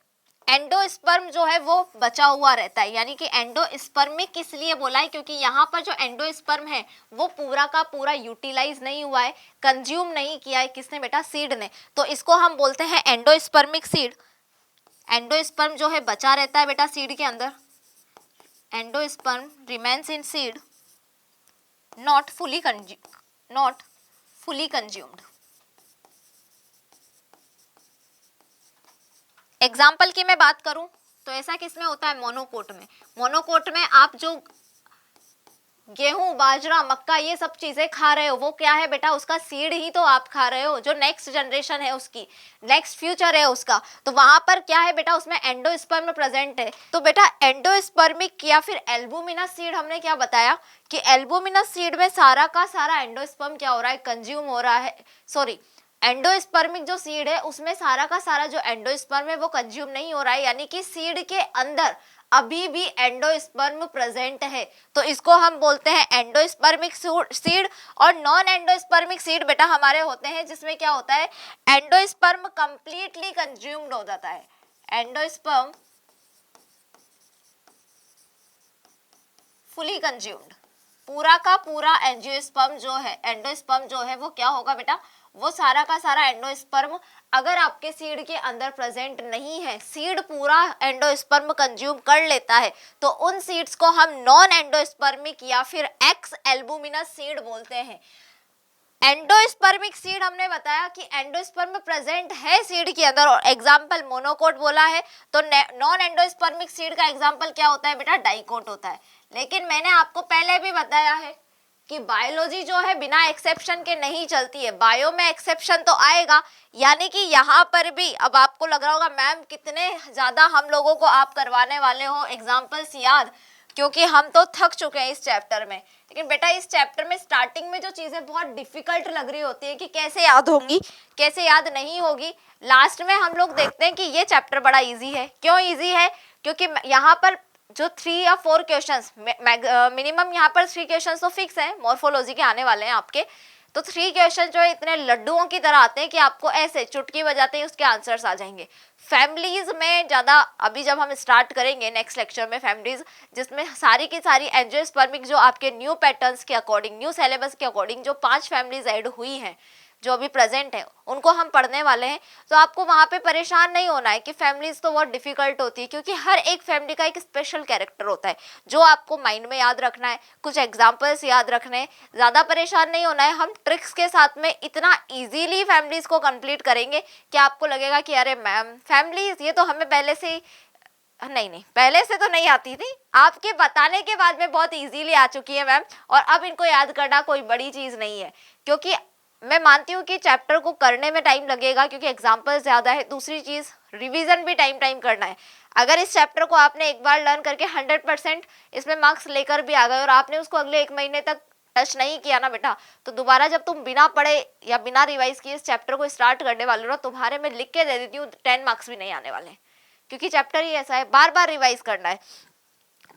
एंडोस्पर्म जो है वो बचा हुआ रहता है। यानी कि एंडोस्पर्मिक इसलिए बोला है क्योंकि यहाँ पर जो एंडोस्पर्म है वो पूरा का पूरा यूटिलाइज नहीं हुआ है, कंज्यूम नहीं किया है किसने बेटा, सीड ने। तो इसको हम बोलते हैं एंडोस्पर्मिक सीड। एंडोस्पर्म जो है बचा रहता है बेटा सीड के अंदर, endosperm remains in seed not fully consumed. Example की मैं बात करूं तो ऐसा किस में होता है, मोनोकोट में। मोनोकोट में आप जो गेहूं, बाजरा, मक्का ये सब चीजें खा रहे हो वो क्या है बेटा, उसका सीड ही तो आप खा रहे हो, जो नेक्स्ट जनरेशन है उसकी, नेक्स्ट फ्यूचर है उसका। तो वहां पर क्या है बेटा, उसमें एंडोस्पर्म प्रेजेंट है। तो बेटा एंडोस्पर्मिक या फिर एल्बुमिनस सीड हमने क्या बताया कि एल्बुमिनस सीड में सारा का सारा एंडोस्पर्म क्या हो रहा है, कंज्यूम हो रहा है। सॉरी, एंडोस्पर्मिक जो सीड है उसमें सारा का सारा जो एंडोस्पर्म है वो कंज्यूम नहीं हो रहा है, यानी कि सीड के अंदर अभी भी एंडोस्पर्म प्रेजेंट है। तो इसको हम बोलते हैं एंडोस्पर्मिक सीड। और नॉन एंडोस्पर्मिक सीड बेटा हमारे होते हैं जिसमें क्या होता है, एंडोस्पर्म कंप्लीटली कंज्यूम्ड हो जाता है। एंडोस्पर्म फुली कंज्यूम्ड, पूरा का पूरा एंजियोस्पर्म जो है वो क्या होगा बेटा, वो सारा का सारा एंडोस्पर्म अगर आपके सीड के अंदर प्रेजेंट नहीं है, सीड पूरा एंडोस्पर्म कंज्यूम कर लेता है, तो उन सीड्स को हम नॉन एंडोस्पर्मिक या फिर एक्स एल्बुमिनस सीड बोलते हैं। एंडोस्पर्मिक सीड हमने बताया कि एंडोस्पर्म प्रेजेंट है सीड के अंदर, और एग्जाम्पल मोनोकोट बोला है। तो नॉन एंडोस्पर्मिक सीड का एग्जाम्पल क्या होता है बेटा, डाइकोट होता है। लेकिन मैंने आपको पहले भी बताया है कि बायोलॉजी जो है बिना एक्सेप्शन के नहीं चलती है, बायो में एक्सेप्शन तो आएगा। यानी कि यहाँ पर भी अब आपको लग रहा होगा मैम कितने ज्यादा हम लोगों को आप करवाने वाले हो एग्जाम्पल्स याद, क्योंकि हम तो थक चुके हैं इस चैप्टर में। लेकिन बेटा इस चैप्टर में स्टार्टिंग में जो चीजें बहुत डिफिकल्ट लग रही होती है कि कैसे याद होंगी, कैसे याद नहीं होगी, लास्ट में हम लोग देखते हैं कि ये चैप्टर बड़ा इजी है। क्यों इजी है, क्योंकि यहाँ पर जो 3 या 4 क्वेश्चंस मिनिमम यहाँ पर 3 क्वेश्चंस तो फिक्स है, मॉर्फोलॉजी के आने वाले हैं आपके। तो 3 क्वेश्चन जो है इतने लड्डुओं की तरह आते हैं कि आपको ऐसे चुटकी बजाते ही उसके आंसर्स आ जाएंगे। फैमिलीज में ज़्यादा अभी जब हम स्टार्ट करेंगे नेक्स्ट लेक्चर में फैमिलीज, जिसमें सारी की सारी एंजियोस्पर्मिक जो आपके न्यू पैटर्न्स के अकॉर्डिंग, न्यू सिलेबस के अकॉर्डिंग जो 5 फैमिलीज ऐड हुई हैं जो अभी प्रेजेंट है उनको हम पढ़ने वाले हैं। तो आपको वहाँ पे परेशान नहीं होना है कि फैमिलीज तो बहुत डिफिकल्ट होती है, क्योंकि हर एक फैमिली का एक स्पेशल कैरेक्टर होता है जो आपको माइंड में याद रखना है, कुछ एग्जाम्पल्स याद रखने हैं। ज़्यादा परेशान नहीं होना है, हम ट्रिक्स के साथ में इतना ईजीली फैमिलीज को कंप्लीट करेंगे कि आपको लगेगा कि अरे मैम फैमिलीज ये तो हमें पहले से ही नहीं पहले से तो नहीं आती थी, आपके बताने के बाद में बहुत इजीली आ चुकी है मैम, और अब इनको याद करना कोई बड़ी चीज़ नहीं है। क्योंकि मैं मानती हूँ कि चैप्टर को करने में टाइम लगेगा क्योंकि एग्जाम्पल ज़्यादा है, दूसरी चीज़ रिवीजन भी टाइम करना है। अगर इस चैप्टर को आपने एक बार लर्न करके 100% इसमें मार्क्स लेकर भी आ गए और आपने उसको अगले 1 महीने तक टच नहीं किया ना बेटा, तो दोबारा जब तुम बिना पढ़े या बिना रिवाइज किए इस चैप्टर को स्टार्ट करने वाले हो, तुम्हारे में लिख के दे देती हूँ 10 मार्क्स भी नहीं आने वाले, क्योंकि चैप्टर ही ऐसा है, बार बार रिवाइज करना है।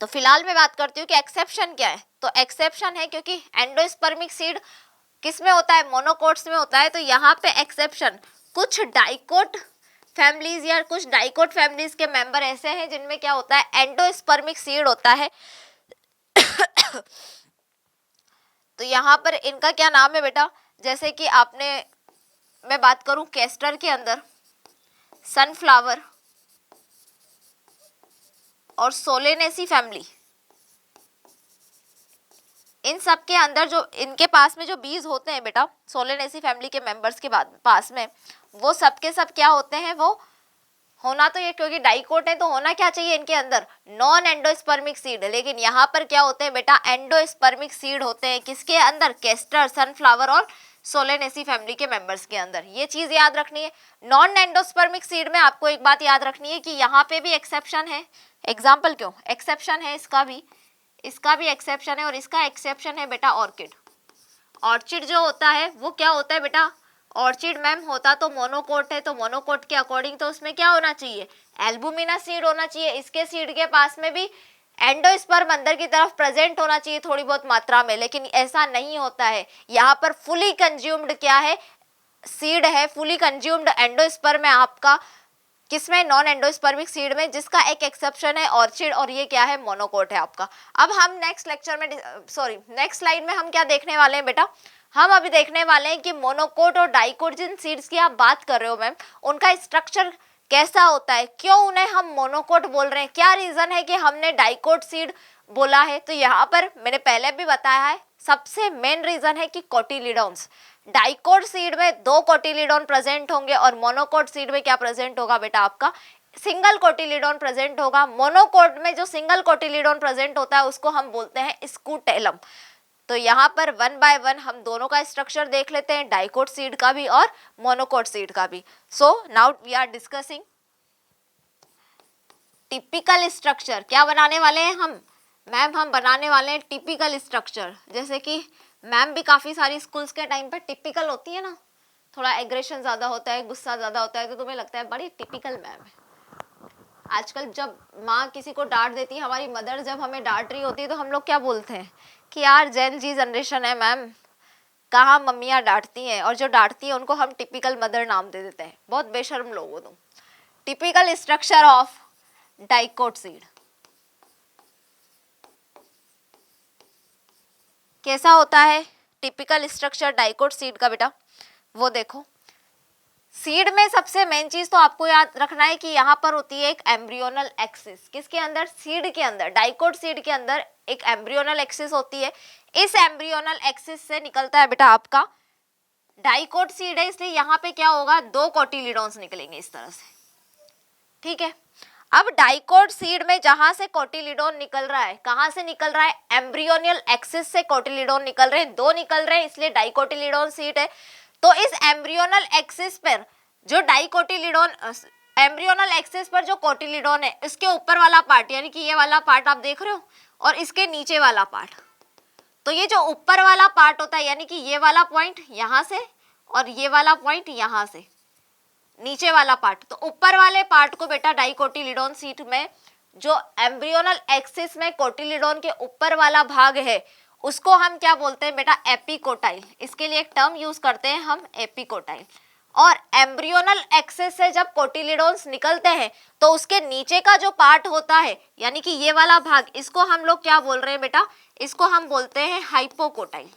तो फिलहाल मैं बात करती हूँ कि एक्सेप्शन क्या है। तो एक्सेप्शन है क्योंकि एंडोस्पर्मिक सीड किस में होता है, मोनोकोट्स में होता है। तो यहाँ पे एक्सेप्शन कुछ डाइकोट फैमिलीज या कुछ डाइकोट फैमिलीज के मेंबर ऐसे हैं जिनमें क्या होता है, एंडोस्पर्मिक सीड होता है। तो यहाँ पर इनका क्या नाम है बेटा, जैसे कि आपने मैं बात करूं कैस्टर के अंदर सनफ्लावर और सोलेनेसी फैमिली, इन सब के अंदर जो इनके पास में जो बीज होते हैं बेटा सोलेनेसी फैमिली के मेंबर्स के बाद पास में, वो सब के सब क्या होते हैं, वो होना तो ये, क्योंकि डाइकोट है तो होना क्या चाहिए इनके अंदर, नॉन एंडोस्पर्मिक सीड। लेकिन यहाँ पर क्या होते हैं बेटा, एंडोस्पर्मिक सीड होते हैं। किसके अंदर, केस्टर, सनफ्लावर और सोलेनेसी फैमिली के मेंबर्स के अंदर। ये चीज याद रखनी है। नॉन एंडोस्पर्मिक सीड में आपको एक बात याद रखनी है कि यहाँ पे भी एक्सेप्शन है। एग्जाम्पल क्यों एक्सेप्शन है, इसका भी एक्सेप्शन है, और इसका एक्सेप्शन है बेटा ऑर्किड। ऑर्चिड जो होता है वो क्या होता है बेटा, ऑर्चिड मैम होता तो मोनोकोट है, तो मोनोकोट के अकॉर्डिंग तो उसमें क्या होना चाहिए, एल्बुमिना सीड होना चाहिए। इसके सीड के पास में भी एंडोस्पर्म अंदर की तरफ प्रेजेंट होना चाहिए थोड़ी बहुत मात्रा में, लेकिन ऐसा नहीं होता है। यहाँ पर फुली कंज्यूम्ड क्या है, सीड है, फुली कंज्यूम्ड एंडोस्पर्म है आपका, किसमें, नॉन एंडोस्पर्मिक सीड में, जिसका एक एक्सेप्शन है ऑर्चिड, और ये क्या है, मोनोकोट है आपका। अब हम नेक्स्ट लेक्चर में, नेक्स्ट स्लाइड में हम क्या देखने वाले हैं बेटा, हम अभी देखने वाले हैं कि मोनोकोट और डाइकोट जिन सीड्स की आप बात कर रहे हो मैम, उनका स्ट्रक्चर कैसा होता है, क्यों उन्हें हम मोनोकोट बोल रहे हैं, क्या रीजन है कि हमने डाइकोट सीड बोला है। तो यहाँ पर मैंने पहले भी बताया है, सबसे मेन रीजन है कि कोटिलिडोन्स, डाइकोट सीड में 2 कोटिलिडोन प्रेजेंट होंगे, और मोनोकोट सीड में क्या प्रेजेंट होगा बेटा, आपका सिंगल कोटिलिडोन प्रेजेंट होगा। मोनोकोट में जो सिंगल कोटिलिडोन प्रेजेंट होता है उसको हम बोलते हैं स्कूटेलम। तो यहाँ पर 1 बाय 1 हम दोनों का स्ट्रक्चर देख लेते हैं, डाइकोट सीड का भी और मोनोकोट सीड का भी। So now we are discussing typical structure. क्या बनाने वाले हैं हम मैम, हम बनाने वाले हैं टिपिकल स्ट्रक्चर। जैसे कि मैम भी काफ़ी सारी स्कूल्स के टाइम पे टिपिकल होती है ना, थोड़ा एग्रेशन ज़्यादा होता है, गुस्सा ज़्यादा होता है, तो तुम्हें लगता है बड़ी टिपिकल मैम है। आजकल जब माँ किसी को डांट देती है, हमारी मदर जब हमें डांट रही होती है, तो हम लोग क्या बोलते हैं कि यार जेन जी जनरेशन है मैम, कहाँ मम्मियाँ डांटती हैं, और जो डांटती है उनको हम टिपिकल मदर नाम दे देते हैं। बहुत बेशर्म लोग हो तुम। Typical structure of dicot seed कैसा होता है, टिपिकल स्ट्रक्चर डाइकोट सीड का बेटा, वो देखो। सीड में सबसे मेन चीज तो आपको याद रखना है कि यहाँ पर होती है एक एम्ब्रियोनल एक्सिस। किसके अंदर, सीड के अंदर, डाइकोट सीड के अंदर एक एम्ब्रियोनल एक्सिस होती है। इस एम्ब्रियोनल एक्सिस से निकलता है बेटा आपका, डाइकोट सीड है इसलिए यहाँ पे क्या होगा, 2 कोटिलिडोन्स निकलेंगे इस तरह से, ठीक है। अब डाइकोट सीड में जहां से कोटिलिडोन निकल रहा है, कहां से निकल रहा है, एम्ब्रियोनियल एक्सिस से कोटिलिडोन निकल रहे हैं, 2 निकल रहे हैं, इसलिए डाइकोटिलिडोन सीड है। तो इस एम्ब्रियोनल एक्सिस पर जो डाइकोटिलिडोन, एम्ब्रियोनल एक्सिस पर जो कोटिलिडोन है, इसके ऊपर वाला पार्ट, यानी कि ये वाला पार्ट आप देख रहे हो, और इसके नीचे वाला पार्ट, तो ये जो ऊपर वाला पार्ट होता है, यानी कि ये वाला पॉइंट यहाँ से और ये वाला पॉइंट यहाँ से, नीचे वाला पार्ट, तो ऊपर वाले पार्ट को बेटा डाइकोटिलिडोन सीट में, जो एम्ब्रियोनल एक्सिस में कोटिलिडोन के ऊपर वाला भाग है, उसको हम क्या बोलते हैं बेटा, एपिकोटाइल। इसके लिए एक टर्म यूज करते हैं हम, एपिकोटाइल। और एम्ब्रियोनल एक्सिस से जब कोटिलिडोन्स निकलते हैं तो उसके नीचे का जो पार्ट होता है, यानी कि ये वाला भाग, इसको हम लोग क्या बोल रहे हैं बेटा, इसको हम बोलते हैं हाइपोकोटाइल।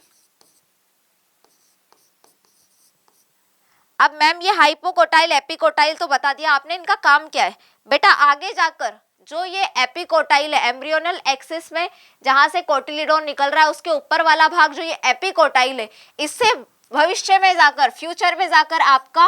अब मैम ये हाइपोकोटाइल एपिकोटाइल तो बता दिया आपने, इनका काम क्या है बेटा, आगे जाकर जो ये एपिकोटाइल है, एम्ब्रियोनल एक्सिस में जहां से कोटिलिडोन निकल रहा है उसके ऊपर वाला भाग जो ये एपिकोटाइल है, इससे भविष्य में जाकर, फ्यूचर में जाकर आपका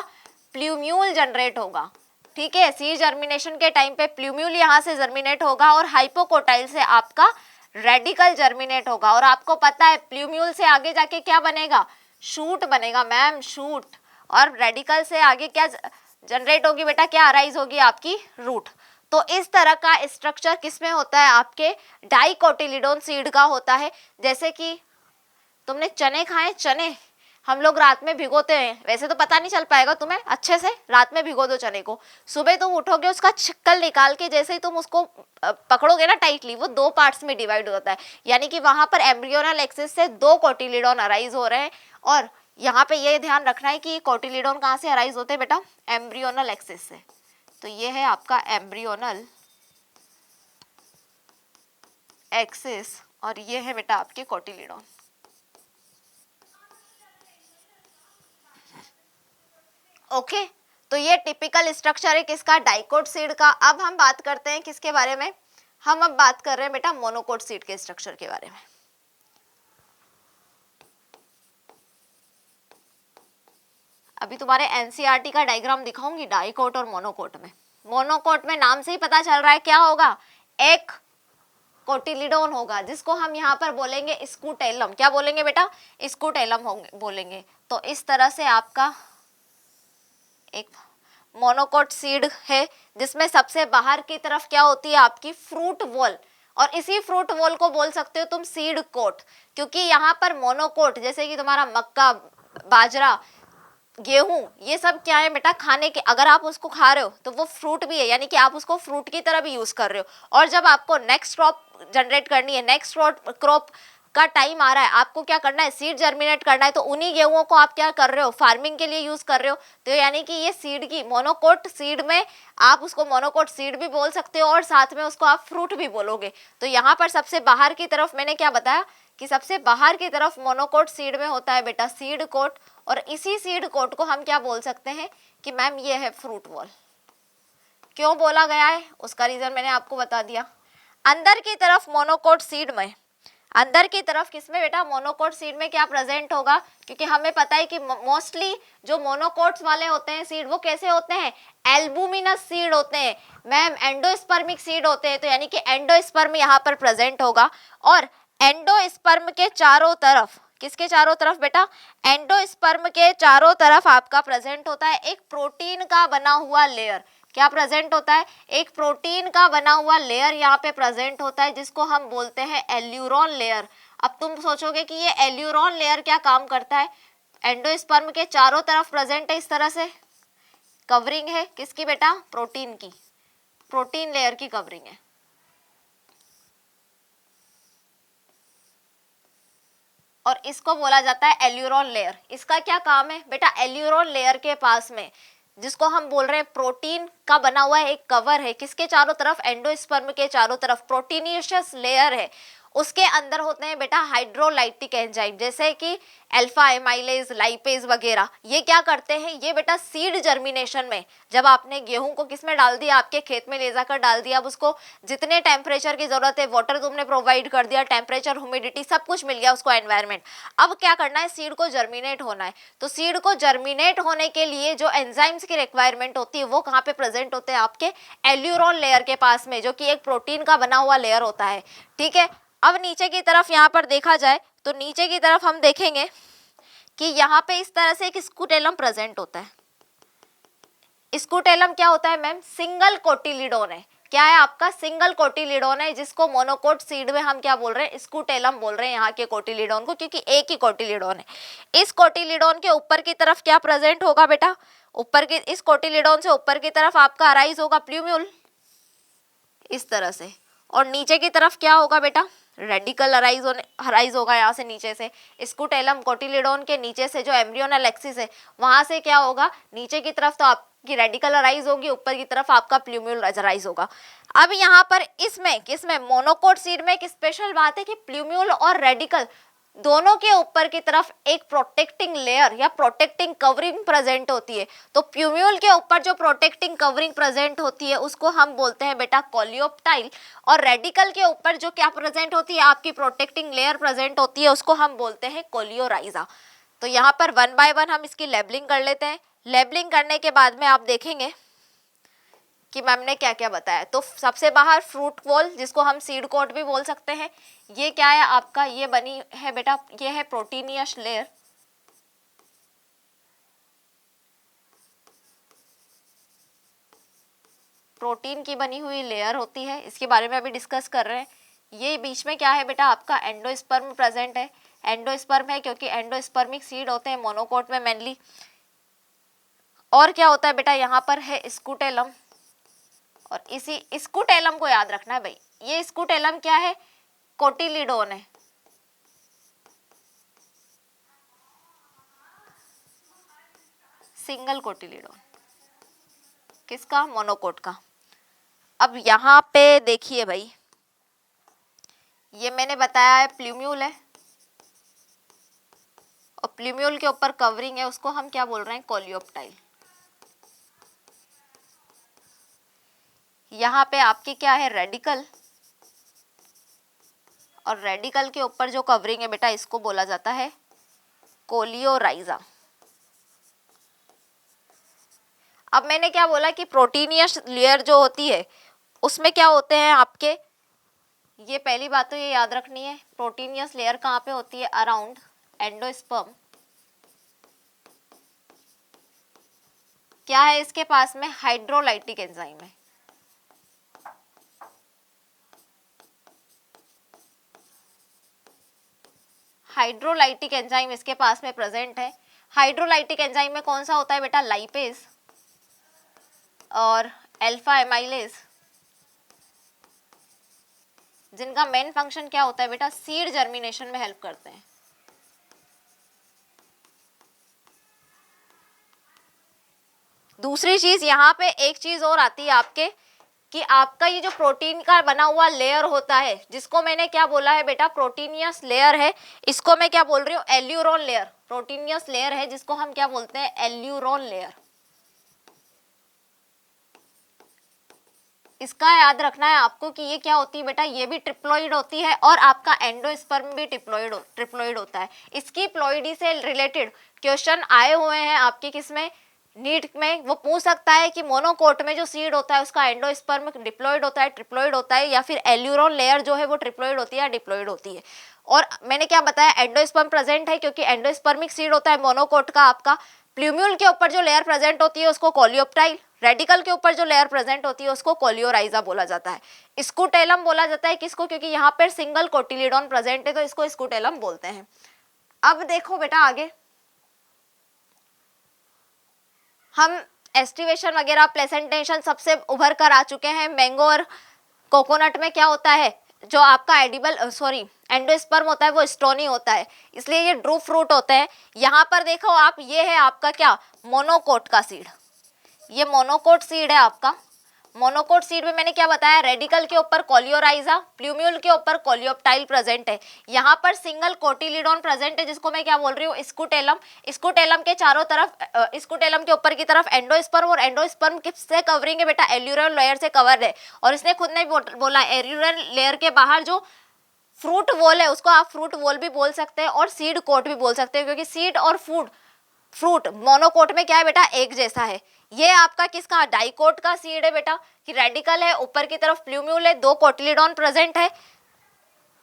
प्ल्यूम्यूल जनरेट होगा, ठीक है। सीड जर्मिनेशन के टाइम पे प्ल्यूम्यूल यहाँ से जर्मिनेट होगा और हाइपोकोटाइल से आपका रेडिकल जर्मिनेट होगा। और आपको पता है प्ल्यूम्यूल से आगे जाके क्या बनेगा, शूट बनेगा मैम, शूट। और रेडिकल से आगे क्या जनरेट होगी बेटा, क्या अराइज होगी, आपकी रूट। तो इस तरह का स्ट्रक्चर किसमें होता है, आपके डाइकोटिलिडोन सीड का होता है। जैसे कि तुमने चने खाए, चने हम लोग रात में भिगोते हैं, वैसे तो पता नहीं चल पाएगा तुम्हें, अच्छे से रात में भिगो दो चने को, सुबह तुम उठोगे उसका छिक्कल निकाल के जैसे ही तुम उसको पकड़ोगे ना टाइटली, वो 2 पार्ट्स में डिवाइड होता है, यानी कि वहां पर एम्ब्रियोनल एक्सिस से 2 कोटिलिडोन अराइज हो रहे हैं। और यहाँ पे ये ध्यान रखना है कि कोटिलिडोन कहाँ से अराइज होते हैं बेटा, एम्ब्रियोनल एक्सिस से। तो ये है आपका एम्ब्रियोनल एक्सिस और ये है बेटा आपके कोटिलिडोन। ओके तो ये टिपिकल स्ट्रक्चर है किसका, डाइकोट सीड का। अब हम बात करते हैं किसके बारे में, हम अब बात कर रहे हैं बेटा मोनोकोट सीड के स्ट्रक्चर के बारे में। अभी तुम्हारे एनसीईआरटी का डायग्राम दिखाऊंगी डाइकोट और मोनोकोट में। मोनोकोट में नाम से ही पता चल रहा है क्या होगा, एक कोटिलिडोन होगा, जिसको हम यहाँ पर बोलेंगे स्कूटेलम। क्या बोलेंगे बेटा, स्कूटेलम बोलेंगे। तो इस तरह से आपका एक मोनोकोट सीड है, जिसमें सबसे बाहर की तरफ क्या होती है आपकी फ्रूट वॉल, और इसी फ्रूट वॉल को बोल सकते हो तुम सीड कोट, क्योंकि यहाँ पर मोनोकोट जैसे कि तुम्हारा मक्का, बाजरा, गेहूं, ये सब क्या है बेटा, खाने के, अगर आप उसको खा रहे हो तो वो फ्रूट भी है, यानी कि आप उसको फ्रूट की तरह भी यूज कर रहे हो। और जब आपको नेक्स्ट क्रॉप जनरेट करनी है, नेक्स्ट क्रॉप का टाइम आ रहा है, आपको क्या करना है, सीड जर्मिनेट करना है, तो उन्हीं गेहूं को आप क्या कर रहे हो, फार्मिंग के लिए यूज कर रहे हो। तो यानी कि ये सीड की मोनोकोट सीड में आप उसको मोनोकोट सीड भी बोल सकते हो और साथ में उसको आप फ्रूट भी बोलोगे। तो यहाँ पर सबसे बाहर की तरफ मैंने क्या बताया कि सबसे बाहर की तरफ मोनोकोट सीड में होता है बेटा सीड कोट, और इसी सीड कोट को हम क्या बोल सकते हैं कि मैम ये है फ्रूट वॉल। क्यों बोला गया है उसका रीजन मैंने आपको बता दिया। अंदर की तरफ मोनोकोट सीड में, अंदर की तरफ किसमें बेटा, मोनोकोट सीड में क्या प्रेजेंट होगा, क्योंकि हमें पता है कि मोस्टली जो मोनोकोट्स वाले होते हैं सीड वो कैसे होते हैं, एल्बुमिनस सीड होते हैं मैम, एंडोस्पर्मिक सीड होते हैं। तो यानी कि एंडोस्पर्म यहाँ पर प्रेजेंट होगा, और एंडोस्पर्म के चारों तरफ, किसके चारों तरफ बेटा, एंडोस्पर्म के चारों तरफ आपका प्रेजेंट होता है एक प्रोटीन का बना हुआ लेयर। क्या प्रेजेंट होता है, एक प्रोटीन का बना हुआ लेयर यहाँ पे प्रेजेंट होता है, जिसको हम बोलते हैं एल्यूरोन लेयर। अब तुम सोचोगे कि ये एल्यूरोन लेयर क्या काम करता है, एंडोस्पर्म के चारों तरफ प्रेजेंट है, इस तरह से कवरिंग है किसकी बेटा, प्रोटीन की, प्रोटीन लेयर की कवरिंग है। और इसको बोला जाता है एल्यूरोन लेयर। इसका क्या काम है बेटा, एल्यूरोन लेयर के पास में जिसको हम बोल रहे हैं प्रोटीन का बना हुआ है एक कवर है, किसके चारों तरफ, एंडोस्पर्म के चारों तरफ प्रोटीनियस लेयर है, उसके अंदर होते हैं बेटा हाइड्रोलाइटिक एंजाइम, जैसे कि अल्फा एमाइलेज, लाइपेज वगैरह। ये क्या करते हैं, ये बेटा सीड जर्मिनेशन में, जब आपने गेहूं को किसमें डाल दिया, आपके खेत में ले जाकर डाल दिया, अब उसको जितने टेम्परेचर की जरूरत है, वाटर तुमने प्रोवाइड कर दिया, टेम्परेचर, ह्यूमिडिटी सब कुछ मिल गया उसको, एनवायरमेंट। अब क्या करना है, सीड को जर्मिनेट होना है। तो सीड को जर्मिनेट होने के लिए जो एंजाइम्स की रिक्वायरमेंट होती है वो कहाँ पे प्रेजेंट होते हैं, आपके एल्यूरोन लेयर के पास में, जो कि एक प्रोटीन का बना हुआ लेयर होता है। ठीक है, अब नीचे की तरफ यहाँ पर देखा जाए तो नीचे की तरफ हम देखेंगे कि यहाँ पे इस तरह से एक स्कूटेलम प्रेजेंट होता है। स्कूटेलम क्या होता है मैम, सिंगल कोटिलिडोन है। क्या है आपका, सिंगल कोटिलिडोन है, जिसको मोनोकोट सीड में हम क्या बोल रहे हैं, स्कूटेलम बोल रहे हैं यहाँ के कोटिलिडोन को, क्योंकि एक ही कोटिलिडोन है। इस कोटिलिडोन के ऊपर की तरफ क्या प्रेजेंट होगा बेटा, ऊपर की, इस कोटिलिडोन से ऊपर की तरफ आपका अराइज होगा प्ल्यूम्यूल इस तरह से, और नीचे की तरफ क्या होगा बेटा, रेडिकल अराइज होगा यहाँ से नीचे से। स्कूटेलम कोटिलिडोन के नीचे से जो एम्ब्रियोनल एक्सिस है वहां से क्या होगा, नीचे की तरफ तो आपकी रेडिकल अराइज होगी, ऊपर की तरफ आपका प्ल्यूम्यूल अराइज होगा। अब यहाँ पर इसमें किसमें, मोनोकोट सीड में एक स्पेशल बात है कि प्ल्यूम्यूल और रेडिकल दोनों के ऊपर की तरफ एक प्रोटेक्टिंग लेयर या प्रोटेक्टिंग कवरिंग प्रेजेंट होती है। तो प्ल्यूम्यूल के ऊपर जो प्रोटेक्टिंग कवरिंग प्रेजेंट होती है उसको हम बोलते हैं बेटा कोलियोप्टाइल, और रेडिकल के ऊपर जो क्या प्रेजेंट होती है, आपकी प्रोटेक्टिंग लेयर प्रेजेंट होती है, उसको हम बोलते हैं कोलियोराइजा। तो यहाँ पर वन बाय वन हम इसकी लेबलिंग कर लेते हैं। लेबलिंग करने के बाद में आप देखेंगे कि मैम ने क्या क्या बताया। तो सबसे बाहर फ्रूट वॉल, जिसको हम सीड कोट भी बोल सकते हैं, ये क्या है आपका, ये बनी है बेटा, ये है प्रोटीनियस लेयर। प्रोटीन की बनी हुई लेयर होती है, इसके बारे में अभी डिस्कस कर रहे हैं। ये बीच में क्या है बेटा, आपका एंडोस्पर्म प्रेजेंट है। एंडोस्पर्म है क्योंकि एंडोस्पर्मिक सीड होते हैं मोनोकोट में मेनली। और क्या होता है बेटा, यहाँ पर है स्कूटेलम, और इसी स्कूटेलम को याद रखना है भाई, ये स्कूटेलम क्या है, कोटिलिडोन है। सिंगल कोटिलिडोन किसका, मोनोकोट का। अब यहाँ पे देखिए भाई, ये मैंने बताया है प्ल्यूम्यूल है, और प्ल्यूम्यूल के ऊपर कवरिंग है, उसको हम क्या बोल रहे हैं, कोलियोप्टाइल। यहाँ पे आपकी क्या है, रेडिकल, और रेडिकल के ऊपर जो कवरिंग है बेटा इसको बोला जाता है कोलियोराइजा। अब मैंने क्या बोला कि प्रोटीनियस लेयर जो होती है उसमें क्या होते हैं आपके, ये पहली बात तो ये याद रखनी है, प्रोटीनियस लेयर कहाँ पे होती है, अराउंड एंडोस्पर्म। क्या है इसके पास में, हाइड्रोलाइटिक एंजाइम है। हाइड्रोलाइटिक एंजाइम इसके पास में प्रेजेंट है। हाइड्रोलाइटिक एंजाइम में कौन सा होता है बेटा, लाइपेज और अल्फा एमाइलेज, जिनका मेन फंक्शन क्या होता है बेटा, सीड जर्मिनेशन में हेल्प करते हैं। दूसरी चीज यहाँ पे एक चीज और आती है आपके, कि आपका ये जो प्रोटीन का बना हुआ लेयर होता है, जिसको मैंने क्या बोला है बेटा, प्रोटीनियस लेयर है, इसको मैं क्या बोल रही हूँ, एल्यूरोन लेयर। प्रोटीनियस लेयर है जिसको हम क्या बोलते हैं, एल्यूरोन लेयर। इसका याद रखना है आपको कि ये क्या होती है बेटा, ये भी ट्रिप्लॉइड होती है और आपका एंडोस्पर्म भी ट्रिप्लॉइड होता है। इसकी प्लॉइडी से रिलेटेड क्वेश्चन आए हुए हैं आपके किसमें, नीट में। वो पूछ सकता है कि मोनोकोट में जो सीड होता है उसका एंडोस्पर्म डिप्लॉइड होता है, ट्रिप्लॉइड होता है, या फिर एल्यूरोन लेयर जो है वो ट्रिप्लॉइड होती है या डिप्लॉइड होती है। और मैंने क्या बताया, एंडोस्पर्म प्रेजेंट है क्योंकि एंडोस्पर्मिक सीड होता है मोनोकोट का आपका। प्ल्यूम्यूल के ऊपर जो लेयर प्रेजेंट होती है उसको कोलियोप्टाइल, रेडिकल के ऊपर जो लेयर प्रेजेंट होती है उसको कोलियोराइजा बोला जाता है। स्कूटेलम बोला जाता है किसको, क्योंकि यहाँ पर सिंगल कोटिलीडॉन प्रेजेंट है तो इसको स्कूटेलम बोलते हैं। अब देखो बेटा आगे, हम एस्टिवेशन वगैरह प्लेसेंटेशन सबसे उभर कर आ चुके हैं। मैंगो और कोकोनट में क्या होता है, जो आपका एडिबल एंडोस्पर्म होता है वो स्टोनी होता है, इसलिए ये ड्रू फ्रूट होते हैं। यहाँ पर देखो आप, ये है आपका क्या, मोनोकोट का सीड, ये मोनोकोट सीड है आपका। मोनोकोट सीड में मैंने क्या बताया, रेडिकल के ऊपर कोलियोराइजा, प्ल्यूम्यूल के ऊपर कोलियोप्टाइल प्रेजेंट है। यहाँ पर सिंगल कोटिलीडॉन प्रेजेंट है जिसको मैं क्या बोल रही हूँ, स्कूटेलम। स्कूटेलम के चारों तरफ, स्कूटेलम के ऊपर की तरफ एंडोस्पर्म, और एंडोस्पर्म किससे कवरिंग है बेटा, एल्यूरोन लेयर से कवर है। और इसने खुद ने बोला एल्यूरोन लेयर के बाहर जो फ्रूट वॉल है उसको आप फ्रूट वॉल भी बोल सकते हैं और सीड कोट भी बोल सकते हैं, क्योंकि सीड और फ्रूट मोनोकोट में क्या है बेटा, एक जैसा है। ये आपका किसका, डाइकोट का सीड है बेटा, कि रेडिकल है, ऊपर की तरफ प्ल्यूम्यूल है, 2 कोटिलीडॉन प्रेजेंट है।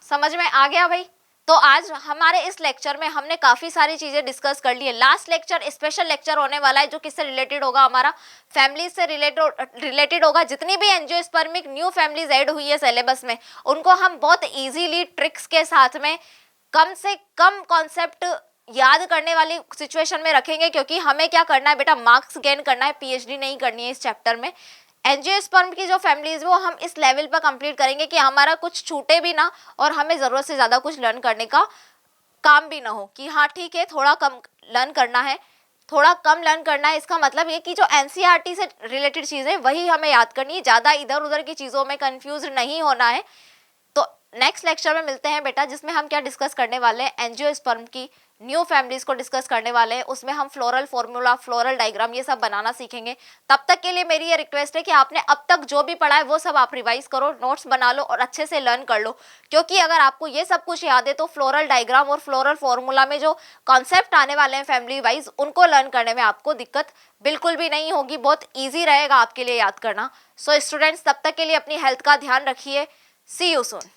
समझ में आ गया भाई। तो आज हमारे इस लेक्चर में हमने काफी सारी चीजें डिस्कस कर ली है। लास्ट लेक्चर स्पेशल लेक्चर होने वाला है जो किससे रिलेटेड होगा, हमारा फैमिली से रिलेटेड होगा। जितनी भी एंजियोस्पर्मिक न्यू फैमिलीज ऐड हुई है सिलेबस में, उनको हम बहुत इजीली ट्रिक्स के साथ में कम से कम कॉन्सेप्ट याद करने वाली सिचुएशन में रखेंगे, क्योंकि हमें क्या करना है बेटा, मार्क्स गेन करना है, पीएचडी नहीं करनी है इस चैप्टर में। एंजियोस्पर्म की जो फैमिलीज वो हम इस लेवल पर कंप्लीट करेंगे कि हमारा कुछ छूटे भी ना और हमें ज़रूरत से ज़्यादा कुछ लर्न करने का काम भी ना हो, कि हाँ ठीक है थोड़ा कम लर्न करना है, थोड़ा कम लर्न करना है। इसका मतलब ये कि जो एनसीईआरटी से रिलेटेड चीज़ें वही हमें याद करनी है, ज़्यादा इधर उधर की चीज़ों में कंफ्यूज नहीं होना है। तो नेक्स्ट लेक्चर में मिलते हैं बेटा, जिसमें हम क्या डिस्कस करने वाले हैं, एंजियोस्पर्म की न्यू फैमिलीज को डिस्कस करने वाले हैं। उसमें हम फ्लोरल फॉर्मूला, फ्लोरल डायग्राम ये सब बनाना सीखेंगे। तब तक के लिए मेरी ये रिक्वेस्ट है कि आपने अब तक जो भी पढ़ा है वो सब आप रिवाइज करो, नोट्स बना लो और अच्छे से लर्न कर लो, क्योंकि अगर आपको ये सब कुछ याद है तो फ्लोरल डायग्राम और फ्लोरल फॉर्मूला में जो कॉन्सेप्ट आने वाले हैं फैमिली वाइज, उनको लर्न करने में आपको दिक्कत बिल्कुल भी नहीं होगी, बहुत ईजी रहेगा आपके लिए याद करना। सो स्टूडेंट्स, तब तक के लिए अपनी हेल्थ का ध्यान रखिए। सी यू सून।